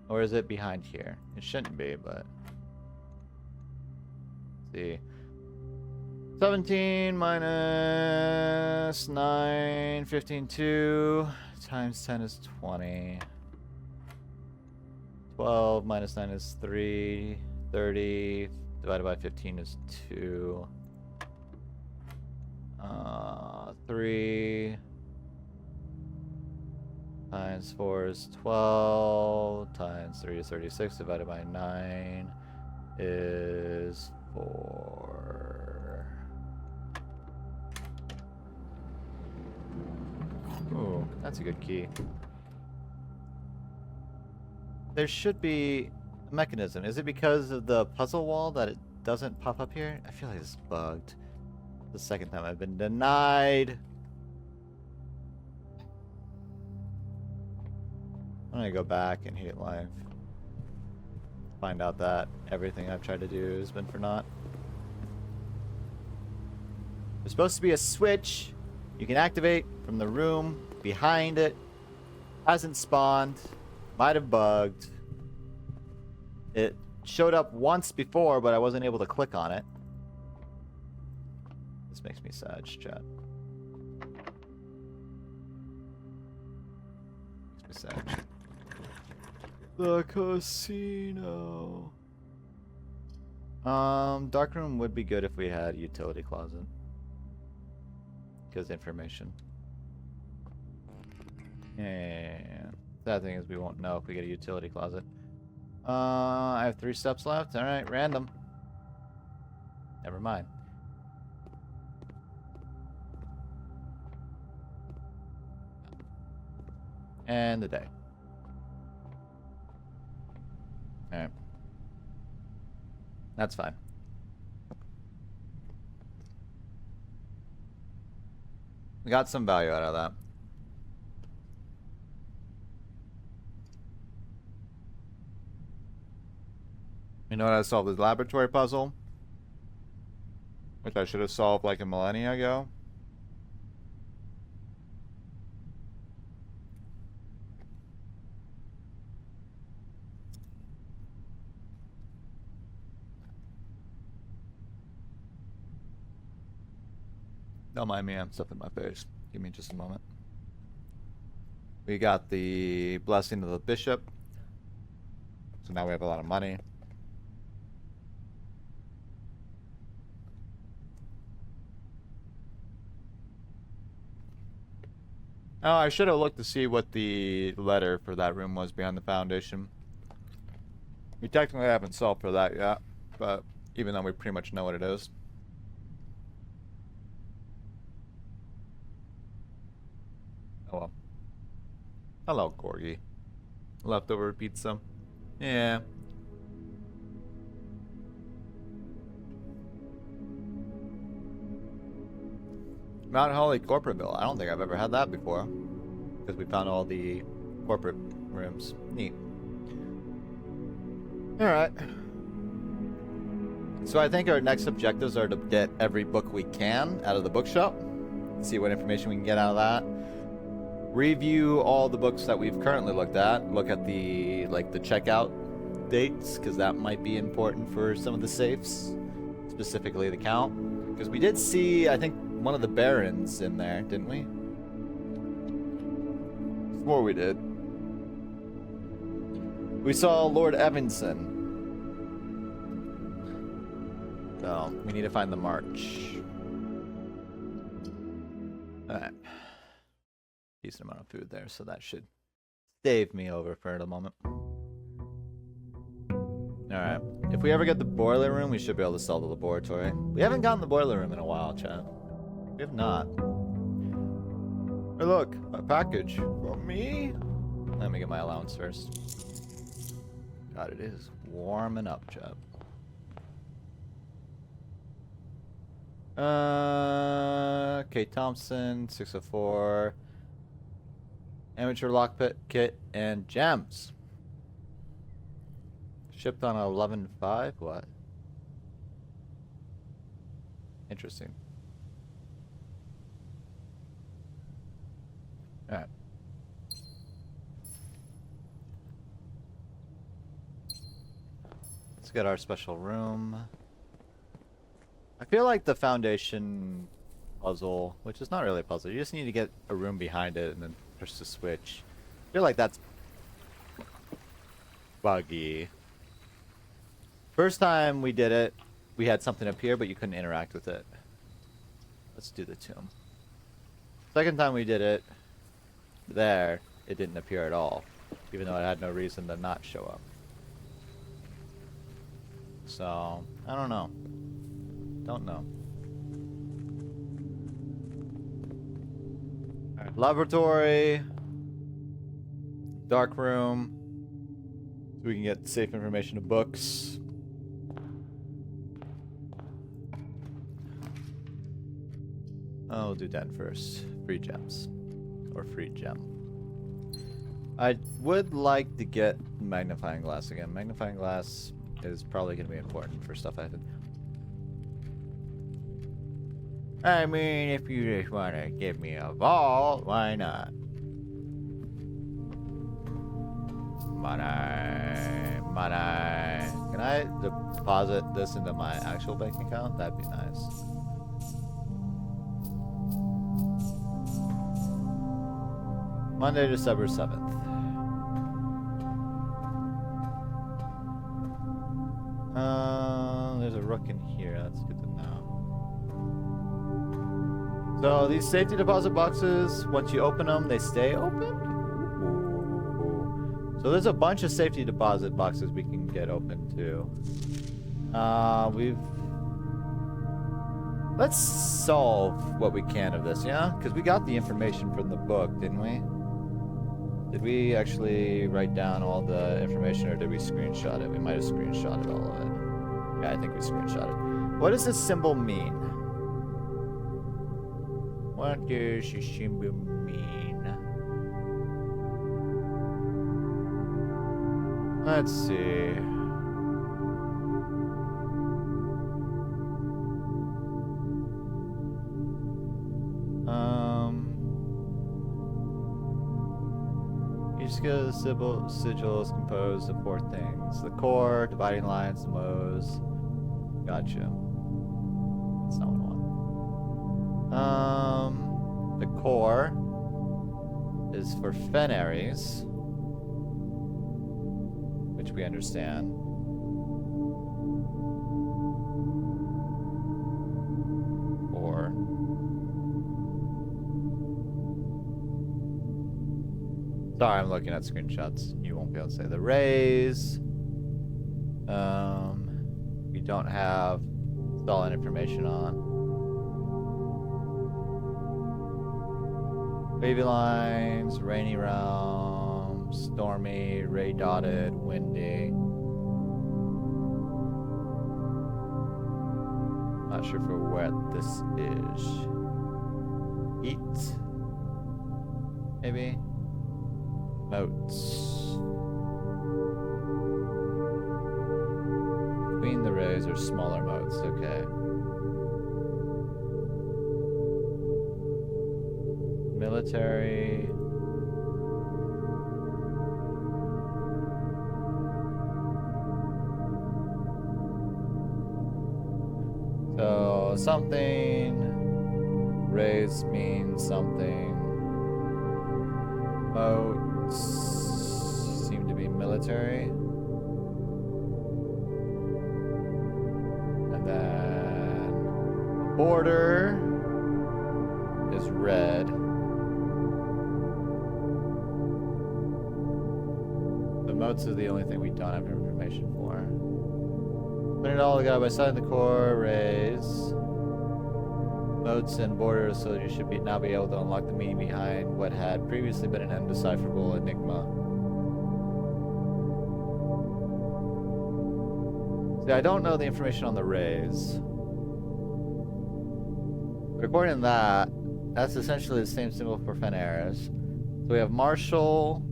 Or is it behind here? It shouldn't be, but... Let's see. 17 minus 9, 15, 2 times 10 is 20. 12 minus 9 is 3. 30 divided by 15 is 2. 3 times 4 is 12. Times 3 is 36. Divided by 9 is 4. Ooh, that's a good key. There should be a mechanism. Is it because of the puzzle wall that it doesn't pop up here? I feel like it's bugged. The second time I've been denied. I'm gonna go back and hate life. Find out that everything I've tried to do has been for naught. There's supposed to be a switch you can activate from the room behind it. Hasn't spawned. Might have bugged. It showed up once before, but I wasn't able to click on it. This makes me sad, chat. Makes me sad. The casino. Dark room would be good if we had utility closet. Because information. Yeah. Sad thing is we won't know if we get a utility closet. I have 3 steps left. Alright, random. Never mind. And the day. Alright. That's fine. We got some value out of that. You know what, I solved the laboratory puzzle, which I should have solved like a millennia ago. Don't mind me, I'm stuffing my face. Give me just a moment. We got the blessing of the bishop. So now we have a lot of money. Oh, I should have looked to see what the letter for that room was behind the foundation. We technically haven't solved for that yet, but even though we pretty much know what it is. Oh well. Hello, Corgi. Leftover pizza. Yeah. Mount Holly corporate bill. I don't think I've ever had that before. Because we found all the corporate rooms. Neat. Alright. So I think our next objectives are to get every book we can out of the bookshop. See what information we can get out of that. Review all the books that we've currently looked at. Look at the checkout dates, because that might be important for some of the safes. Specifically the count. Because we did see, I think, one of the barons in there, didn't we? Swore we did. We saw Lord Evanson. So, we need to find the march. Alright. Decent amount of food there, so that should stave me over for the moment. Alright. If we ever get the boiler room, we should be able to sell the laboratory. We haven't gotten the boiler room in a while, chat. We have not. Hey look, a package from me. Let me get my allowance first. God, it is warming up, chat. Kate Thompson, 604. Amateur lockpick kit and gems. Shipped on 11.5. What? Interesting. All right. Let's get our special room. I feel like the foundation puzzle, which is not really a puzzle, you just need to get a room behind it and then push the switch. I feel like that's buggy. First time we did it, we had something up here, but you couldn't interact with it. Let's do the tomb. Second time we did it, there, it didn't appear at all, even though it had no reason to not show up. So, I don't know. Don't know. Alright, laboratory. Dark room. So we can get safe information of books. I'll do that first. Free gems. Or free gem. I would like to get magnifying glass again. Magnifying glass is probably going to be important for stuff I have to... I mean, if you just want to give me a vault, why not? Money. Can I deposit this into my actual bank account? That'd be nice. Monday, December 7th. There's a rook in here. That's good to know. So these safety deposit boxes, once you open them, they stay open? Ooh. So there's a bunch of safety deposit boxes we can get open too. Let's solve what we can of this, yeah? Because we got the information from the book, didn't we? Did we actually write down all the information, or did we screenshot it? We might have screenshotted all of it. Yeah, I think we screenshot it. What does this symbol mean? What does this symbol mean? Let's see. Each sigil is composed of 4 things: the core, dividing lines, the mows. Gotcha. That's not what I want. The core is for Fennaries, which we understand. Or sorry, I'm looking at screenshots. You won't be able to say the rays. We don't have solid information on. Wavy lines, rainy realm, stormy, ray dotted, windy. Not sure for what this is. Heat, maybe. Moats. Between the rays are smaller moats, okay. Military. So something. Rays means something. Moats seem to be military. And then border is red. The moats are the only thing we don't have information for. Putting it all together by setting the core rays. Moats and borders, so you should now be able to unlock the meaning behind what had previously been an undecipherable enigma. See, I don't know the information on the rays. But according to that, that's essentially the same symbol for Fenaris. So we have Marshal,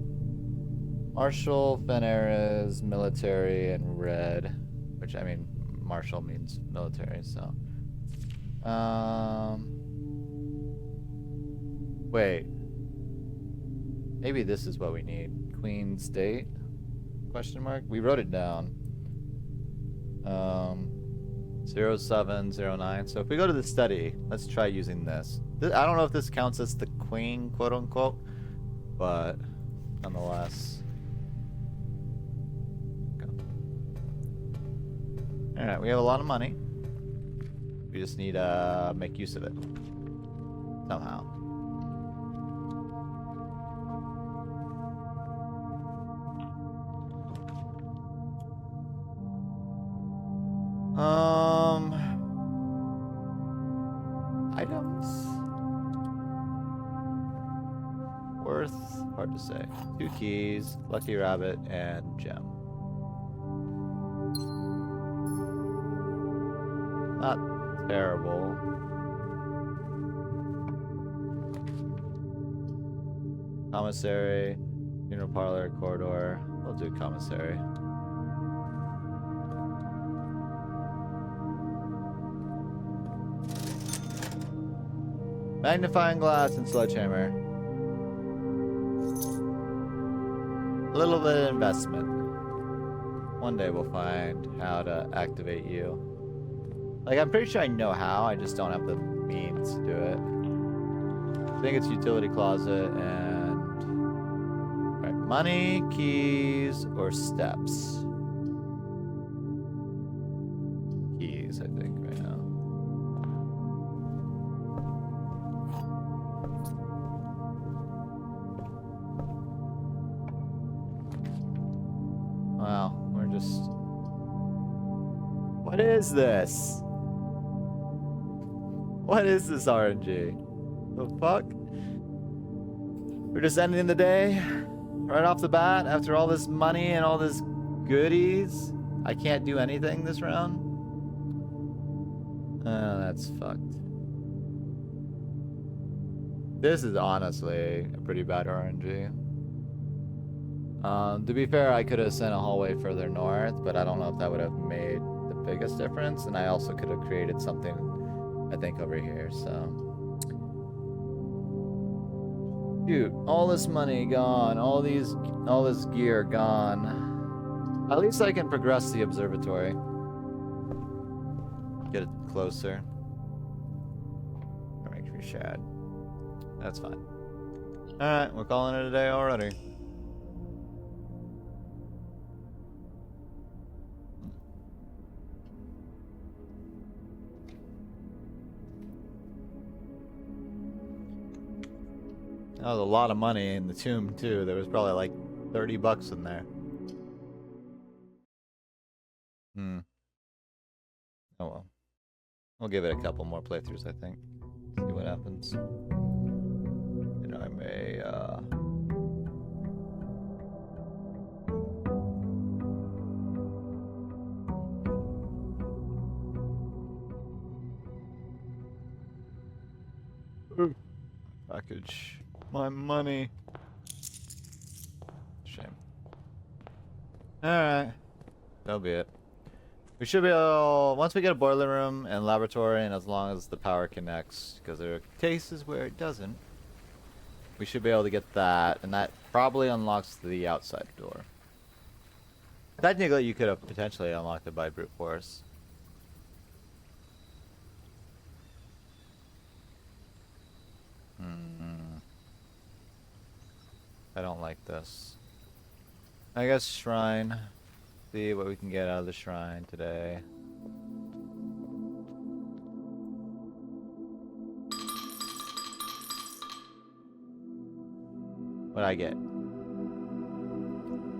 Fenaris, military, and red. Which, I mean, Marshal means military, so. Wait. Maybe this is what we need. Queen State? Question mark? We wrote it down. 0709. So if we go to the study, let's try using this. I don't know if this counts as the queen, quote unquote, but nonetheless. Okay. Alright, we have a lot of money. We just need to make use of it. Somehow. Items? Worth? Hard to say. 2 keys, lucky rabbit, and gem. Not terrible. Commissary, funeral parlor, corridor. We'll do commissary. Magnifying glass and sledgehammer. A little bit of investment. One day we'll find how to activate you. Like, I'm pretty sure I know how, I just don't have the means to do it. I think it's utility closet and... Right, money, keys, or steps. Keys, I think, right now. Wow, we're just... What is this? What is this RNG? The fuck? We're just ending the day right off the bat after all this money and all this goodies. I can't do anything this round. Oh, that's fucked. This is honestly a pretty bad RNG. To be fair, I could have sent a hallway further north, but I don't know if that would have made the biggest difference. And I also could have created something, I think, over here, so. Dude, all this money gone, all this gear gone. At least I can progress the observatory. Get it closer. That makes me sad. That's fine. Alright, we're calling it a day already. That was a lot of money in the tomb, too. There was probably like 30 bucks in there. Oh well. We'll give it a couple more playthroughs, I think. See what happens. You know, I may, package. My money. Shame. Alright. That'll be it. We should be able, once we get a boiler room and laboratory, and as long as the power connects, because there are cases where it doesn't, we should be able to get that, and that probably unlocks the outside door. Technically, you could have potentially unlocked it by brute force. I don't like this. I guess shrine. See what we can get out of the shrine today. What'd I get?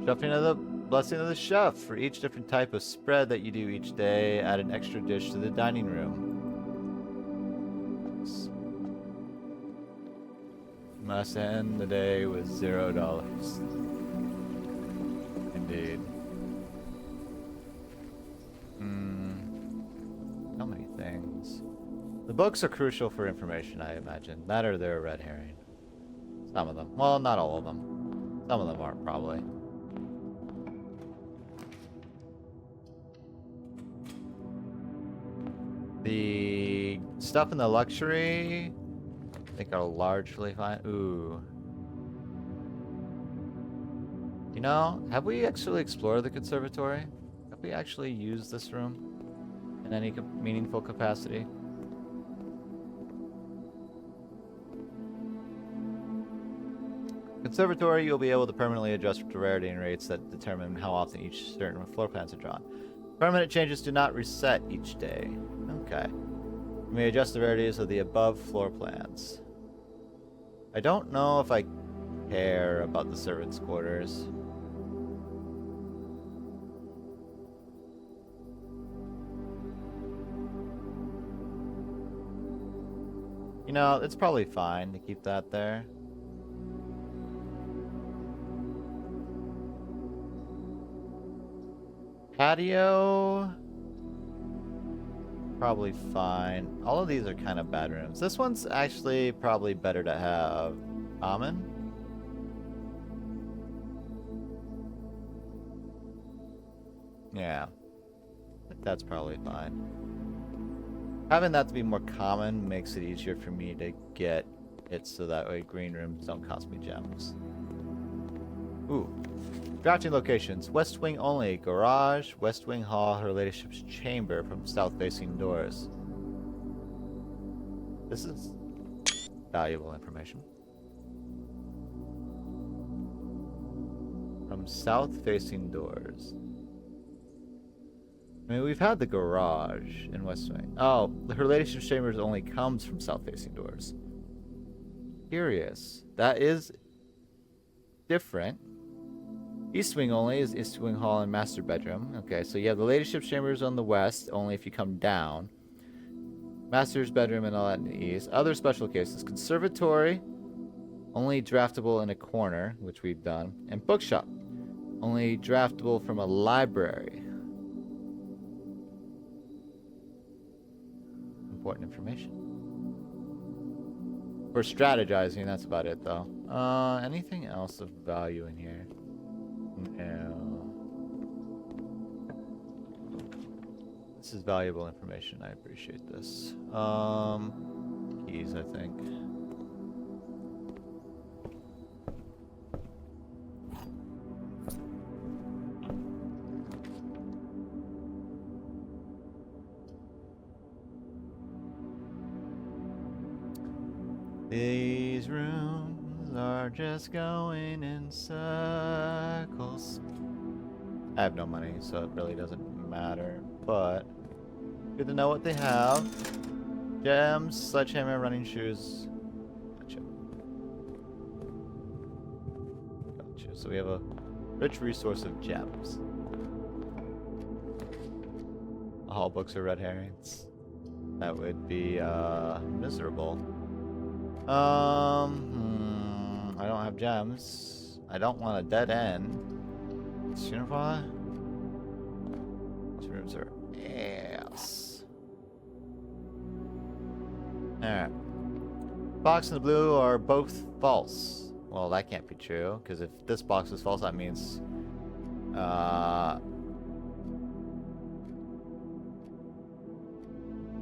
Chefing of the blessing of the chef. For each different type of spread that you do each day, add an extra dish to the dining room. Must end the day with $0. Indeed. So many things. The books are crucial for information, I imagine. That or they're a red herring. Some of them. Well, not all of them. Some of them aren't, probably. The stuff in the luxury, I think, are largely fine. Ooh. You know, have we actually explored the conservatory? Have we actually used this room in any meaningful capacity? Conservatory, you'll be able to permanently adjust rarity and rates that determine how often each certain floor plans are drawn. Permanent changes do not reset each day. Okay. You may adjust the rarities of the above floor plans. I don't know if I care about the servants' quarters. You know, it's probably fine to keep that there. Patio, probably fine. All of these are kind of bad rooms. This one's actually probably better to have common. Yeah, I think that's probably fine. Having that to be more common makes it easier for me to get it so that way green rooms don't cost me gems. Ooh. Drafting locations. West wing only. Garage, west wing hall, her ladyship's chamber from south-facing doors. This is valuable information. From south-facing doors. I mean, we've had the garage in west wing. Oh, her ladyship's chamber only comes from south-facing doors. Curious. That is different. East wing only is east wing hall and master bedroom. Okay, so you have the ladyship's chambers on the west, only if you come down. Master's bedroom and all that in the east. Other special cases. Conservatory, only draftable in a corner, which we've done. And bookshop, only draftable from a library. Important information. For strategizing, that's about it, though. Anything else of value in here? No. This is valuable information. I appreciate this. Keys, I think. These rooms are just going in circles. I have no money, so it really doesn't matter, but good to know what they have. Gems, sledgehammer, running shoes. Gotcha. Gotcha. So we have a rich resource of gems. All books are red herrings. That would be miserable. I don't have gems. I don't want a dead end. Unify. These rooms are ass. Alright. Box and the blue are both false. Well, that can't be true, because if this box is false, that means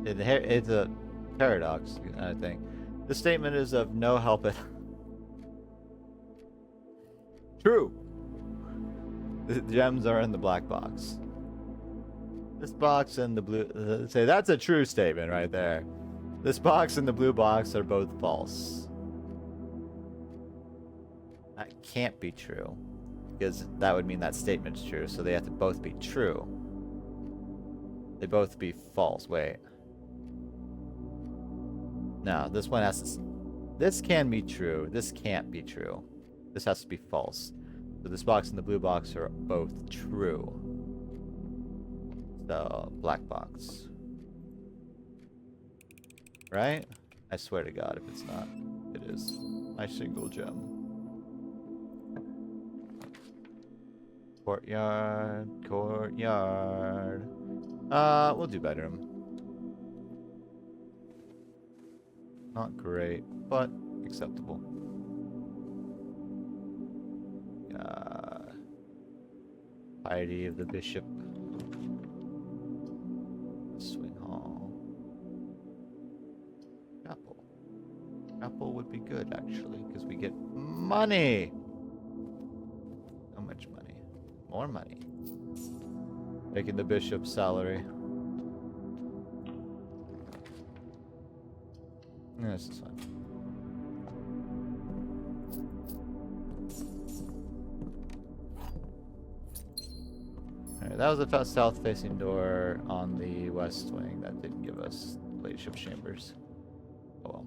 it's a paradox, I think. This statement is of no help at true. The gems are in the black box. This box and the blue... Say, that's a true statement right there. This box and the blue box are both false. That can't be true. Because that would mean that statement's true, so they have to both be true. They both be false. Wait. No, this one has to... This can be true. This can't be true. This has to be false. So this box and the blue box are both true. So, black box. Right? I swear to God if it's not. It is. My single gem. Courtyard. Courtyard. We'll do bedroom. Not great, but acceptable. Piety of the Bishop. Swing Hall. Chapel. Chapel would be good, actually, because we get money! How much money? More money. Taking the Bishop's salary. Yeah, this is fine. Alright, that was the south-facing door on the west wing. That didn't give us leadership chambers. Oh well.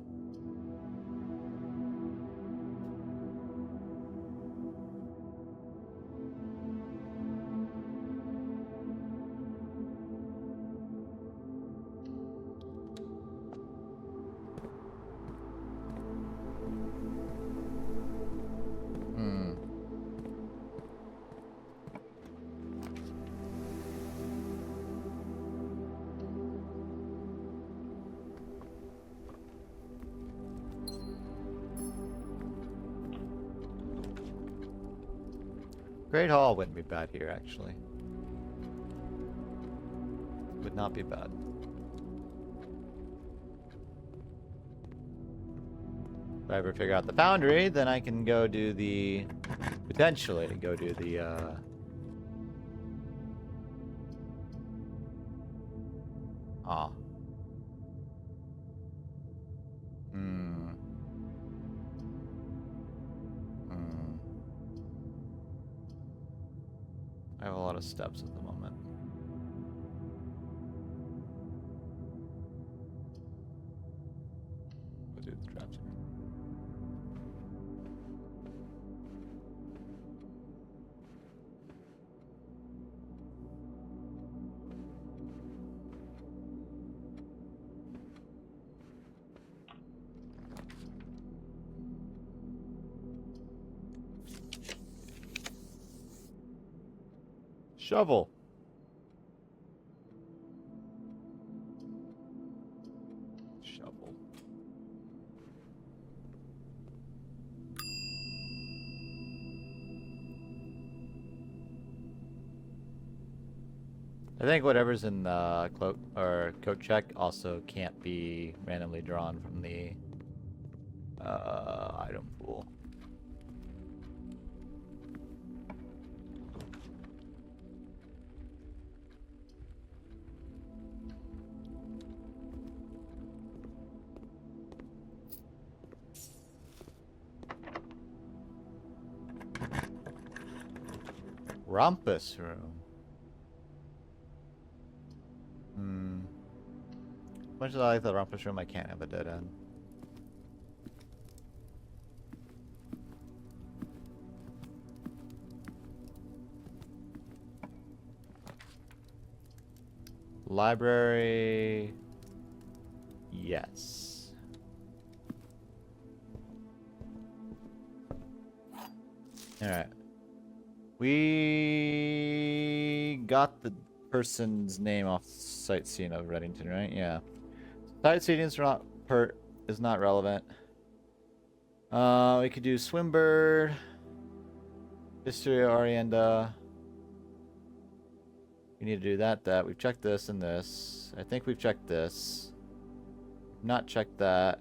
Great Hall wouldn't be bad here, actually. Would not be bad. If I ever figure out the foundry, then I can go do the... potentially go do the, Ah. I have a lot of steps at the moment. We'll do the drafting. Shovel. Shovel. I think whatever's in the cloak or coat check also can't be randomly drawn from the item pool. Rumpus room. Much as I like the rumpus room, I can't have a dead end. Library. Yes. Alright. We got the person's name off sightseeing of Reddington, right? Yeah. Sightseeing is not relevant. We could do Swimbird, History of Orienda. We need to do that. We've checked this and this. I think we've checked this. Not checked that.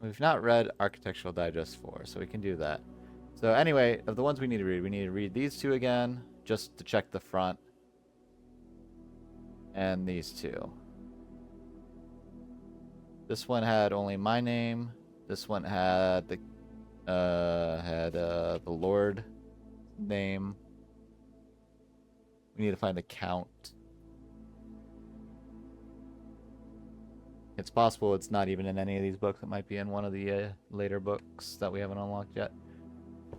We've not read Architectural Digest 4, so we can do that. So anyway, of the ones we need to read these two again, just to check the front. And these two. This one had only my name. This one had the Lord name. We need to find the count. It's possible it's not even in any of these books. It might be in one of the later books that we haven't unlocked yet.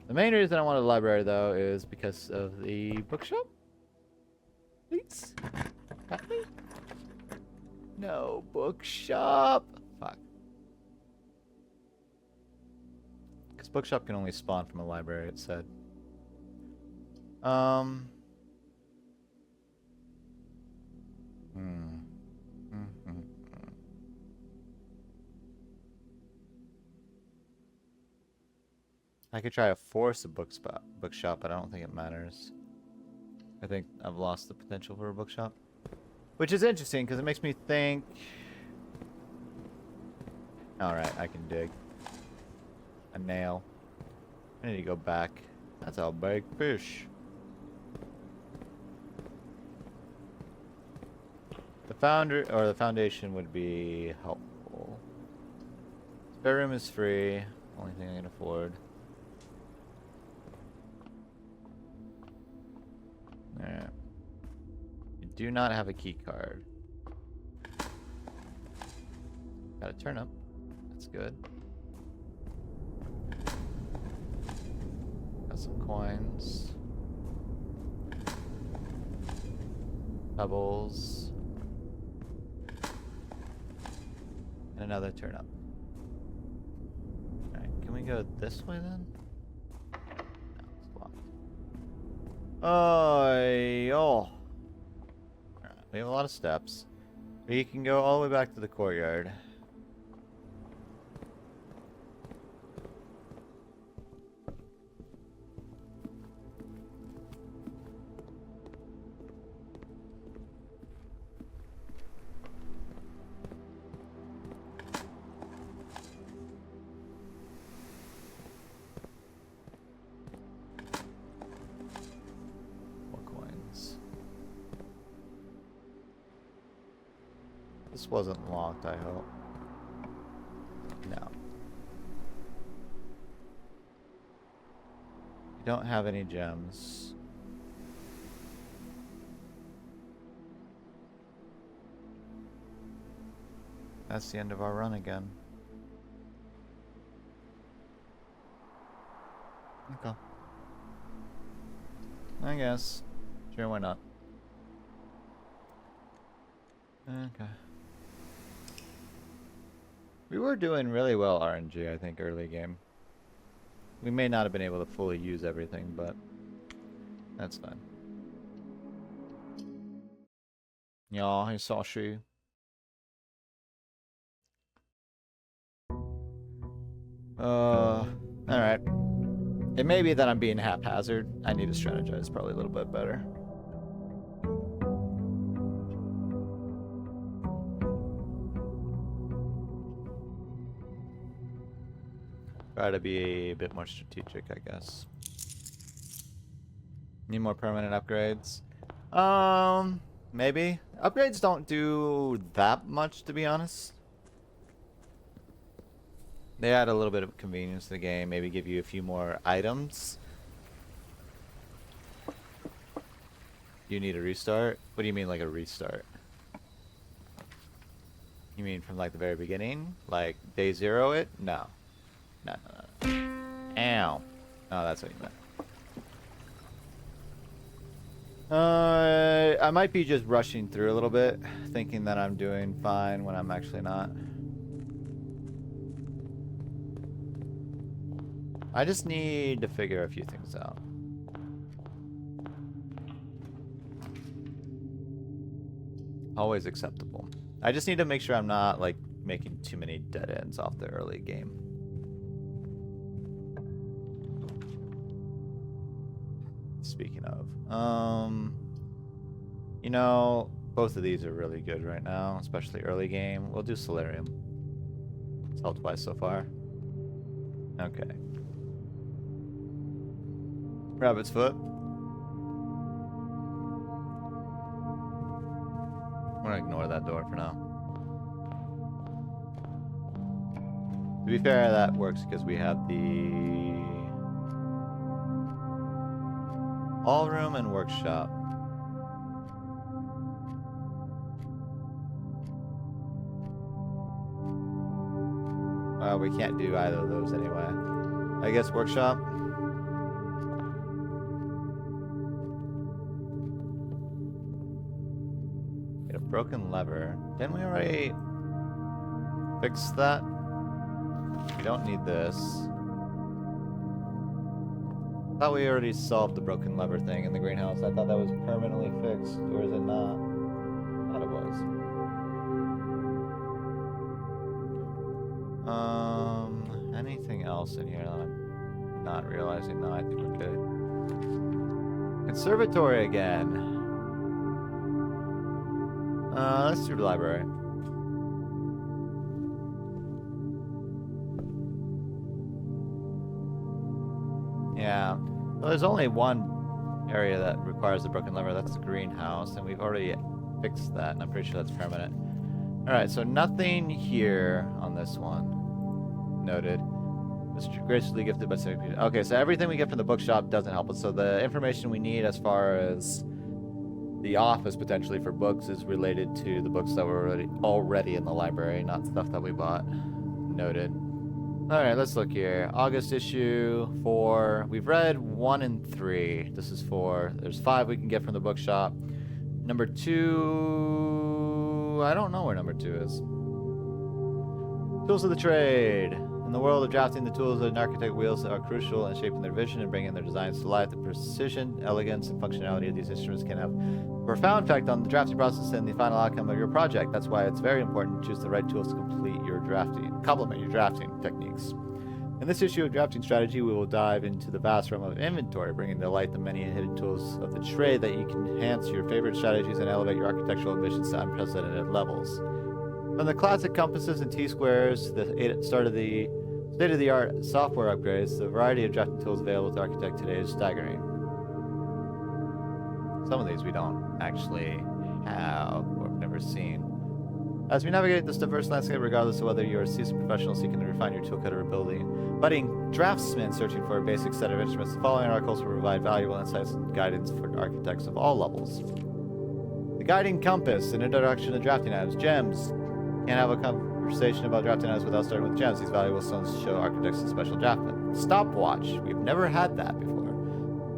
The main reason I wanted the library, though, is because of the bookshop. Please? Got me? No bookshop. Fuck. Because bookshop can only spawn from a library, it said. I could try to force a bookshop, but I don't think it matters. I think I've lost the potential for a bookshop. Which is interesting, because it makes me think... Alright, I can dig. A nail. I need to go back. That's a big fish. The foundation would be helpful. Spare room is free. Only thing I can afford. Alright. You do not have a key card. Got a turnip. That's good. Got some coins. Pebbles. And another turnip. Alright, can we go this way then? No, it's blocked. Oh. Alright, we have a lot of steps. We can go all the way back to the courtyard. This wasn't locked, I hope. No. You don't have any gems. That's the end of our run again. Okay. I guess. Sure, why not? Okay. We were doing really well RNG, I think, early game. We may not have been able to fully use everything, but that's fine. Yeah, I saw you. Alright. It may be that I'm being haphazard. I need to strategize probably a little bit better. Try to be a bit more strategic, I guess. Need more permanent upgrades. Maybe. Upgrades don't do that much, to be honest. They add a little bit of convenience to the game, maybe give you a few more items. You need a restart? What do you mean, like a restart? You mean from like the very beginning? Like day zero it? No. No. Ow. Oh, that's what you meant. I might be just rushing through a little bit, thinking that I'm doing fine when I'm actually not. I just need to figure a few things out. Always acceptable. I just need to make sure I'm not, like, making too many dead ends off the early game. Speaking of, you know, both of these are really good right now, especially early game. We'll do Solarium. It's helped by so far. Okay. Rabbit's Foot. I'm gonna ignore that door for now. To be fair, that works because we have the all room and workshop. Well, we can't do either of those anyway. I guess workshop. Get a broken lever. Didn't we already fix that? We don't need this. I thought we already solved the broken lever thing in the greenhouse. I thought that was permanently fixed, or is it not? I thought it was. Anything else in here that I'm not realizing. No, I think we're good. Conservatory again. Let's do the library. Yeah. Well, there's only one area that requires the broken lever. That's the greenhouse, and we've already fixed that, and I'm pretty sure that's permanent. Alright, so nothing here on this one. Noted. Was graciously gifted by Secretary. Okay, so everything we get from the bookshop doesn't help us. So the information we need as far as the office potentially for books is related to the books that were already in the library, not stuff that we bought. Noted. Alright, let's look here. August issue 4. We've read 1 and 3. This is 4. There's 5 we can get from the bookshop. Number 2... I don't know where number 2 is. Tools of the trade. In the world of drafting, the tools that an architect wields are crucial in shaping their vision and bringing their designs to life. The precision, elegance, and functionality of these instruments can have a profound effect on the drafting process and the final outcome of your project. That's why it's very important to choose the right tools to complement your drafting techniques. In this issue of Drafting Strategy, we will dive into the vast realm of inventory, bringing to light the many hidden tools of the trade that you can enhance your favorite strategies and elevate your architectural ambitions to unprecedented levels. From the classic compasses and T-squares, the state-of-the-art software upgrades, the variety of drafting tools available to architect today is staggering. Some of these we don't actually have or have never seen. As we navigate this diverse landscape, regardless of whether you're a seasoned professional seeking to refine your toolkit or budding draftsman searching for a basic set of instruments, the following articles will provide valuable insights and guidance for architects of all levels. The Guiding Compass, an introduction to drafting items. Gems. Can't have a conversation about drafting items without starting with gems. These valuable stones show architects and special draftsmen. Stopwatch. We've never had that before.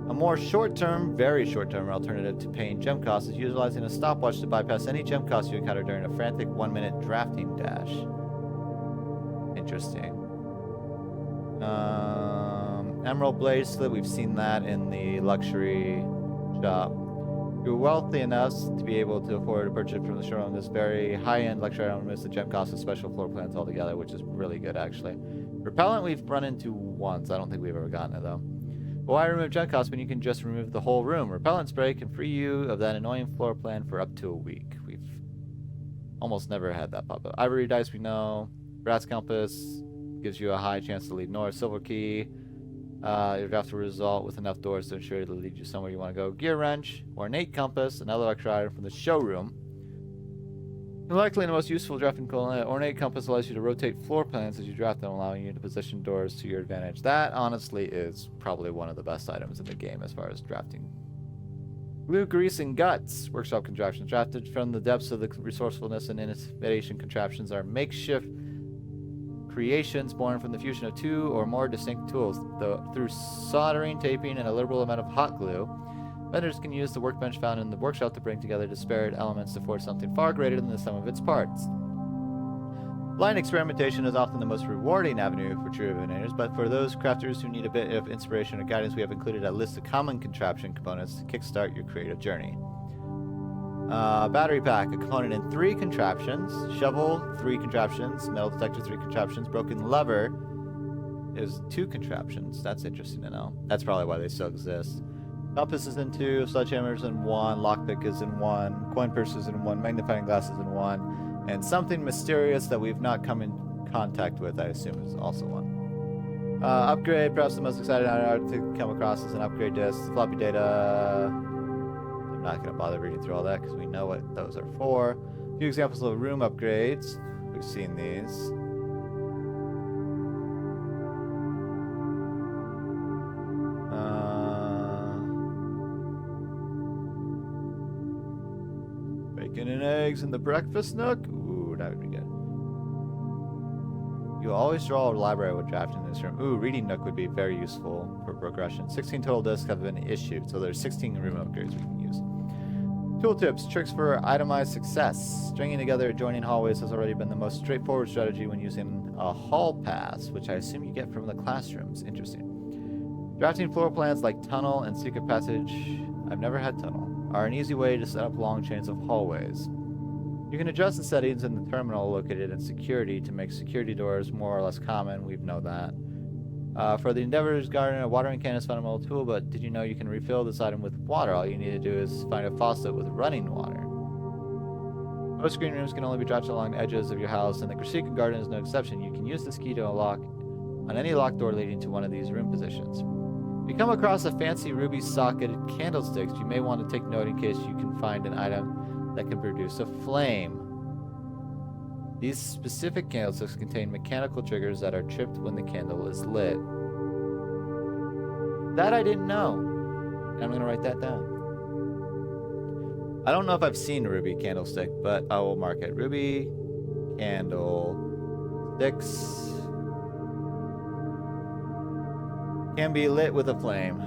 A more short-term, very short-term alternative to paying gem costs is utilizing a stopwatch to bypass any gem costs you encounter during a frantic 1-minute drafting dash. Interesting. Emerald bracelet. We've seen that in the luxury shop. You're wealthy enough to be able to afford to purchase from the showroom this very high-end luxury item with the gem cost of special floor plans altogether, which is really good, actually. Repellent we've run into once. I don't think we've ever gotten it, though. But why remove gem costs when you can just remove the whole room? Repellent spray can free you of that annoying floor plan for up to a week. We've almost never had that pop up. Ivory dice we know. Brass compass gives you a high chance to lead north. Silver key. Your draft will result with enough doors to ensure it'll lead you somewhere you want to go. Gear wrench, ornate compass, another extra item from the showroom. Likely the most useful drafting ornate compass allows you to rotate floor plans as you draft them, allowing you to position doors to your advantage. That honestly is probably one of the best items in the game as far as drafting. Glue, grease, and guts. Workshop contraptions drafted from the depths of the resourcefulness and innovation. Contraptions are makeshift creations born from the fusion of 2 or more distinct tools. Through soldering, taping, and a liberal amount of hot glue, vendors can use the workbench found in the workshop to bring together disparate elements to forge something far greater than the sum of its parts. Blind experimentation is often the most rewarding avenue for true innovators, but for those crafters who need a bit of inspiration or guidance, we have included a list of common contraption components to kickstart your creative journey. Battery pack, a component in 3 contraptions. Shovel, 3 contraptions. Metal detector, 3 contraptions. Broken lever is 2 contraptions. That's interesting to know. That's probably why they still exist. Compass is in 2. Sledgehammers in 1. Lockpick is in 1. Coin purse is in 1. Magnifying glass is in 1. And something mysterious that we've not come in contact with, I assume, is also 1. Upgrade, perhaps the most exciting item to come across is an upgrade disk. Floppy data. I'm not going to bother reading through all that because we know what those are for. A few examples of room upgrades. We've seen these. Bacon and eggs in the breakfast nook. Ooh, that would be good. You always draw a library with drafting in this room. Ooh, reading nook would be very useful for progression. 16 total discs have been issued, so there's 16 room upgrades we can use. Tooltips, tricks for itemized success. Stringing together adjoining hallways has already been the most straightforward strategy when using a hall pass, which I assume you get from the classrooms. Interesting. Drafting floor plans like tunnel and secret passage, I've never had tunnel, are an easy way to set up long chains of hallways. You can adjust the settings in the terminal located in security to make security doors more or less common. We know that. For the Endeavor's Garden, a watering can is a fundamental tool, but did you know you can refill this item with water? All you need to do is find a faucet with running water. Most green rooms can only be dropped along the edges of your house, and the Corsica Garden is no exception. You can use this key to unlock on any locked door leading to one of these room positions. If you come across a fancy ruby socketed candlesticks, you may want to take note in case you can find an item that can produce a flame. These specific candlesticks contain mechanical triggers that are tripped when the candle is lit. That I didn't know. And I'm going to write that down. I don't know if I've seen a ruby candlestick, but I will mark it. Ruby candlesticks can be lit with a flame.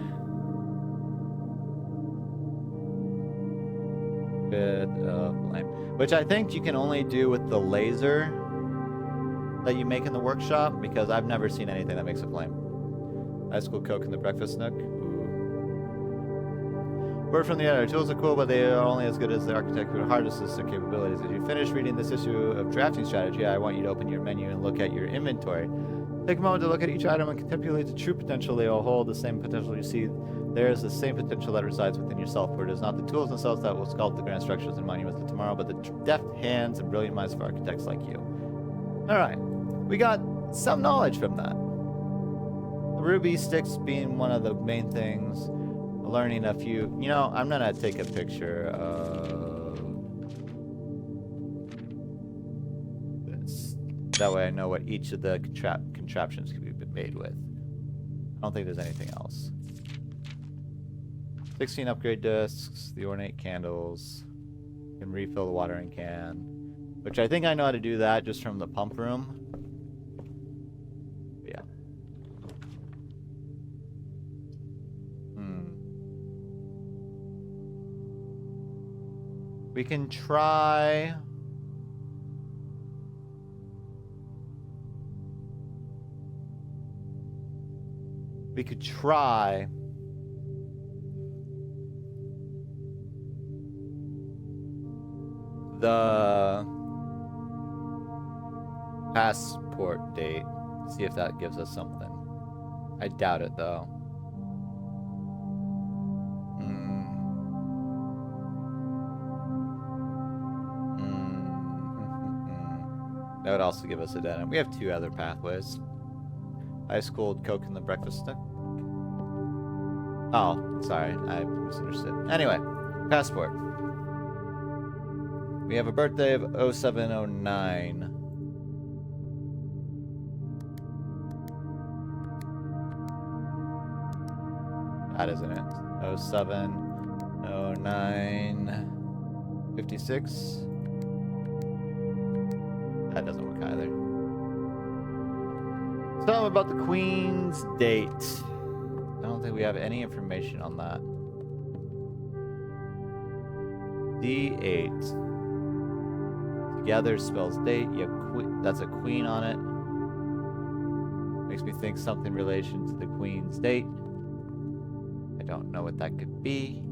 With a flame. Which I think you can only do with the laser that you make in the workshop, because I've never seen anything that makes a flame. High school Coke in the breakfast nook. Word from the editor. Tools are cool, but they are only as good as the architect who harnesses their capabilities. As you finish reading this issue of Drafting Strategy, I want you to open your menu and look at your inventory. Take a moment to look at each item and contemplate the true potential they all hold. The same potential you see there is the same potential that resides within yourself, for it is not the tools themselves that will sculpt the grand structures and monuments of tomorrow, but the deft hands and brilliant minds of architects like you. Alright, we got some knowledge from that. The ruby sticks being one of the main things. Learning a few, you know, I'm gonna take a picture of this. That way I know what each of the contraptions can be made with. I don't think there's anything else. 16 upgrade discs, the ornate candles, you can refill the watering can, which I think I know how to do that just from the pump room. But yeah. We can try... We could try... the passport date. See if that gives us something. I doubt it, though. That would also give us a dead end. We have two other pathways. Ice cold Coke in the breakfast nook. Oh, sorry. I misunderstood. Anyway, passport. We have a birthday of 0709. That isn't it. 070956. That doesn't work either. Tell them about the Queen's date. I don't think we have any information on that. D8. Together spells date. You have that's a queen on it. Makes me think something in relation to the Queen's date. I don't know what that could be.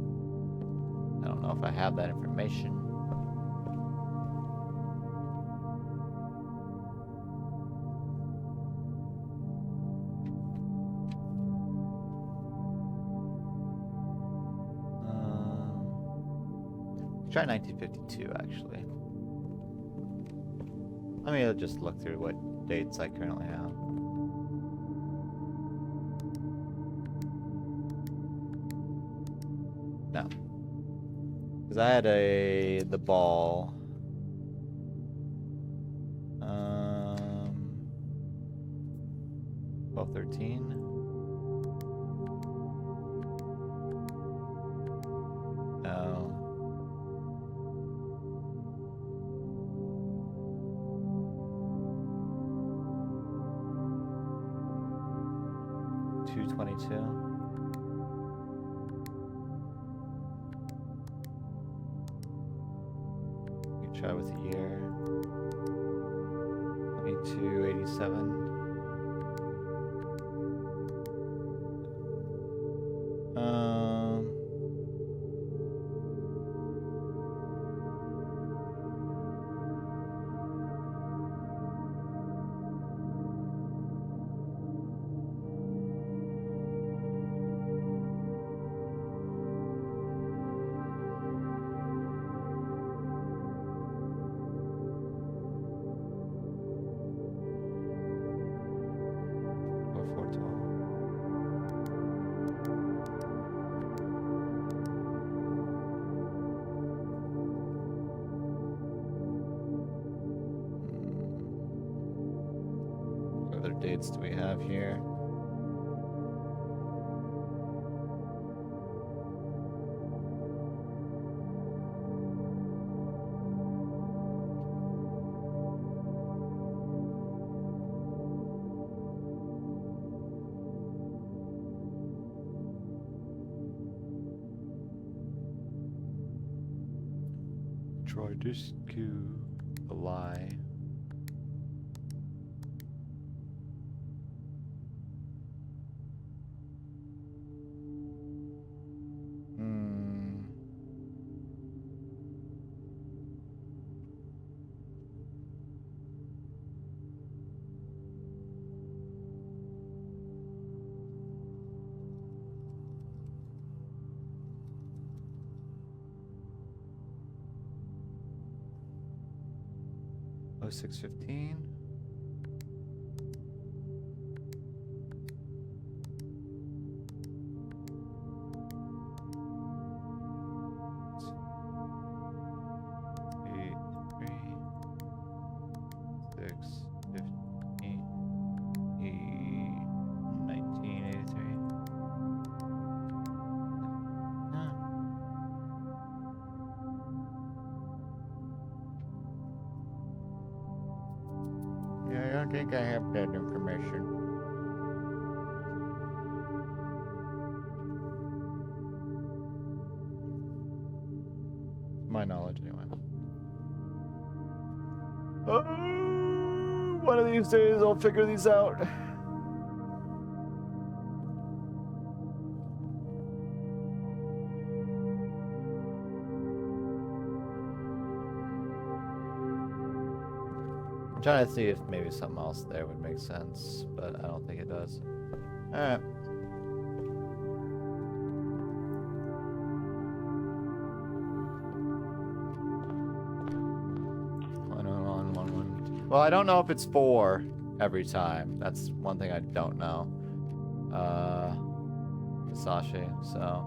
I don't know if I have that information. Try 1952, actually. Let me just look through what dates I currently have. No. Because I had the ball. 12/13. No. 2/22. We can try with a year. 22/87. 22/23. other dates do we have here? Try this Q a lie. Oh, 6:15. I don't think I have that information. My knowledge, anyway. One of these days I'll figure these out. I'm trying to see if maybe something else there would make sense, but I don't think it does. Alright. Well, I don't know if it's 4 every time. That's one thing I don't know. Sashi, so.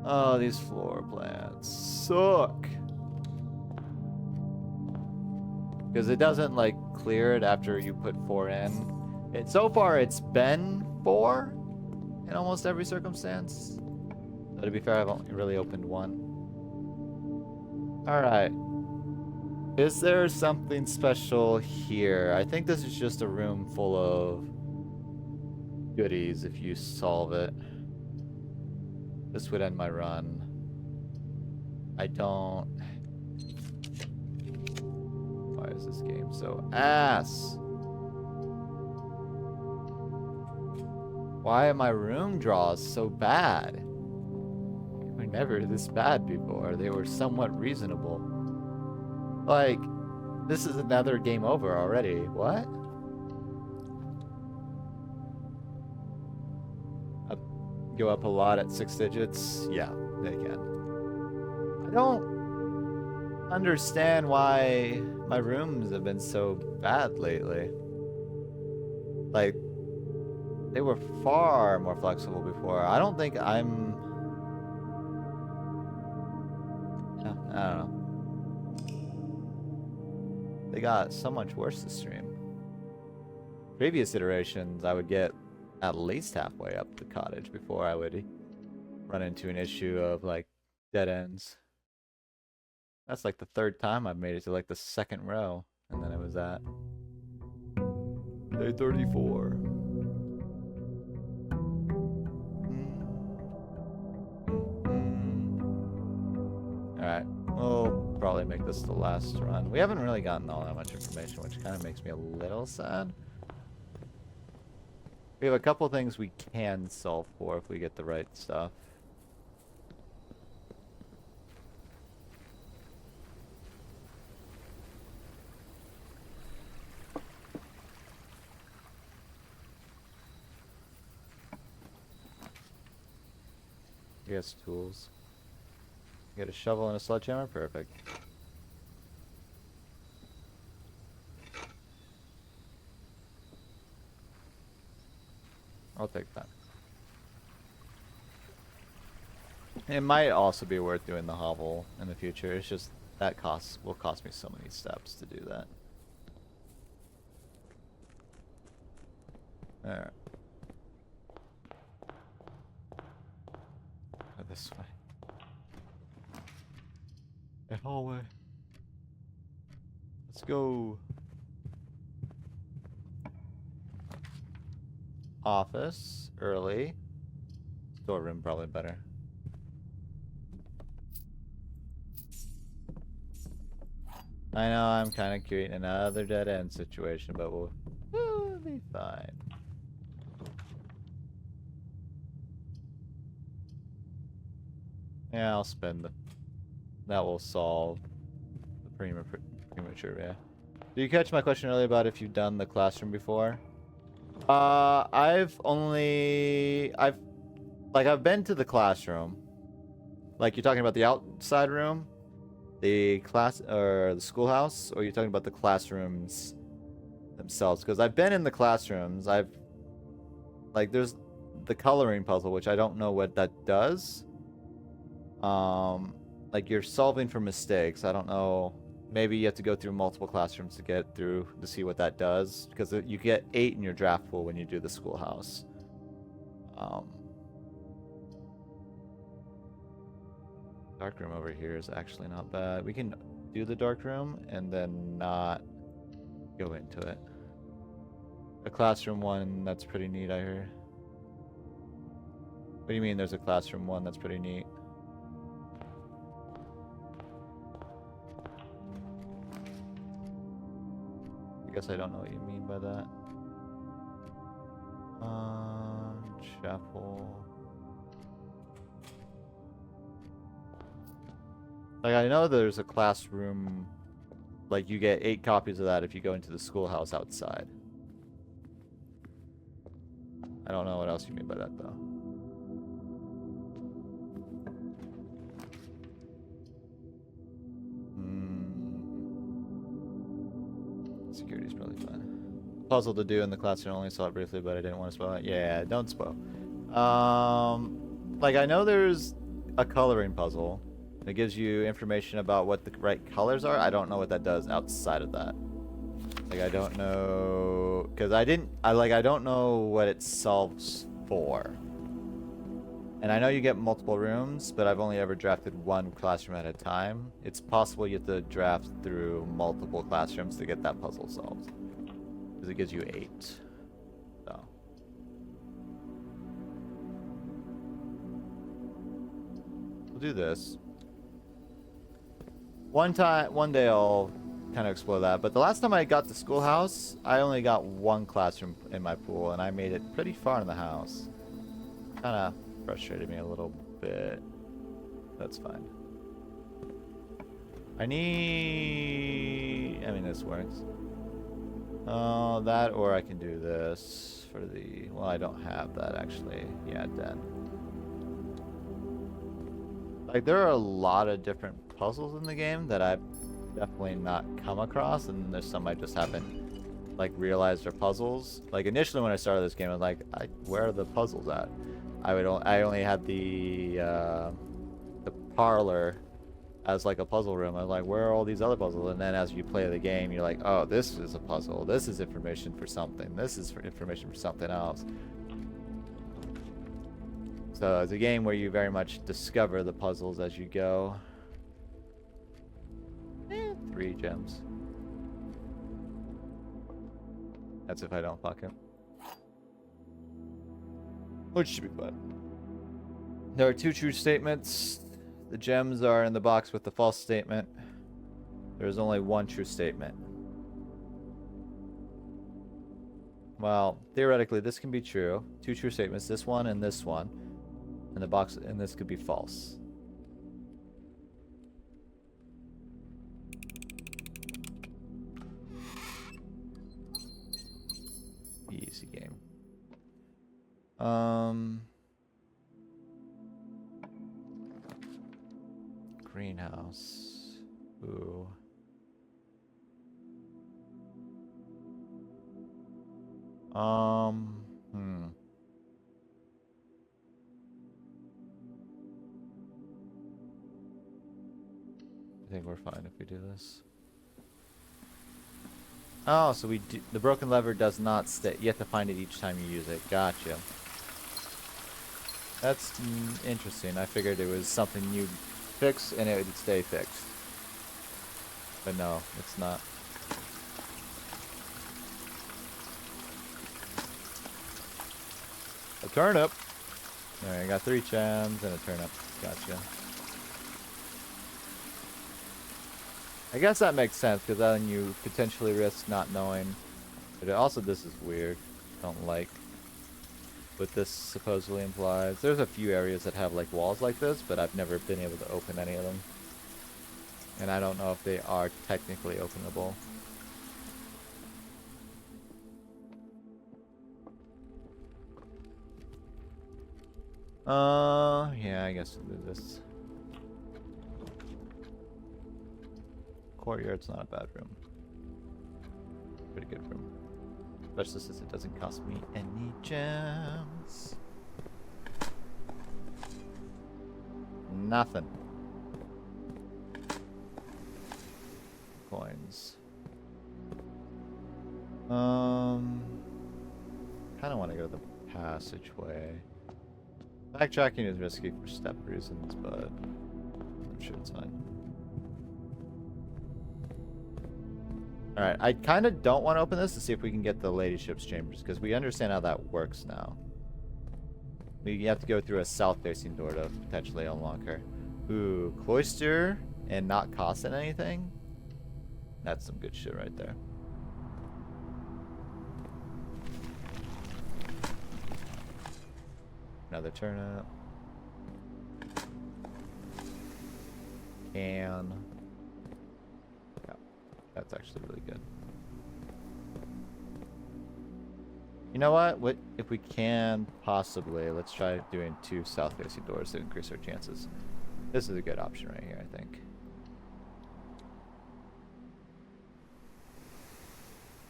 Oh, these floor plans suck. Because it doesn't, like, clear it after you put 4 in. So far, it's been 4 in almost every circumstance. So to be fair, I've only really opened 1. Alright. Is there something special here? I think this is just a room full of goodies if you solve it. This would end my run. I don't... Why is this game so ass? Why are my room draws so bad? They were never this bad before. They were somewhat reasonable. Like, this is another game over already. What? Go up a lot at 6 digits? Yeah, they can. I don't understand why my rooms have been so bad lately. Like, they were far more flexible before. I don't think I'm... I don't know. They got so much worse this stream. Previous iterations, I would get at least halfway up the cottage before I would run into an issue of, like, dead ends. That's like the 3rd time I've made it to, like, the 2nd row. And then it was at day 34. Alright. We'll probably make this the last run. We haven't really gotten all that much information, which kind of makes me a little sad. We have a couple things we can solve for if we get the right stuff. Yes, tools. Get a shovel and a sledgehammer? Perfect. I'll take that. It might also be worth doing the hovel in the future. It's just that will cost me so many steps to do that. Alright. Go this way. A hallway. Let's go. Office. Early. Storeroom probably better. I know I'm kind of creating another dead end situation, but we'll be fine. Yeah, I'll spend the... That will solve the premature, yeah. Did you catch my question earlier about if you've done the classroom before? I've been to the classroom. Like, you're talking about the outside room? The class, or the schoolhouse? Or you're talking about the classrooms themselves? Because I've been in the classrooms. Like, there's the coloring puzzle, which I don't know what that does. Like, you're solving for mistakes. I don't know. Maybe you have to go through multiple classrooms to get through to see what that does. Because you get 8 in your draft pool when you do the schoolhouse. Dark room over here is actually not bad. We can do the dark room and then not go into it. A classroom one, that's pretty neat, I hear. What do you mean there's a classroom one that's pretty neat? I guess I don't know what you mean by that. Chapel. Like, I know there's a classroom, like, you get 8 copies of that if you go into the schoolhouse outside. I don't know what else you mean by that, though. Security's probably fine. Puzzle to do in the classroom, only saw it briefly, but I didn't want to spoil it. Yeah, don't spoil. Like, I know there's a coloring puzzle. It gives you information about what the right colors are. I don't know what that does outside of that. Like, I don't know, because I don't know what it solves for. And I know you get multiple rooms, but I've only ever drafted one classroom at a time. It's possible you have to draft through multiple classrooms to get that puzzle solved. Because it gives you 8. So. We'll do this. One day I'll kind of explore that. But the last time I got to schoolhouse, I only got 1 classroom in my pool, and I made it pretty far in the house. Kind of frustrated me a little bit. That's fine. I mean, this works. That, or I can do this for the... Well, I don't have that, actually. Yeah, den. Like, there are a lot of different puzzles in the game that I've definitely not come across, and there's some I just haven't, like, realized are puzzles. Like, initially when I started this game, I was like, where are the puzzles at? I only had the parlor as like a puzzle room. I was like, where are all these other puzzles? And then as you play the game, you're like, oh, this is a puzzle. This is information for something. This is for information for something else. So it's a game where you very much discover the puzzles as you go. 3 gems. That's if I don't fuck him. Which should be fun. There are 2 true statements. The gems are in the box with the false statement. There's only 1 true statement. Well, theoretically, this can be true. 2 true statements, this one and this one. And the box, and this could be false. Easy game. Greenhouse. Ooh. I think we're fine if we do this. Oh, so we do, the broken lever does not stay. You have to find it each time you use it. Gotcha. That's interesting. I figured it was something you'd fix and it would stay fixed. But no, it's not. A turnip. Alright, I got 3 gems and a turnip. Gotcha. I guess that makes sense, because then you potentially risk not knowing. But also, this is weird. Don't like what this supposedly implies. There's a few areas that have like walls like this, but I've never been able to open any of them. And I don't know if they are technically openable. Yeah, I guess we'll do this. Courtyard's not a bad room. Pretty good room. Especially since it doesn't cost me any gems. Nothing. Coins. Kinda wanna go the passageway. Backtracking is risky for step reasons, but I'm sure it's fine. Alright, I kind of don't want to open this to see if we can get the ladyship's chambers, because we understand how that works now. We have to go through a south-facing door to potentially unlock her. Ooh, cloister and not costing anything? That's some good shit right there. Another turnip. And yeah, that's actually really good. You know what? If we can possibly, let's try doing 2 south-facing doors to increase our chances. This is a good option right here, I think.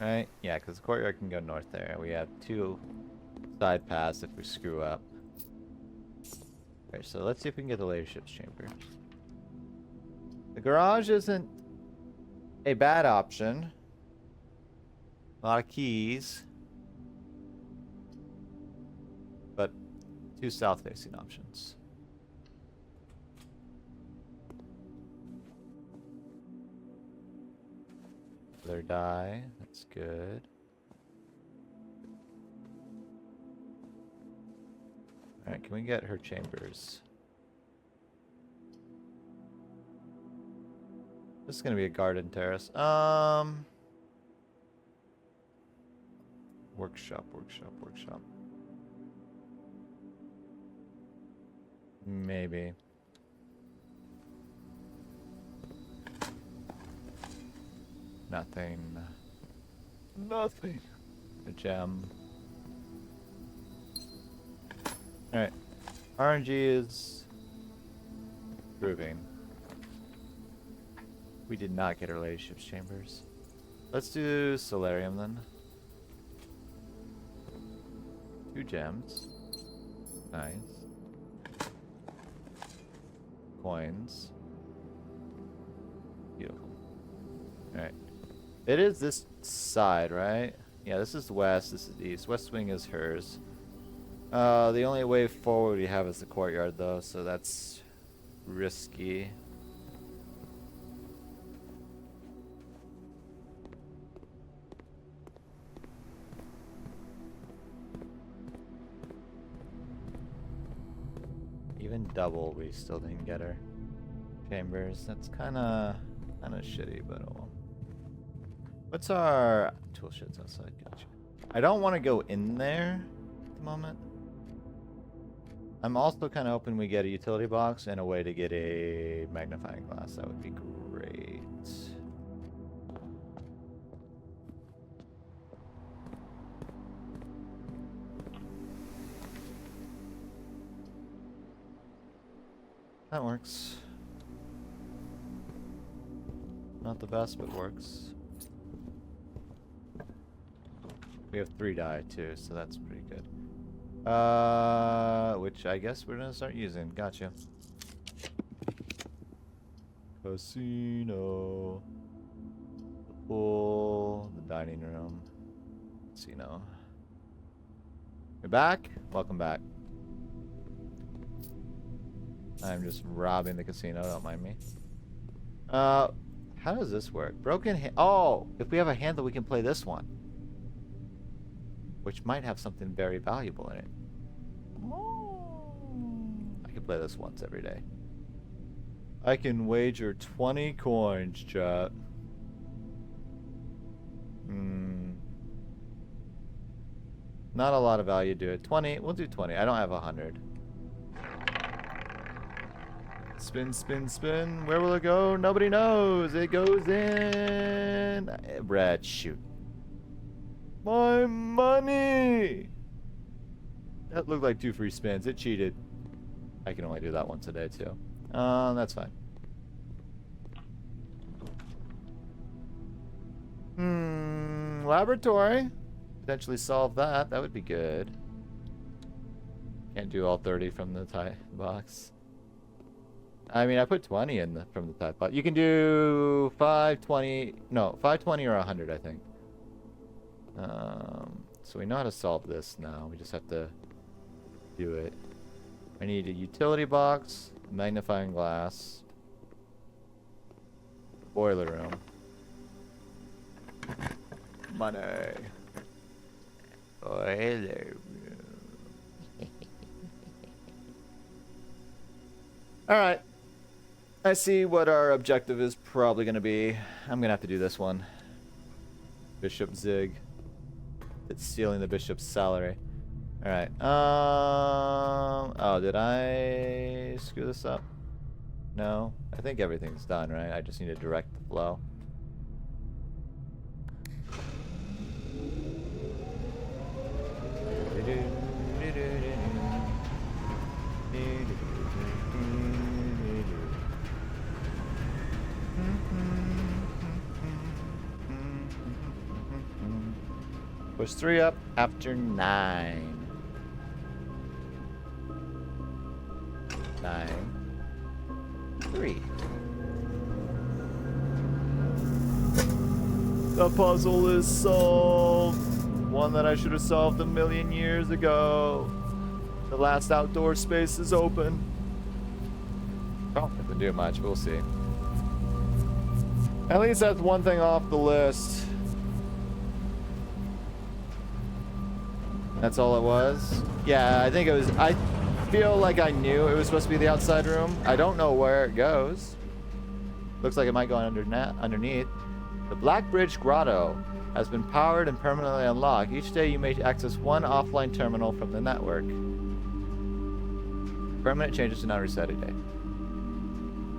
Right? Yeah, because the courtyard can go north there. We have 2 side paths if we screw up. Okay, so let's see if we can get the ladyship's chamber. The garage isn't a bad option. A lot of keys. But 2 south-facing options. Another die. That's good. Alright, can we get her chambers? This is gonna be a garden terrace. Workshop. Maybe. Nothing. A gem. Alright. RNG is proving. We did not get our ladyship's chambers. Let's do solarium then. 2 gems. Nice. Coins. Beautiful. Alright. It is this side, right? Yeah, this is west, this is east. West wing is hers. The only way forward we have is the courtyard though, so that's risky. Even double, we still didn't get her chambers. That's kinda shitty, but oh well. What's our tool sheds outside? Gotcha. I don't want to go in there at the moment. I'm also kind of hoping we get a utility box and a way to get a magnifying glass. That would be great. That works. Not the best, but works. We have 3 die too, so that's pretty good. Which I guess we're gonna start using. Gotcha. Casino. The pool. The dining room. Casino. You're back? Welcome back. I'm just robbing the casino, don't mind me. How does this work? Broken hand. Oh, if we have a handle, we can play this one. Which might have something very valuable in it. I can play this once every day. I can wager 20 coins, chat. Not a lot of value to it. 20. We'll do 20. I don't have 100. Spin, spin, spin. Where will it go? Nobody knows. It goes in. Red, shoot. My money! That looked like 2 free spins. It cheated. I can only do that once a day, too. That's fine. Laboratory. Potentially solve that. That would be good. Can't do all 30 from the tie box. I mean, I put 20 in from the tie box. You can do 5, 20. No, 5, 20 or 100, I think. So we know how to solve this now. We just have to do it. I need a utility box, magnifying glass, boiler room. Money. Boiler room. Alright. I see what our objective is probably going to be. I'm going to have to do this one. Bishop Zig. It's stealing the bishop's salary. Alright. Oh, did I screw this up? No. I think everything's done, right? I just need to direct the flow. Push 3 up after 9. 9. 3. The puzzle is solved. One that I should have solved a million years ago. The last outdoor space is open. Don't have to do much, we'll see. At least that's one thing off the list. That's all it was? Yeah, I think it was. I feel like I knew it was supposed to be the outside room. I don't know where it goes. Looks like it might go underneath. The Black Bridge Grotto has been powered and permanently unlocked. Each day you may access one offline terminal from the network. Permanent changes do not reset a day.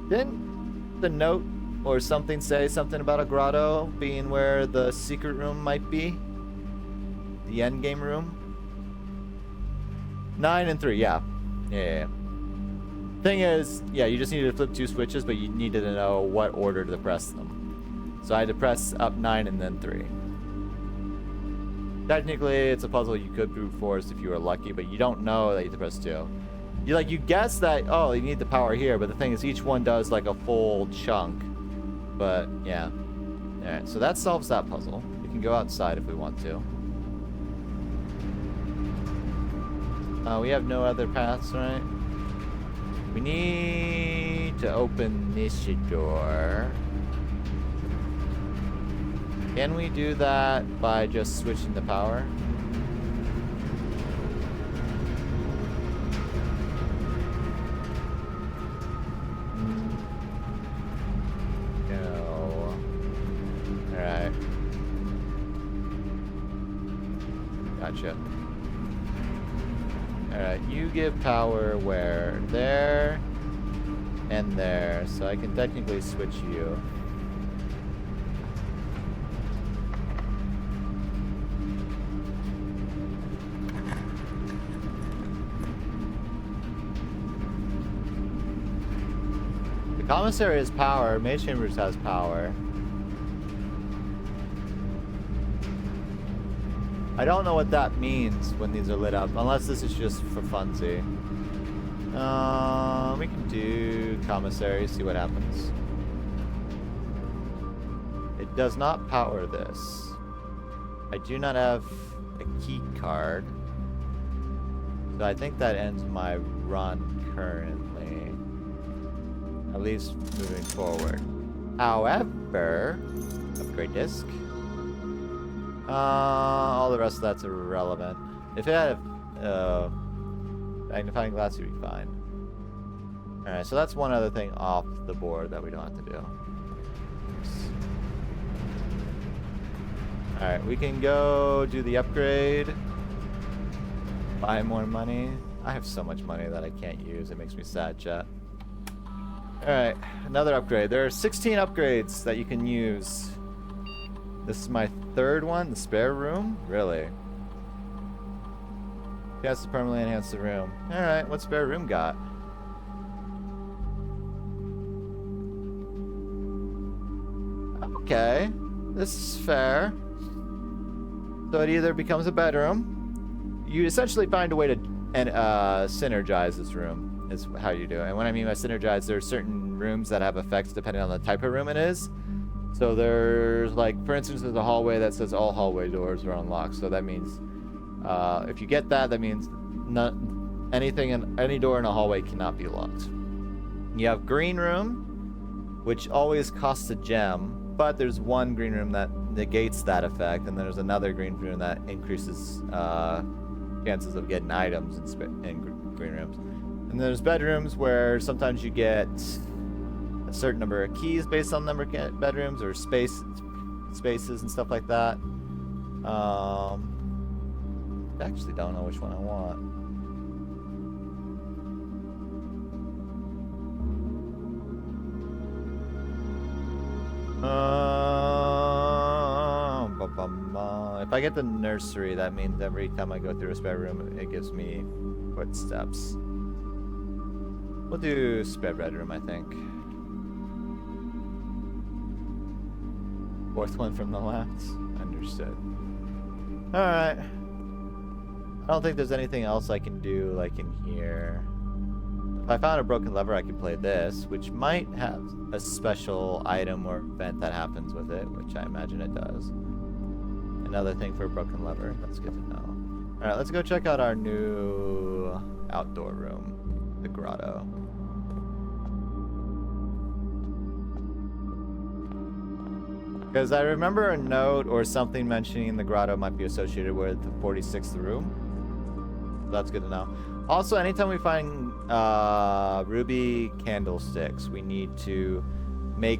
Didn't the note or something say something about a grotto being where the secret room might be? The endgame room? 9 and 3, yeah. Yeah. Thing is, yeah, you just needed to flip 2 switches, but you needed to know what order to press them. So I had to press up 9 and then 3. Technically, it's a puzzle you could brute force if you were lucky, but you don't know that you have to press 2. You guess that, oh, you need the power here, but the thing is each one does like a full chunk. But, yeah. Alright, so that solves that puzzle. We can go outside if we want to. We have no other paths, right? We need to open this door. Can we do that by just switching the power? No. Alright. Gotcha. Alright, you give power where? There and there. So I can technically switch you. The commissary has power, Mage Chambers has power. I don't know what that means when these are lit up, unless this is just for funsy. We can do commissary, see what happens. It does not power this. I do not have a key card. So I think that ends my run currently. At least moving forward. However, upgrade disc. All the rest of that's irrelevant. If it had magnifying glass, you'd be fine. Alright, so that's one other thing off the board that we don't have to do. Alright, we can go do the upgrade. Buy more money. I have so much money that I can't use. It makes me sad, chat. Alright, another upgrade. There are 16 upgrades that you can use. This is my third one, the spare room? Really? Yes, to permanently enhance the room. Alright, what spare room got? Okay, this is fair. So it either becomes a bedroom. You essentially find a way to synergize this room, is how you do it. And what I mean by synergize, there are certain rooms that have effects depending on the type of room it is. So there's, like, for instance, there's a hallway that says all hallway doors are unlocked. So that means, if you get that, that means any door in a hallway cannot be locked. You have green room, which always costs a gem. But there's one green room that negates that effect, and there's another green room that increases chances of getting items in green rooms. And there's bedrooms where sometimes you get a certain number of keys based on the number of bedrooms or spaces and stuff like that. I actually don't know which one I want. If I get the nursery, that means every time I go through a spare room, it gives me footsteps. We'll do spare bedroom, I think. Fourth one from the left. Understood. Alright. I don't think there's anything else I can do, like, in here. If I found a broken lever, I could play this, which might have a special item or event that happens with it, which I imagine it does. Another thing for a broken lever. That's good to know. Alright, let's go check out our new outdoor room, the grotto. Because I remember a note or something mentioning the grotto might be associated with the 46th room. So that's good to know. Also, anytime we find ruby candlesticks, we need to make...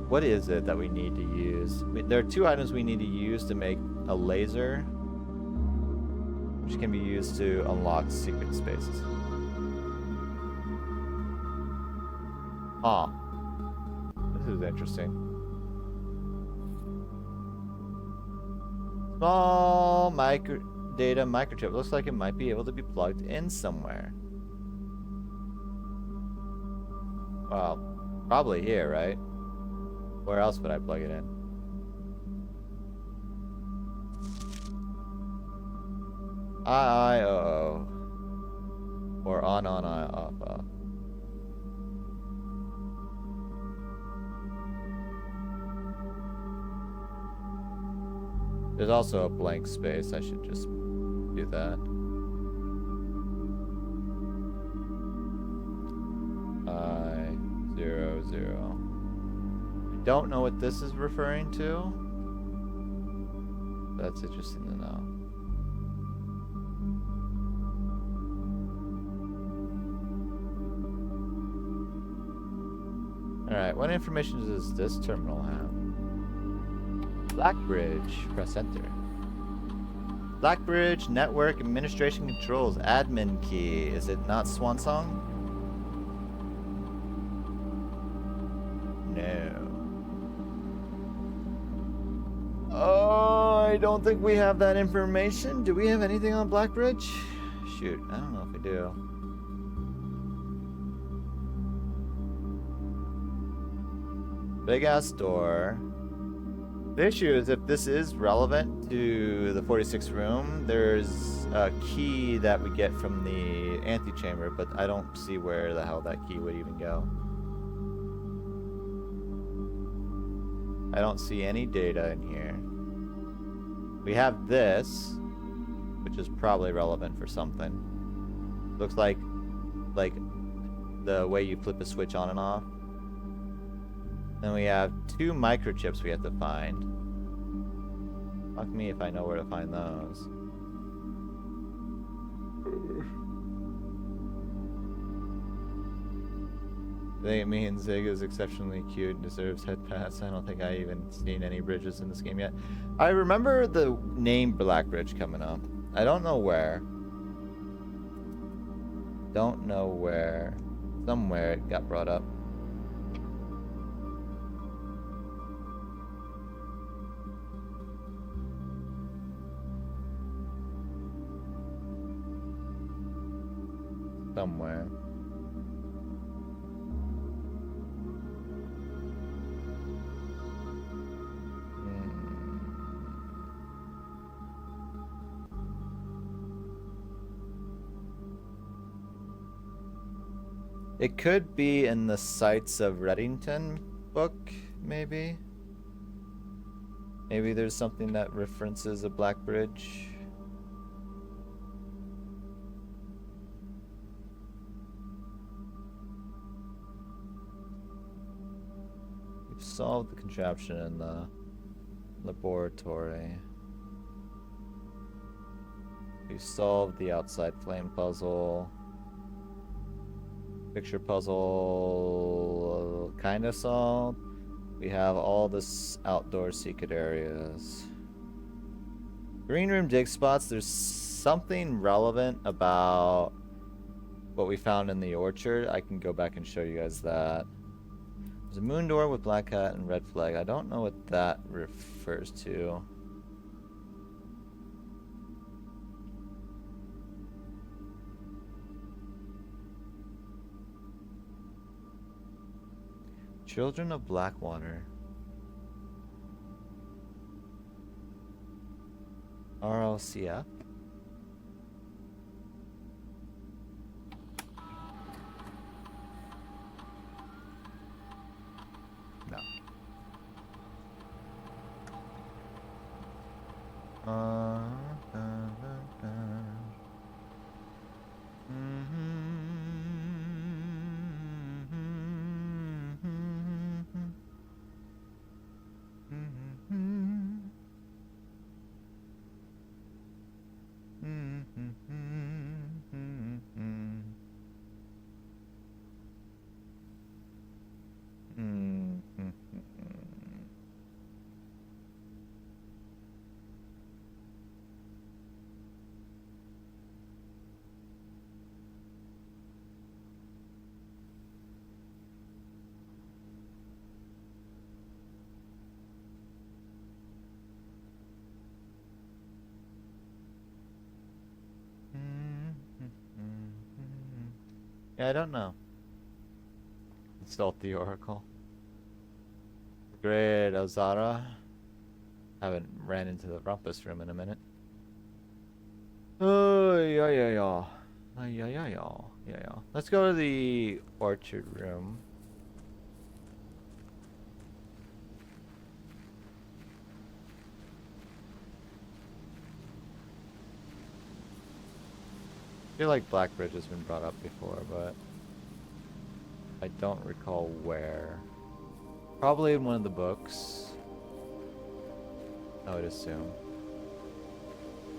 What is it that we need to use? There are two items we need to use to make a laser, which can be used to unlock secret spaces. Huh. This is interesting. Small data microchip. Looks like it might be able to be plugged in somewhere. Well, probably here, right? Where else would I plug it in? I-O-O. Or on-I-off-off. There's also a blank space. I should just do that. I-0-0. Don't know what this is referring to. That's interesting to know. Alright, what information does this terminal have? Blackbridge. Press enter. Blackbridge Network Administration Controls admin key. Is it not Swansong? No. Oh, I don't think we have that information. Do we have anything on Blackbridge? Shoot, I don't know if we do. Big ass door. The issue is if this is relevant to the 46th room, there's a key that we get from the antechamber, but I don't see where the hell that key would even go. I don't see any data in here. We have this, which is probably relevant for something. Looks like the way you flip a switch on and off. Then we have 2 microchips we have to find. Fuck me if I know where to find those. I think it means Zig is exceptionally cute and deserves head pats. I don't think I even seen any bridges in this game yet. I remember the name Black Bridge coming up. I don't know where. Don't know where. Somewhere it got brought up. Somewhere. It could be in the Sights of Reddington book, maybe? Maybe there's something that references a Black Bridge. We've solved the contraption in the laboratory. We've solved the outside flame puzzle. Picture puzzle kind of solved. We have all this outdoor secret areas. Green room dig spots. There's something relevant about what we found in the orchard. I can go back and show you guys that. There's a moon door with black hat and red flag. I don't know what that refers to. Children of Blackwater. RLCF? No. Yeah, I don't know. Consult the Oracle. Great, Ozara. Haven't ran into the rumpus room in a minute. Oh, yeah. Let's go to the orchard room. I feel like Blackbridge has been brought up before, but I don't recall where. Probably in one of the books, I would assume.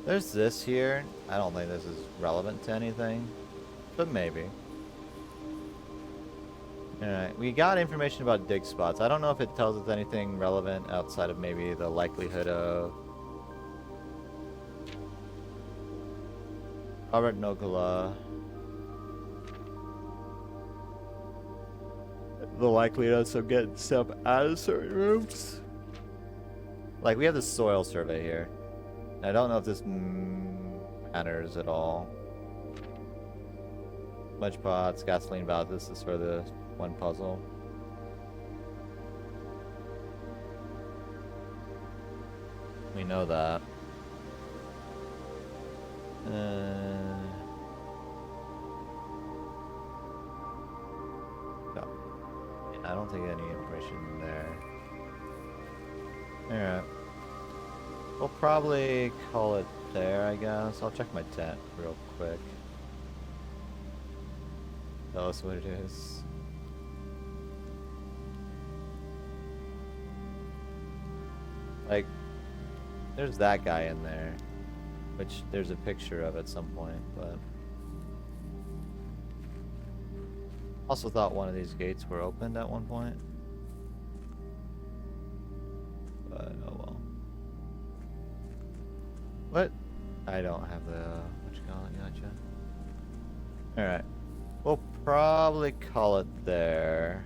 There's this here. I don't think this is relevant to anything, but maybe. Alright, we got information about dig spots. I don't know if it tells us anything relevant outside of maybe the likelihood of Robert Nokula. The likelihood of getting stuff out of certain rooms. Like, we have the soil survey here. I don't know if this matters at all. Smudge pots, gasoline valve. This is for the one puzzle. We know that. No. I don't think any information there. Alright. We'll probably call it there, I guess. I'll check my tent real quick. Tell us what it is. Like, there's that guy in there, which there's a picture of at some point, but... Also thought one of these gates were opened at one point. But, oh well. What? I don't have the... what you call it? Gotcha. Alright. We'll probably call it there.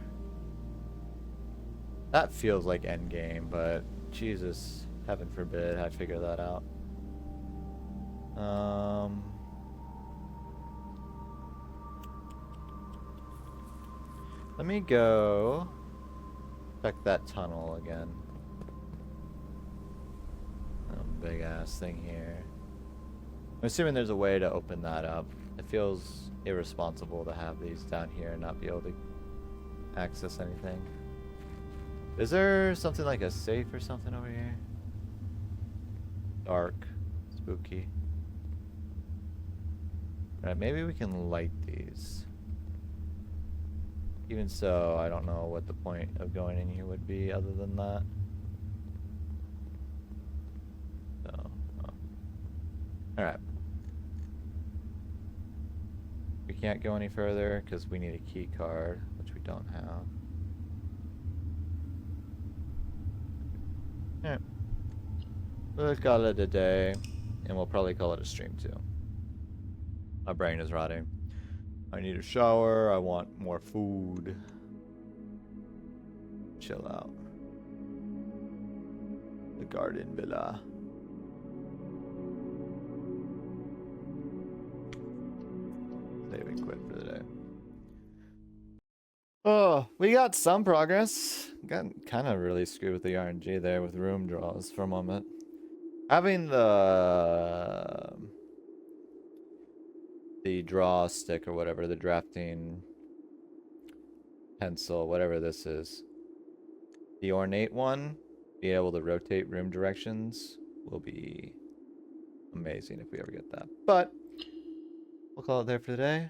That feels like endgame, but Jesus, heaven forbid I figure that out. Let me go check that tunnel again. Big ass thing here. I'm assuming there's a way to open that up. It feels irresponsible to have these down here and not be able to access anything. Is there something like a safe or something over here? Dark. Spooky. Alright, maybe we can light these. Even so, I don't know what the point of going in here would be other than that. So, alright. We can't go any further because we need a key card, which we don't have. Alright. We'll call it a day, and we'll probably call it a stream too. My brain is rotting. I need a shower, I want more food. Chill out. The garden villa. Save and quit for the day. Oh, we got some progress. Got kind of really screwed with the RNG there with room draws for a moment. Having the draw stick or whatever, the drafting pencil, whatever this is, the ornate one, being able to rotate room directions will be amazing if we ever get that. But we'll call it there for today.